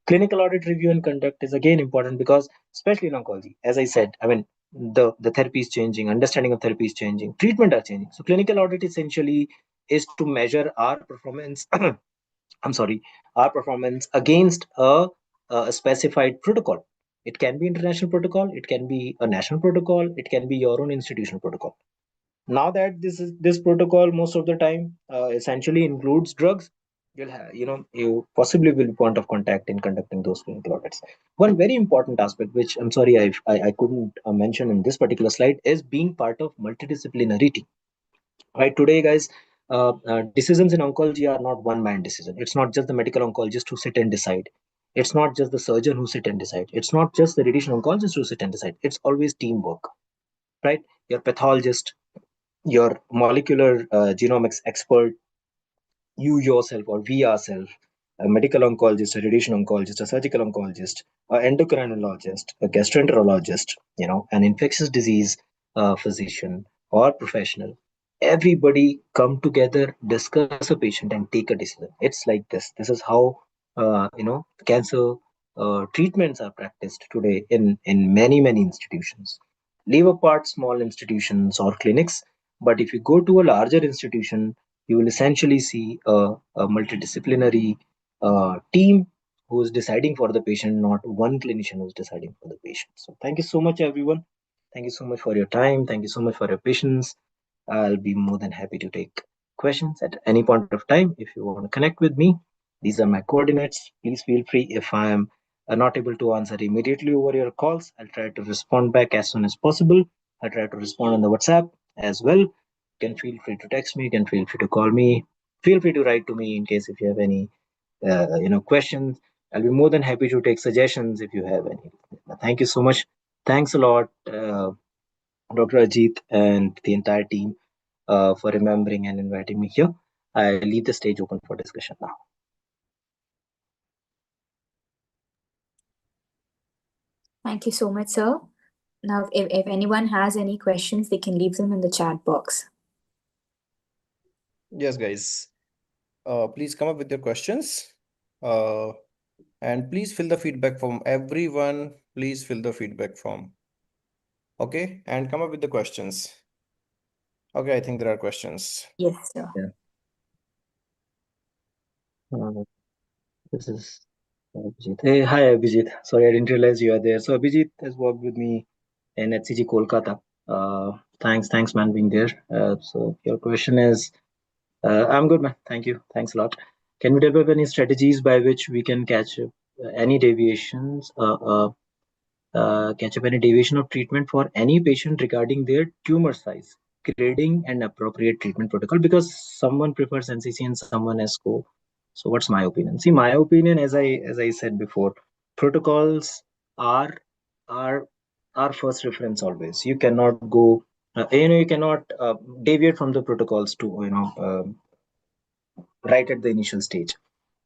Clinical audit review and conduct is again important, because especially in oncology, as I said, I mean, the therapy is changing, understanding of therapy is changing, treatment are changing. So clinical audit essentially is to measure our performance I'm sorry, our performance against a specified protocol. It can be international protocol, it can be a national protocol, it can be your own institutional protocol. Now that this protocol most of the time essentially includes drugs, you possibly will be point of contact in conducting those clinical audits. One very important aspect, which I'm sorry I couldn't mention in this particular slide, is being part of multidisciplinary team. Right, today, guys, decisions in oncology are not one man decision. It's not just the medical oncologist who sit and decide. It's not just the surgeon who sit and decide. It's not just the radiation oncologist who sit and decide. It's always teamwork, right? Your pathologist, your molecular genomics expert, you yourself or we ourselves, a medical oncologist, a radiation oncologist, a surgical oncologist, an endocrinologist, a gastroenterologist, an infectious disease physician or professional, everybody come together, discuss a patient, and take a decision. It's like this. This is how cancer treatments are practiced today in many institutions. Leave apart small institutions or clinics, but if you go to a larger institution, you will essentially see a multidisciplinary team who is deciding for the patient, not one clinician who is deciding for the patient. So thank you so much, everyone. Thank you so much for your time. Thank you so much for your patience. I'll be more than happy to take questions at any point of time. If you want to connect with me, these are my coordinates. Please feel free. If I am not able to answer immediately over your calls, I'll try to respond back as soon as possible. I'll try to respond on the WhatsApp as well. You can feel free to text me. You can feel free to call me. Feel free to write to me in case if you have any questions. I'll be more than happy to take suggestions if you have any. Thank you so much. Thanks a lot, Dr. Ajit and the entire team, for remembering and inviting me here. I leave the stage open for discussion now. Thank you so much, sir. Now, if anyone has any questions, they can leave them in the chat box. Yes, guys. Please come up with your questions. Uh, and please fill the feedback form. Everyone, please fill the feedback form. Okay, and come up with the questions. Okay, I think there are questions. Yes, sir. Yeah. This is Abhijit. Hey, hi Abhijit. Sorry, I didn't realize you are there. So Abhijit has worked with me in HCG Kolkata. Thanks, man, being there. So your question is, I'm good, man. Thank you. Thanks a lot. Can we develop any strategies by which we can any deviations, catch up any deviation of treatment for any patient regarding their tumor size, grading, and appropriate treatment protocol? Because someone prefers NCC and someone ESCO. So what's my opinion? See, my opinion, as I said before, protocols are are our first reference always. You cannot go, you cannot deviate from the protocols to right at the initial stage,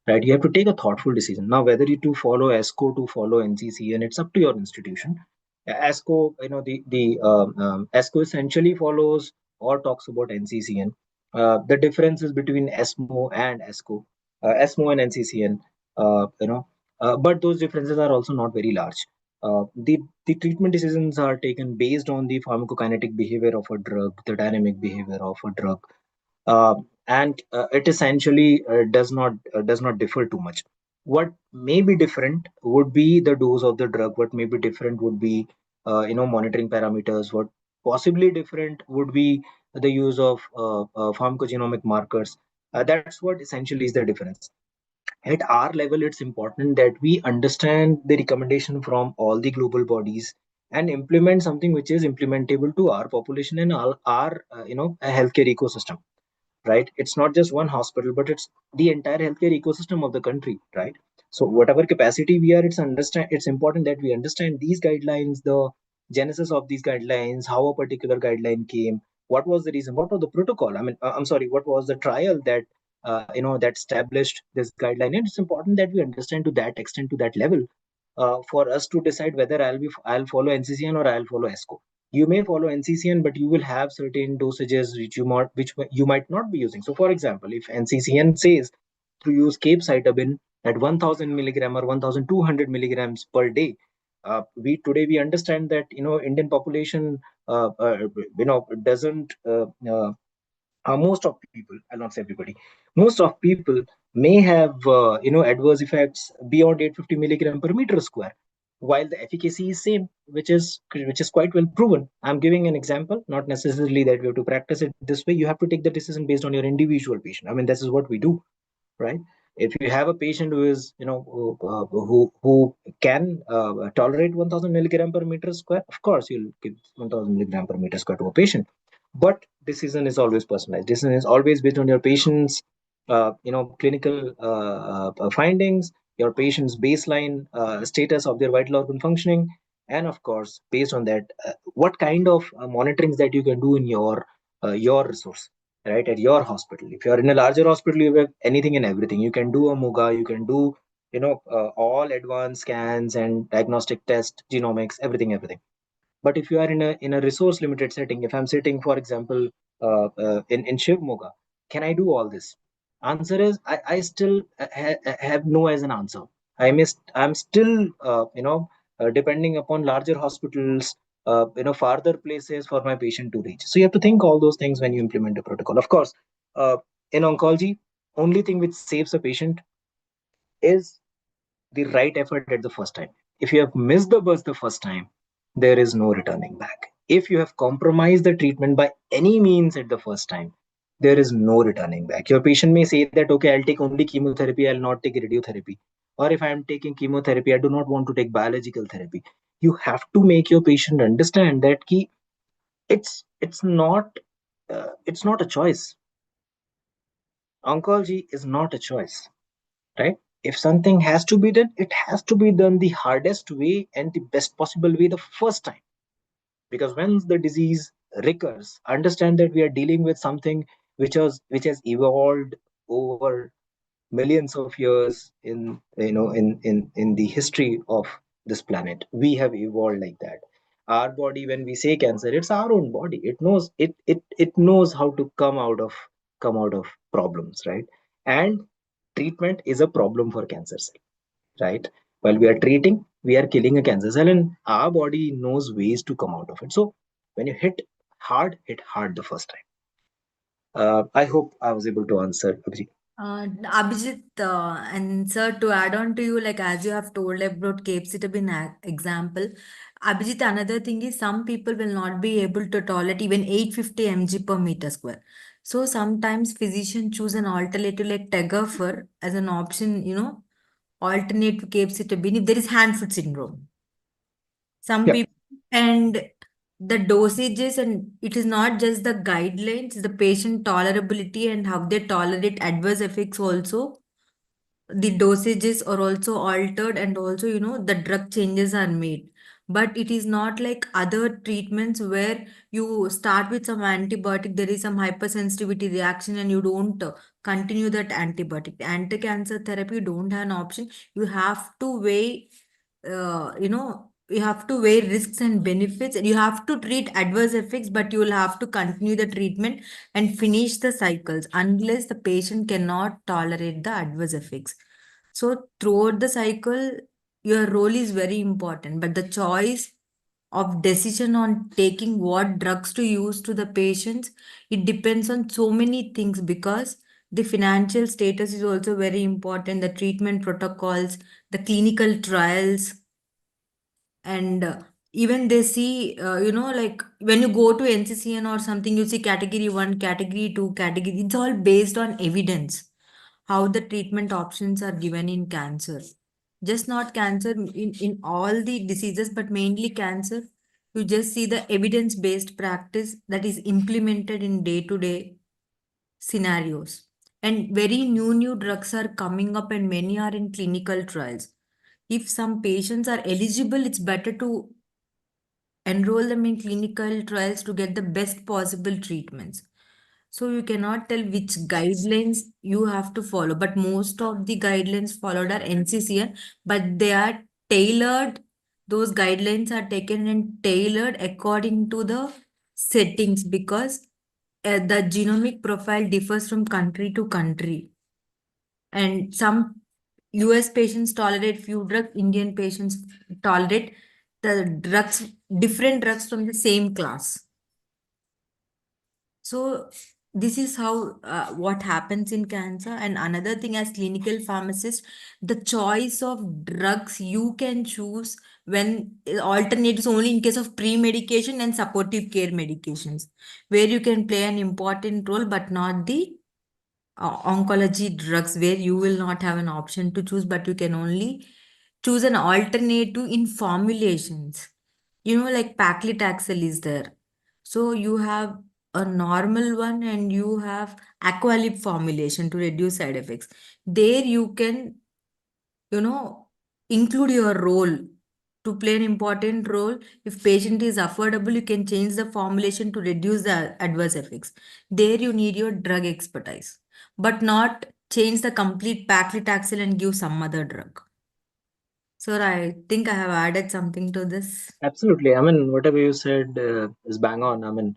right? You have to take a thoughtful decision. Now, whether you to follow ESCO, to follow NCCN, it's up to your institution. ESCO, the ESCO essentially follows or talks about NCCN. The differences between ESMO and ESCO, ESMO and NCCN, but those differences are also not very large. The treatment decisions are taken based on the pharmacokinetic behavior of a drug, the dynamic behavior of a drug, and it essentially does not differ too much. What may be different would be the dose of the drug. What may be different would be monitoring parameters. What possibly different would be the use of pharmacogenomic markers. That's what essentially is the difference. At our level, it's important that we understand the recommendation from all the global bodies and implement something which is implementable to our population and our a healthcare ecosystem, right? It's not just one hospital, but it's the entire healthcare ecosystem of the country, right? So whatever capacity we are, it's important that we understand these guidelines, the genesis of these guidelines, how a particular guideline came, what was the reason, what was the protocol, I'm sorry, what was the trial that that established this guideline. And it's important that we understand to that extent, to that level, for us to decide whether I'll follow NCCN or I'll follow ESCO. You may follow NCCN, but you will have certain dosages which you might not be using. So, for example, if NCCN says to use capecitabine at 1,000 milligram or 1,200 milligrams per day, we understand that Indian population doesn't most of people, I'll not say everybody, most of people may have adverse effects beyond 850 milligram per meter square, while the efficacy is same, which is quite well proven. I'm giving an example, not necessarily that we have to practice it this way. You have to take the decision based on your individual patient. This is what we do, right? If you have a patient who is who can tolerate 1000 milligram per meter square, of course you'll give 1000 milligram per meter square to a patient. But decision is always personalized. Decision is always based on your patient's clinical findings, your patient's baseline status of their vital organ functioning, and of course based on that, what kind of monitorings that you can do in your resource, right, at your hospital. If you are in a larger hospital, you have anything and everything. You can do a muga, you can do all advanced scans and diagnostic test, genomics, everything. But if you are in a resource limited setting, if I'm sitting, for example, in Shivmoga, can I do all this? Answer is I still have no as an answer. I'm still depending upon larger hospitals, farther places for my patient to reach. So you have to think all those things when you implement a protocol. Of course, in oncology, only thing which saves a patient is the right effort at the first time. If you have missed the bus the first time, there is no returning back. If you have compromised the treatment by any means at the first time, there is no returning back. Your patient may say that, okay, I'll take only chemotherapy, I'll not take radiotherapy. Or if I'm taking chemotherapy, I do not want to take biological therapy. You have to make your patient understand that it's not a choice. Oncology is not a choice, right? If something has to be done, it has to be done the hardest way and the best possible way the first time. Because when the disease recurs, understand that we are dealing with something which has evolved over millions of years in the history of this planet. We have evolved like that. Our body, when we say cancer, it's our own body. It knows how to come out of problems, right? And treatment is a problem for cancer cell, right? While we are treating, we are killing a cancer cell, and our body knows ways to come out of it. So when you hit hard the first time. I hope I was able to answer, Abhijit. Abhijit, and sir, to add on to you, like as you have told about capecitabine example, Abhijit, another thing is some people will not be able to tolerate even 850 mg per meter square. So sometimes physicians choose an alternative like Tegafur as an option, alternate to capecitabine if there is hand-foot syndrome. Some Yeah. people, and the dosages, and it is not just the guidelines, the patient tolerability and how they tolerate adverse effects also. The dosages are also altered, and also, the drug changes are made. But it is not like other treatments where you start with some antibiotic, there is some hypersensitivity reaction, and you don't continue that antibiotic. Anti-cancer therapy, you don't have an option. You have to weigh, you have to weigh risks and benefits. You have to treat adverse effects, but you will have to continue the treatment and finish the cycles unless the patient cannot tolerate the adverse effects. So throughout the cycle, your role is very important, but the choice of decision on taking what drugs to use to the patients, it depends on so many things, because the financial status is also very important, the treatment protocols, the clinical trials, and even they see, like when you go to NCCN or something, you see category 1, category 2, category, it's all based on evidence, how the treatment options are given in cancer. Just not cancer, in all the diseases, but mainly cancer. You just see the evidence based practice that is implemented in day to day scenarios. And very new drugs are coming up, and many are in clinical trials. If some patients are eligible, it's better to enroll them in clinical trials to get the best possible treatments. So you cannot tell which guidelines you have to follow, but most of the guidelines followed are NCCN, but they are tailored. Those guidelines are taken and tailored according to the settings, because the genomic profile differs from country to country. And some US patients tolerate few drugs, Indian patients tolerate the drugs, different drugs from the same class. So this is how what happens in cancer. And another thing, as clinical pharmacist, the choice of drugs you can choose when alternatives only in case of pre-medication and supportive care medications, where you can play an important role, but not the oncology drugs, where you will not have an option to choose, but you can only choose an alternative in formulations. Like paclitaxel is there. So you have a normal one and you have aqualip formulation to reduce side effects. There you can, you know, include your role to play an important role. If patient is affordable, you can change the formulation to reduce the adverse effects. There you need your drug expertise, but not change the complete paclitaxel and give some other drug. So I think I have added something to this. Absolutely. I mean, whatever you said is bang on. I mean,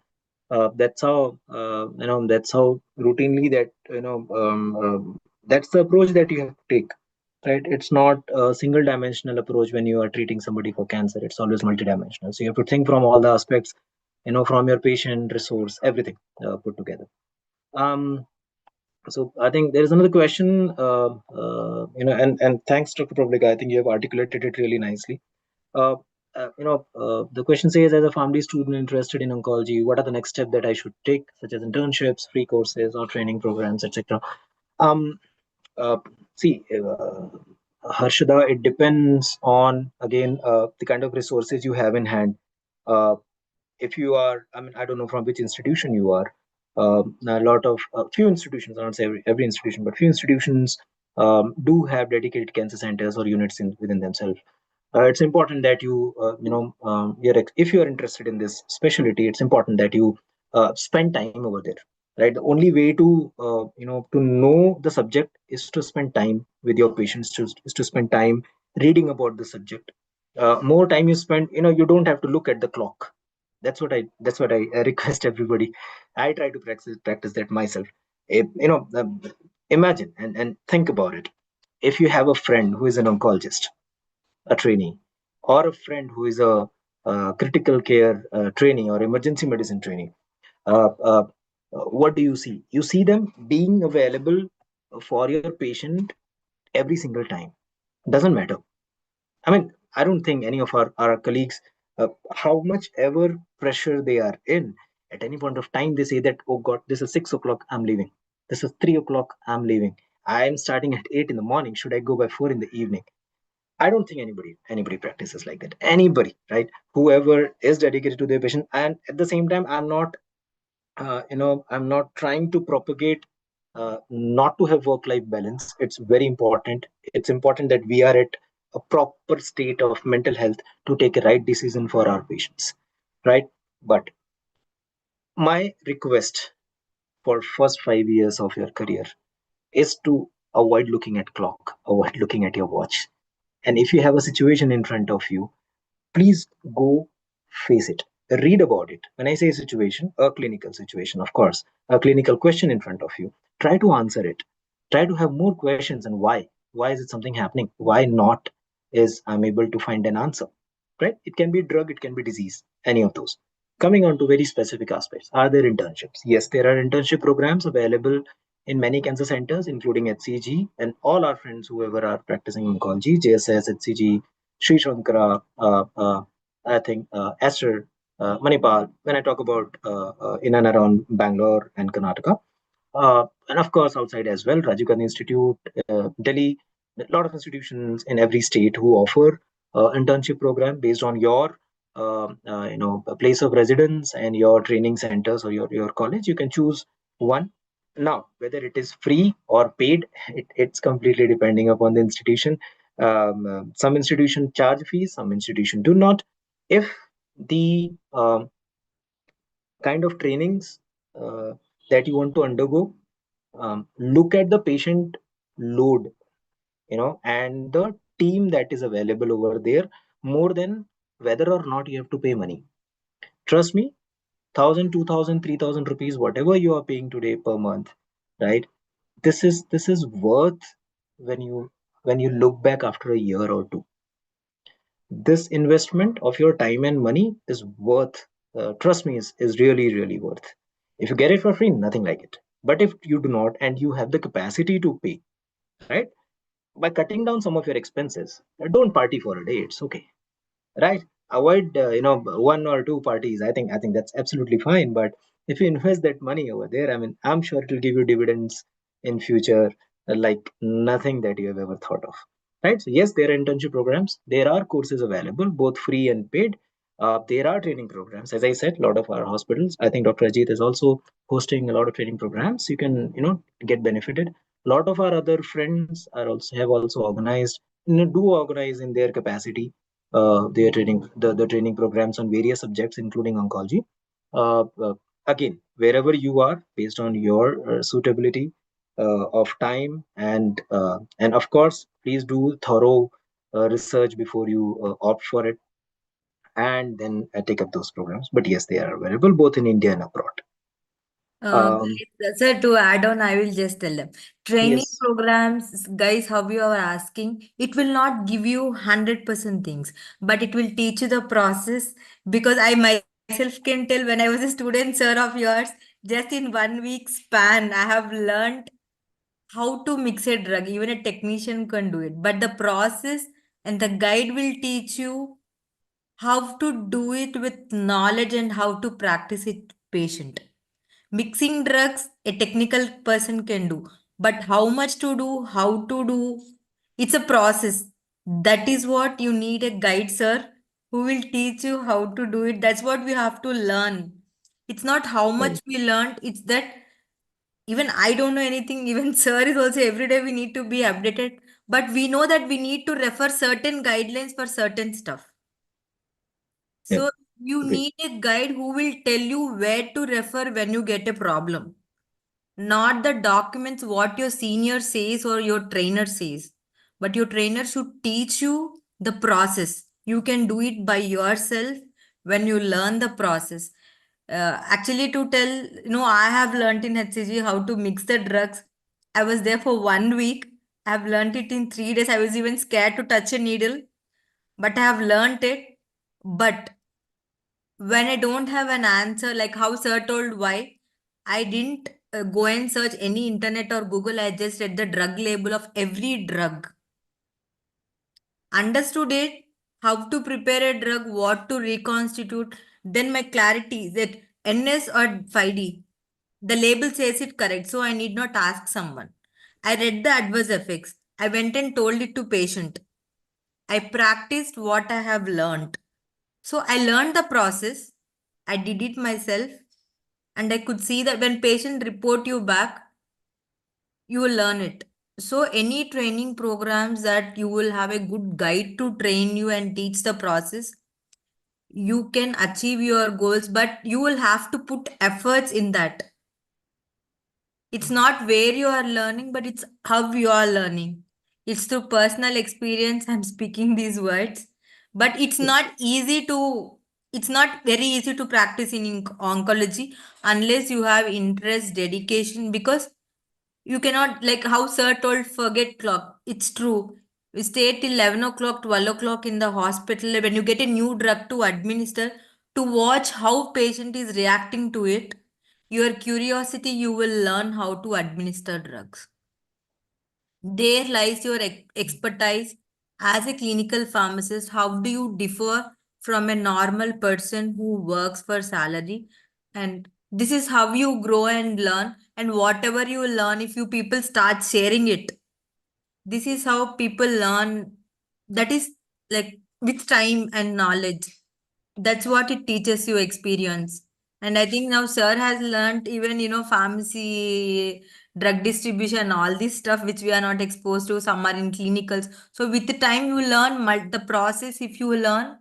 that's how routinely that's the approach that you have to take, right? It's not a single dimensional approach when you are treating somebody for cancer. It's always multidimensional. So you have to think from all the aspects, from your patient, resource, everything put together. Um, So I think there is another question, and thanks, Dr. Publica. I think you have articulated it really nicely. Uh, the question says, as a family student interested in oncology, what are the next steps that I should take, such as internships, free courses, or training programs, etc.? Um, uh, See, Harshada, it depends on, again, the kind of resources you have in hand. Uh, if you are, I mean, I don't know from which institution you are. A lot of few institutions, I don't say every institution, but few institutions do have dedicated cancer centers or units within themselves. It's important that if you are interested in this specialty, it's important that you spend time over there, right? The only way to to know the subject is to spend time with your patients, is to spend time reading about the subject. More time you spend, you don't have to look at the clock. That's what I request everybody. I try to practice that myself. Imagine and think about it. If you have a friend who is an oncologist, a trainee, or a friend who is a critical care trainee or emergency medicine trainee, uh, uh, what do you see? You see them being available for your patient every single time. Doesn't matter. I mean, I don't think any of our colleagues, how much ever pressure they are in, at any point of time, they say that, oh God, this is 6 o'clock, I'm leaving. This is 3 o'clock, I'm leaving. I'm starting at 8 in the morning. Should I go by 4 in the evening? I don't think anybody practices like that. Anybody, right? Whoever is dedicated to their patient, and at the same time, I'm not trying to propagate not to have work-life balance. It's very important. It's important that we are at a proper state of mental health to take a right decision for our patients, right? But my request for first 5 years of your career is to avoid looking at clock, avoid looking at your watch. And if you have a situation in front of you, please go face it. Read about it. When I say situation, a clinical situation, of course, a clinical question in front of you, try to answer it. Try to have more questions. And why is it something happening? Why not is I'm able to find an answer, right? It can be drug, it can be disease, any of those. Coming on to very specific aspects, are there internships? Yes, there are internship programs available in many cancer centers, including HCG, and all our friends, whoever are practicing oncology, JSS, HCG, Sri Shankara, I think Esther, Manipal, when I talk about in and around Bangalore and Karnataka, and of course outside as well, Rajiv Gandhi Institute, Delhi, a lot of institutions in every state who offer internship program based on your a place of residence and your training centers or your college. You can choose one. Now, whether it is free or paid, it's completely depending upon the institution. Some institution charge fees, some institution do not. If the kind of trainings that you want to undergo, look at the patient load, and the team that is available over there, more than whether or not you have to pay money. Trust me, 1,000, 2,000, 3,000 rupees, whatever you are paying today per month, right? This is worth when you look back after a year or two. This investment of your time and money is worth, trust me, is really, really worth. If you get it for free, nothing like it. But if you do not and you have the capacity to pay, right, by cutting down some of your expenses, don't party for a day. It's okay, right? Avoid one or two parties. I think that's absolutely fine. But if you invest that money over there, I mean, I'm sure it will give you dividends in future, like nothing that you have ever thought of, right? So yes, there are internship programs, there are courses available, both free and paid. There are training programs, as I said, a lot of our hospitals, I think Dr. Ajit is also hosting a lot of training programs. You can get benefited. A lot of our other friends are also have also organized, do organize in their capacity, their the training programs on various subjects, including oncology. Uh, uh, Again, wherever you are, based on your suitability of time, and of course, please do thorough research before you opt for it, and then take up those programs. But yes, they are available both in India and abroad. Um, Sir, to add on, I will just tell them. Training yes. programs, guys, how you are asking, it will not give you 100% things, but it will teach you the process. Because I myself can tell, when I was a student, sir, of yours, just in 1 week span, I have learned how to mix a drug. Even a technician can do it. But the process and the guide will teach you how to do it with knowledge and how to practice it patient. Mixing drugs, a technical person can do. But how much to do, how to do, it's a process. That is what you need a guide, sir, who will teach you how to do it. That's what we have to learn. It's not how much Right. we learned, it's that even I don't know anything. Even sir is also every day we need to be updated. But we know that we need to refer certain guidelines for certain stuff. Yeah. So you Agree. need a guide who will tell you where to refer when you get a problem. Not the documents what your senior says or your trainer says. But your trainer should teach you the process. You can do it by yourself when you learn the process. Actually, to tell, I have learned in HCG how to mix the drugs. I was there for 1 week. I have learned it in 3 days. I was even scared to touch a needle, but I have learned it. But when I don't have an answer, like how sir told why, I didn't go and search any internet or Google. I just read the drug label of every drug. Understood it, how to prepare a drug, what to reconstitute. Then my clarity is it NS or 5D. The label says it correct, so I need not ask someone. I read the adverse effects. I went and told it to patient. I practiced what I have learned. So I learned the process. I did it myself, and I could see that when patient report you back, you will learn it. So any training programs that you will have a good guide to train you and teach the process, you can achieve your goals, but you will have to put efforts in that. It's not where you are learning, but it's how you are learning. It's through personal experience. I'm speaking these words, but it's not very easy to practice in oncology unless you have interest, dedication, because you cannot, like how sir told, forget clock. It's true. We stay till 11 o'clock, 12 o'clock in the hospital. When you get a new drug to administer, to watch how patient is reacting to it, your curiosity, you will learn how to administer drugs. There lies your expertise as a clinical pharmacist. How do you differ from a normal person who works for salary? And this is how you grow and learn. And whatever you learn, if you people start sharing it, this is how people learn. That is like with time and knowledge. That's what it teaches you experience. And I think now sir has learned even, pharmacy, drug distribution, all this stuff which we are not exposed to. Some are in clinicals. So with the time you learn the process, if you learn,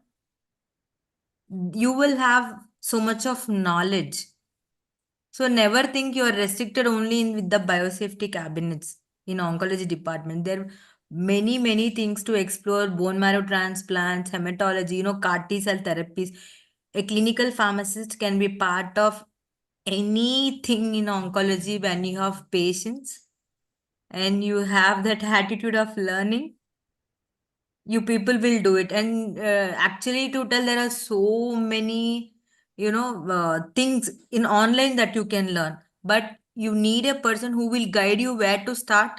you will have so much of knowledge. So never think you are restricted only in with the biosafety cabinets in oncology department. There are many, many things to explore: bone marrow transplants, hematology, CAR T cell therapies. A clinical pharmacist can be part of anything in oncology when you have patience and you have that attitude of learning. You people will do it. And actually, to tell, there are so many, things in online that you can learn, but you need a person who will guide you where to start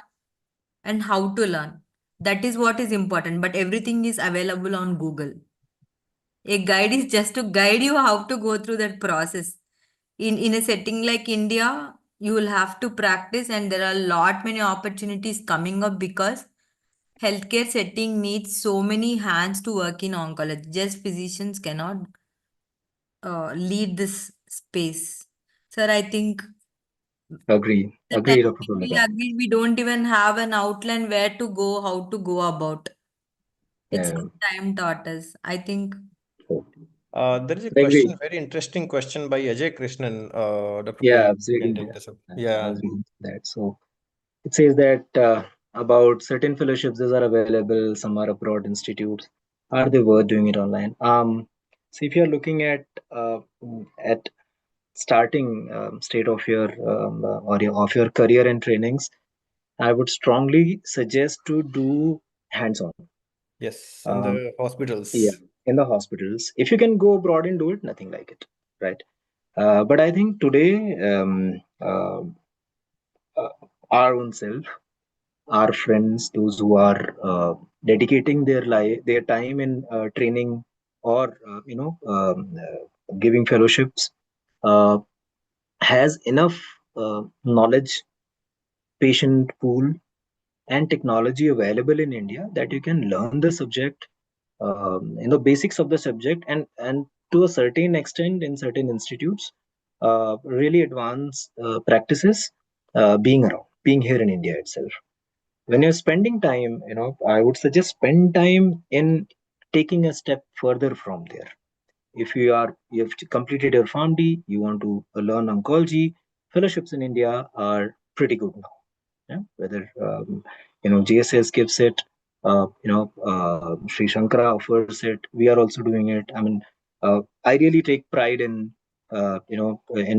and how to learn. That is what is important, but everything is available on Google. A guide is just to guide you how to go through that process. In a setting like India, you will have to practice, and there are a lot many opportunities coming up because healthcare setting needs so many hands to work in oncology. Just physicians cannot lead this space. Sir, I think Agree. the Agree, time Dr. we Tulika. agree, we don't even have an outline where to go, how to go about. It's Yeah. just time taught us. I think So, There is a I agree. question, very interesting question by Ajay Krishnan. Dr. Yeah, Pooja, you can absolutely. take this up. I Yeah. was reading that. So it says that about certain fellowships, these are available. Some are abroad institutes. Are they worth doing it online? So if you're looking at starting state of your of your career and trainings, I would strongly suggest to do hands-on. Yes, in Um, the yeah, hospitals. in the hospitals. If you can go abroad and do it, nothing like it, right? But I think today, our own self. our friends, those who are dedicating their time in training or giving fellowships, uh, has enough knowledge, patient pool, and technology available in India that you can learn the subject, basics of the subject, and to a certain extent in certain institutes, really advanced practices being here in India itself. When you're spending time, I would suggest spend time in taking a step further from there. If you've completed your PharmD, you want to learn oncology, fellowships in India are pretty good now. Yeah, whether GSS gives it, Sri Shankara offers it, we are also doing it. I mean, I really take pride in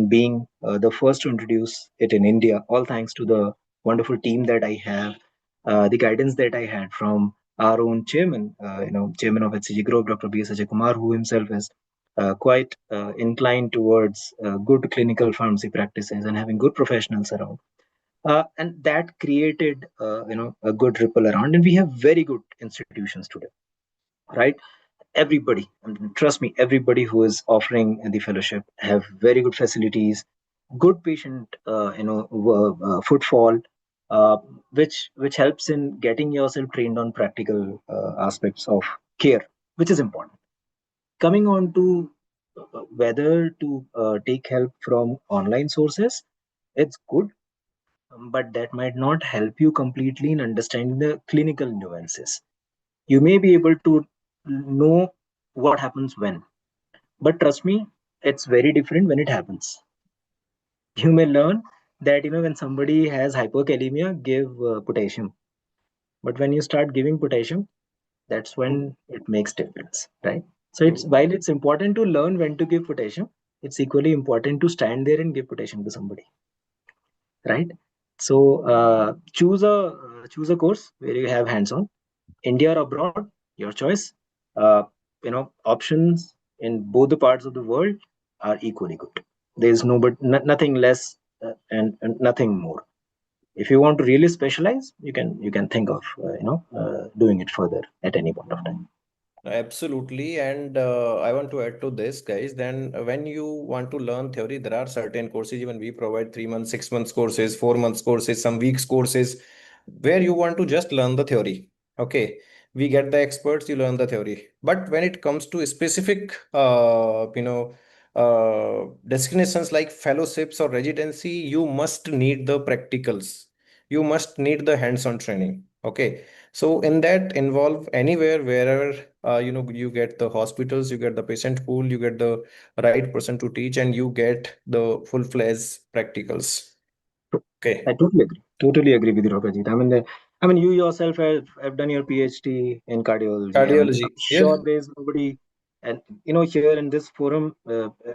being the first to introduce it in India, all thanks to the wonderful team that I have, the guidance that I had from our own chairman, chairman of HCG Group, Dr. B. S. Ajay Kumar, who himself is quite inclined towards good clinical pharmacy practices and having good professionals around, and that created a good ripple around, and we have very good institutions today, right? Everybody, and trust me, everybody who is offering the fellowship have very good facilities, good patient footfall, uh, which helps in getting yourself trained on practical aspects of care, which is important. Coming on to whether to take help from online sources, it's good, but that might not help you completely in understanding the clinical nuances. You may be able to know what happens when, but trust me, it's very different when it happens. You may learn that when somebody has hypokalemia, give potassium. But when you start giving potassium, that's when it makes difference, right? So it's True. while it's important to learn when to give potassium, it's equally important to stand there and give potassium to somebody, right? So choose a course where you have hands-on. India or abroad, your choice. Uh, Options in both the parts of the world are equally good. There is nothing less and nothing more. If you want to really specialize, you can think of doing it further at any point of time. Absolutely. And I want to add to this, guys. Then, when you want to learn theory, there are certain courses. Even we provide 3 months, 6 months courses, 4 months courses, some weeks courses, where you want to just learn the theory. Okay. We get the experts, you learn the theory. But when it comes to specific, destinations like fellowships or residency, you must need the practicals. You must need the hands-on training. Okay. So in that involve anywhere, wherever you get the hospitals, you get the patient pool, you get the right person to teach, and you get the full-fledged practicals. Okay. I totally agree with you, Rajit. I mean, you yourself have done your PhD in cardiology. I mean, I'm Cardiology. Yes, sure there's nobody, and here in this forum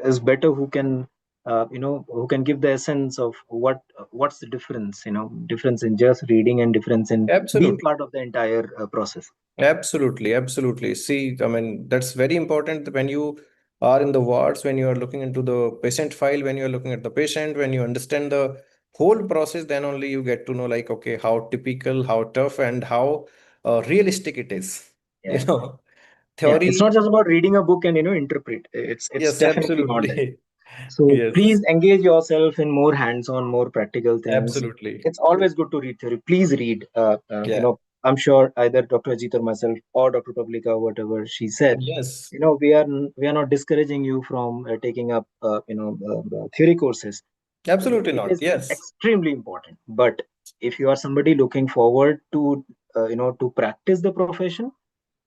is better who can give the essence of what's the difference, difference in just reading and difference in being absolutely. part of the entire process. Absolutely, absolutely. See, I mean, that's very important when you are in the wards, when you are looking into the patient file, when you are looking at the patient, when you understand the whole process, then only you get to know, like, okay, how typical, how tough, and how realistic it is. You Yeah, know, yeah. It's theory, not just about reading a book and interpret. It's yes, definitely not that. absolutely. So Yes, please engage yourself in more hands-on, more practical things. absolutely. It's always good to read theory. Please read. Yeah. I'm sure either Dr. Ajit or myself or Dr. Publica, whatever she said, Yes, we are not discouraging you from taking up theory courses. absolutely It not. is Yes, extremely important. But if you are somebody looking forward to practice the profession,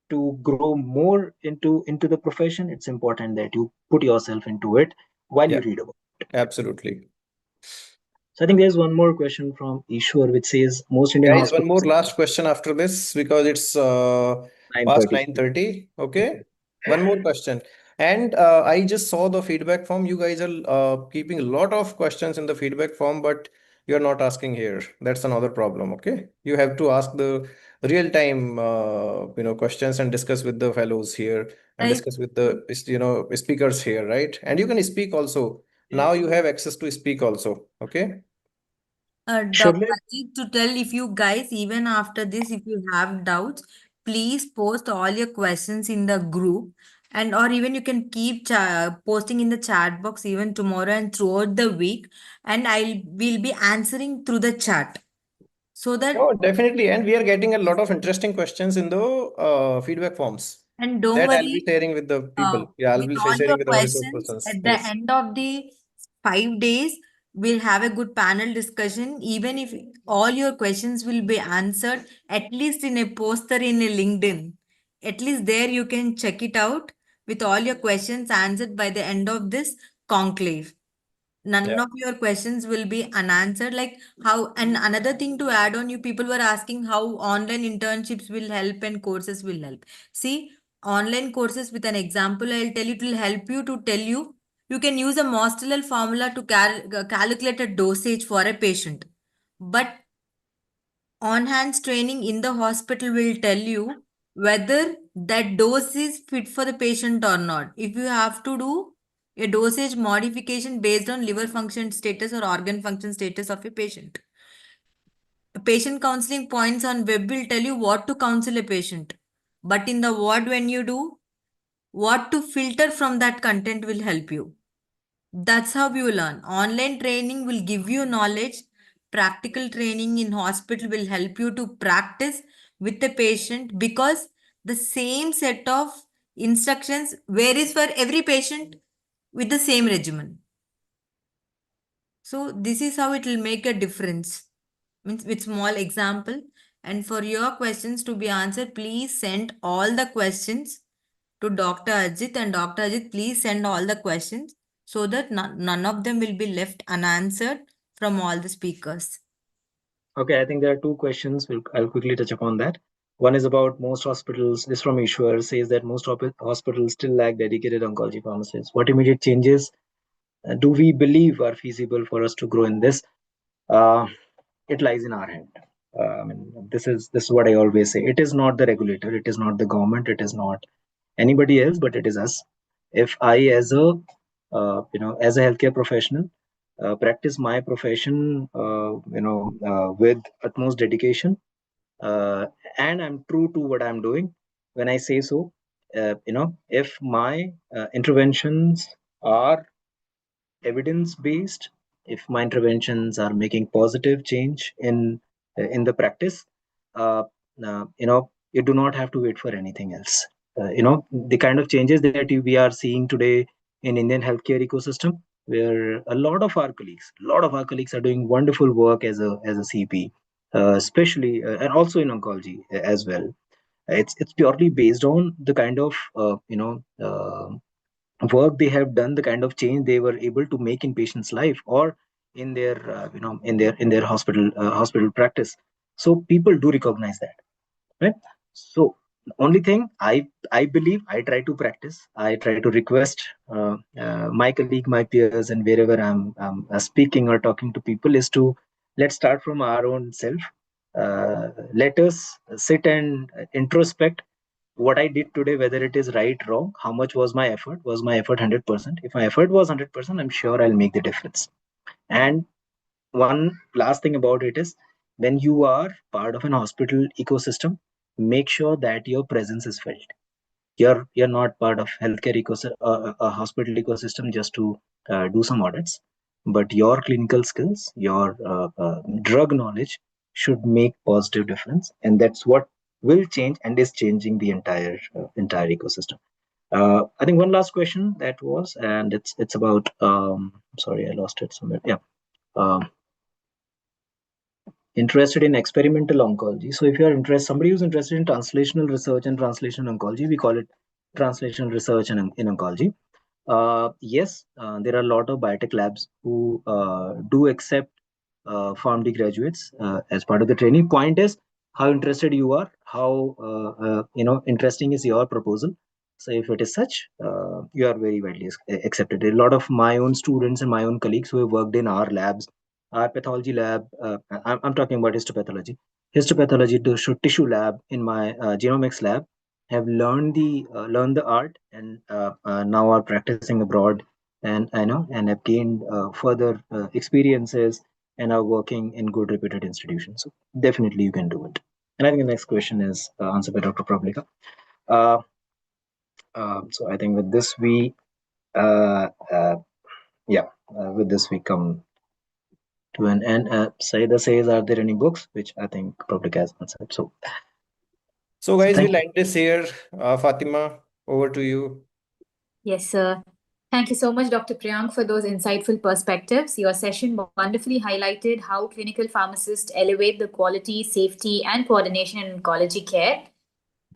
to grow more into the profession, it's important that you put yourself into it while yeah, you read about. absolutely. So I think there's one more question from Ishwar, which says most Indian Guys, one more hospitals. last question after this because it's past 9:30. 9:30. Okay. One more question. And I just saw the feedback form. You guys are keeping a lot of questions in the feedback form, but you're not asking here. That's another problem. Okay. You have to ask the real time, questions and discuss with the fellows here and I discuss with the, speakers here, right? And you can speak also. Now you have access to speak also. Okay. Should Dr. it? Ajit, to tell if you guys, even after this, if you have doubts, please post all your questions in the group, and or even you can keep posting in the chat box even tomorrow and throughout the week, and I will be answering through the chat so that. Oh, definitely. And we are getting a lot of interesting questions in the feedback forms And don't that I'll be worry, sharing with the people. Yeah, I'll with be all your sharing with our resource questions, persons. at the Yes. end of the 5 days, we'll have a good panel discussion. Even if all your questions will be answered, at least in a poster in a LinkedIn, at least there you can check it out with all your questions answered by the end of this conclave. None Yeah. of your questions will be unanswered. Like how, and another thing to add on, you people were asking how online internships will help and courses will help. See, online courses, with an example I'll tell you, it will help you to tell you, you can use a Mostellel formula to calculate a dosage for a patient, but on hands training in the hospital will tell you whether that dose is fit for the patient or not. If you have to do a dosage modification based on liver function status or organ function status of a patient, patient counseling points on web will tell you what to counsel a patient, but in the ward, when you do, what to filter from that content will help you. That's how you learn. Online training will give you knowledge. Practical training in hospital will help you to practice with the patient, because the same set of instructions varies for every patient with the same regimen. So this is how it will make a difference. Means with small example. And for your questions to be answered, please send all the questions to Dr. Ajit, and Dr. Ajit, please send all the questions so that none of them will be left unanswered from all the speakers. Okay, I think there are two questions. I'll quickly touch upon that. One is about most hospitals. This from Ishwar says that most hospitals still lack dedicated oncology pharmacists. What immediate changes do we believe are feasible for us to grow in this? Uh, it lies in our hand. I mean, this is what I always say. It is not the regulator. It is not the government. It is not anybody else, but it is us. If I, as a as a healthcare professional, practice my profession, with utmost dedication, uh, and I'm true to what I'm doing when I say so. If my interventions are evidence based, if my interventions are making positive change in the practice, uh, you do not have to wait for anything else. The kind of changes that we are seeing today in Indian healthcare ecosystem, where a lot of our colleagues are doing wonderful work as a CP, especially and also in oncology as well. It's purely based on the kind of work they have done, the kind of change they were able to make in patients life, or in their in their hospital practice. So people do recognize that, right? So the only thing I believe, I try to practice, I try to request my colleague, my peers, and wherever I'm speaking or talking to people, is to, let's start from our own self. Let us sit and introspect what I did today, whether it is right, wrong, how much was my effort, was my effort 100%? If my effort was 100%, I'm sure I'll make the difference. And one last thing about it is, when you are part of an hospital ecosystem, make sure that your presence is felt. You're not part of healthcare ecosystem, a hospital ecosystem, just to do some audits, but your clinical skills, your drug knowledge should make positive difference, and that's what will change and is changing the entire ecosystem. I think one last question that was, and it's about sorry, I lost it somewhere. Yeah. um, Interested in experimental oncology. So if you are interested, somebody who's interested in translational research and translational oncology, we call it translational research in oncology. Yes, there are a lot of biotech labs who do accept PharmD graduates as part of the training. Point is how interested you are, how interesting is your proposal. So if it is such, you are very widely accepted. A lot of my own students and my own colleagues who have worked in our labs, our pathology lab, I'm talking about histopathology tissue lab, in my genomics lab, have learned the art, and now are practicing abroad, and I know, and have gained further experiences and are working in good reputed institutions. So definitely you can do it. And I think the next question is answered by Dr. Prablika. Uh, so I think with this we, uh, uh, yeah, with this we come to an end. Saida says, are there any books? Which I think Prablika has answered. So, So guys, thank we'll end this here. Fatima, over to you. Yes, sir. Thank you so much, Dr. Priyank, for those insightful perspectives. Your session wonderfully highlighted how clinical pharmacists elevate the quality, safety, and coordination in oncology care.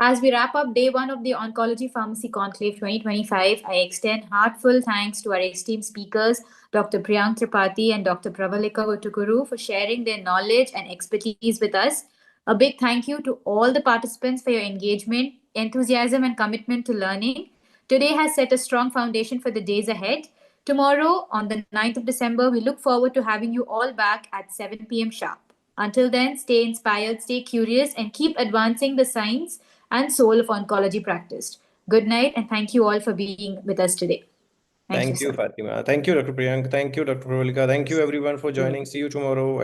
As we wrap up day one of the Oncology Pharmacy Conclave 2025, I extend heartfelt thanks to our esteemed speakers, Dr. Priyank Tripathi and Dr. Pravalika Utukuru, for sharing their knowledge and expertise with us. A big thank you to all the participants for your engagement, enthusiasm, and commitment to learning. Today has set a strong foundation for the days ahead. Tomorrow, on the 9th of December, we look forward to having you all back at 7 p.m. sharp. Until then, stay inspired, stay curious, and keep advancing the science and soul of oncology practice. Good night, and thank you all for being with us today. Thank you, Thank you, sir. Fatima. Thank you, Dr. Priyank. Thank you, Dr. Pravalika. Thank you, everyone, for joining. See you tomorrow.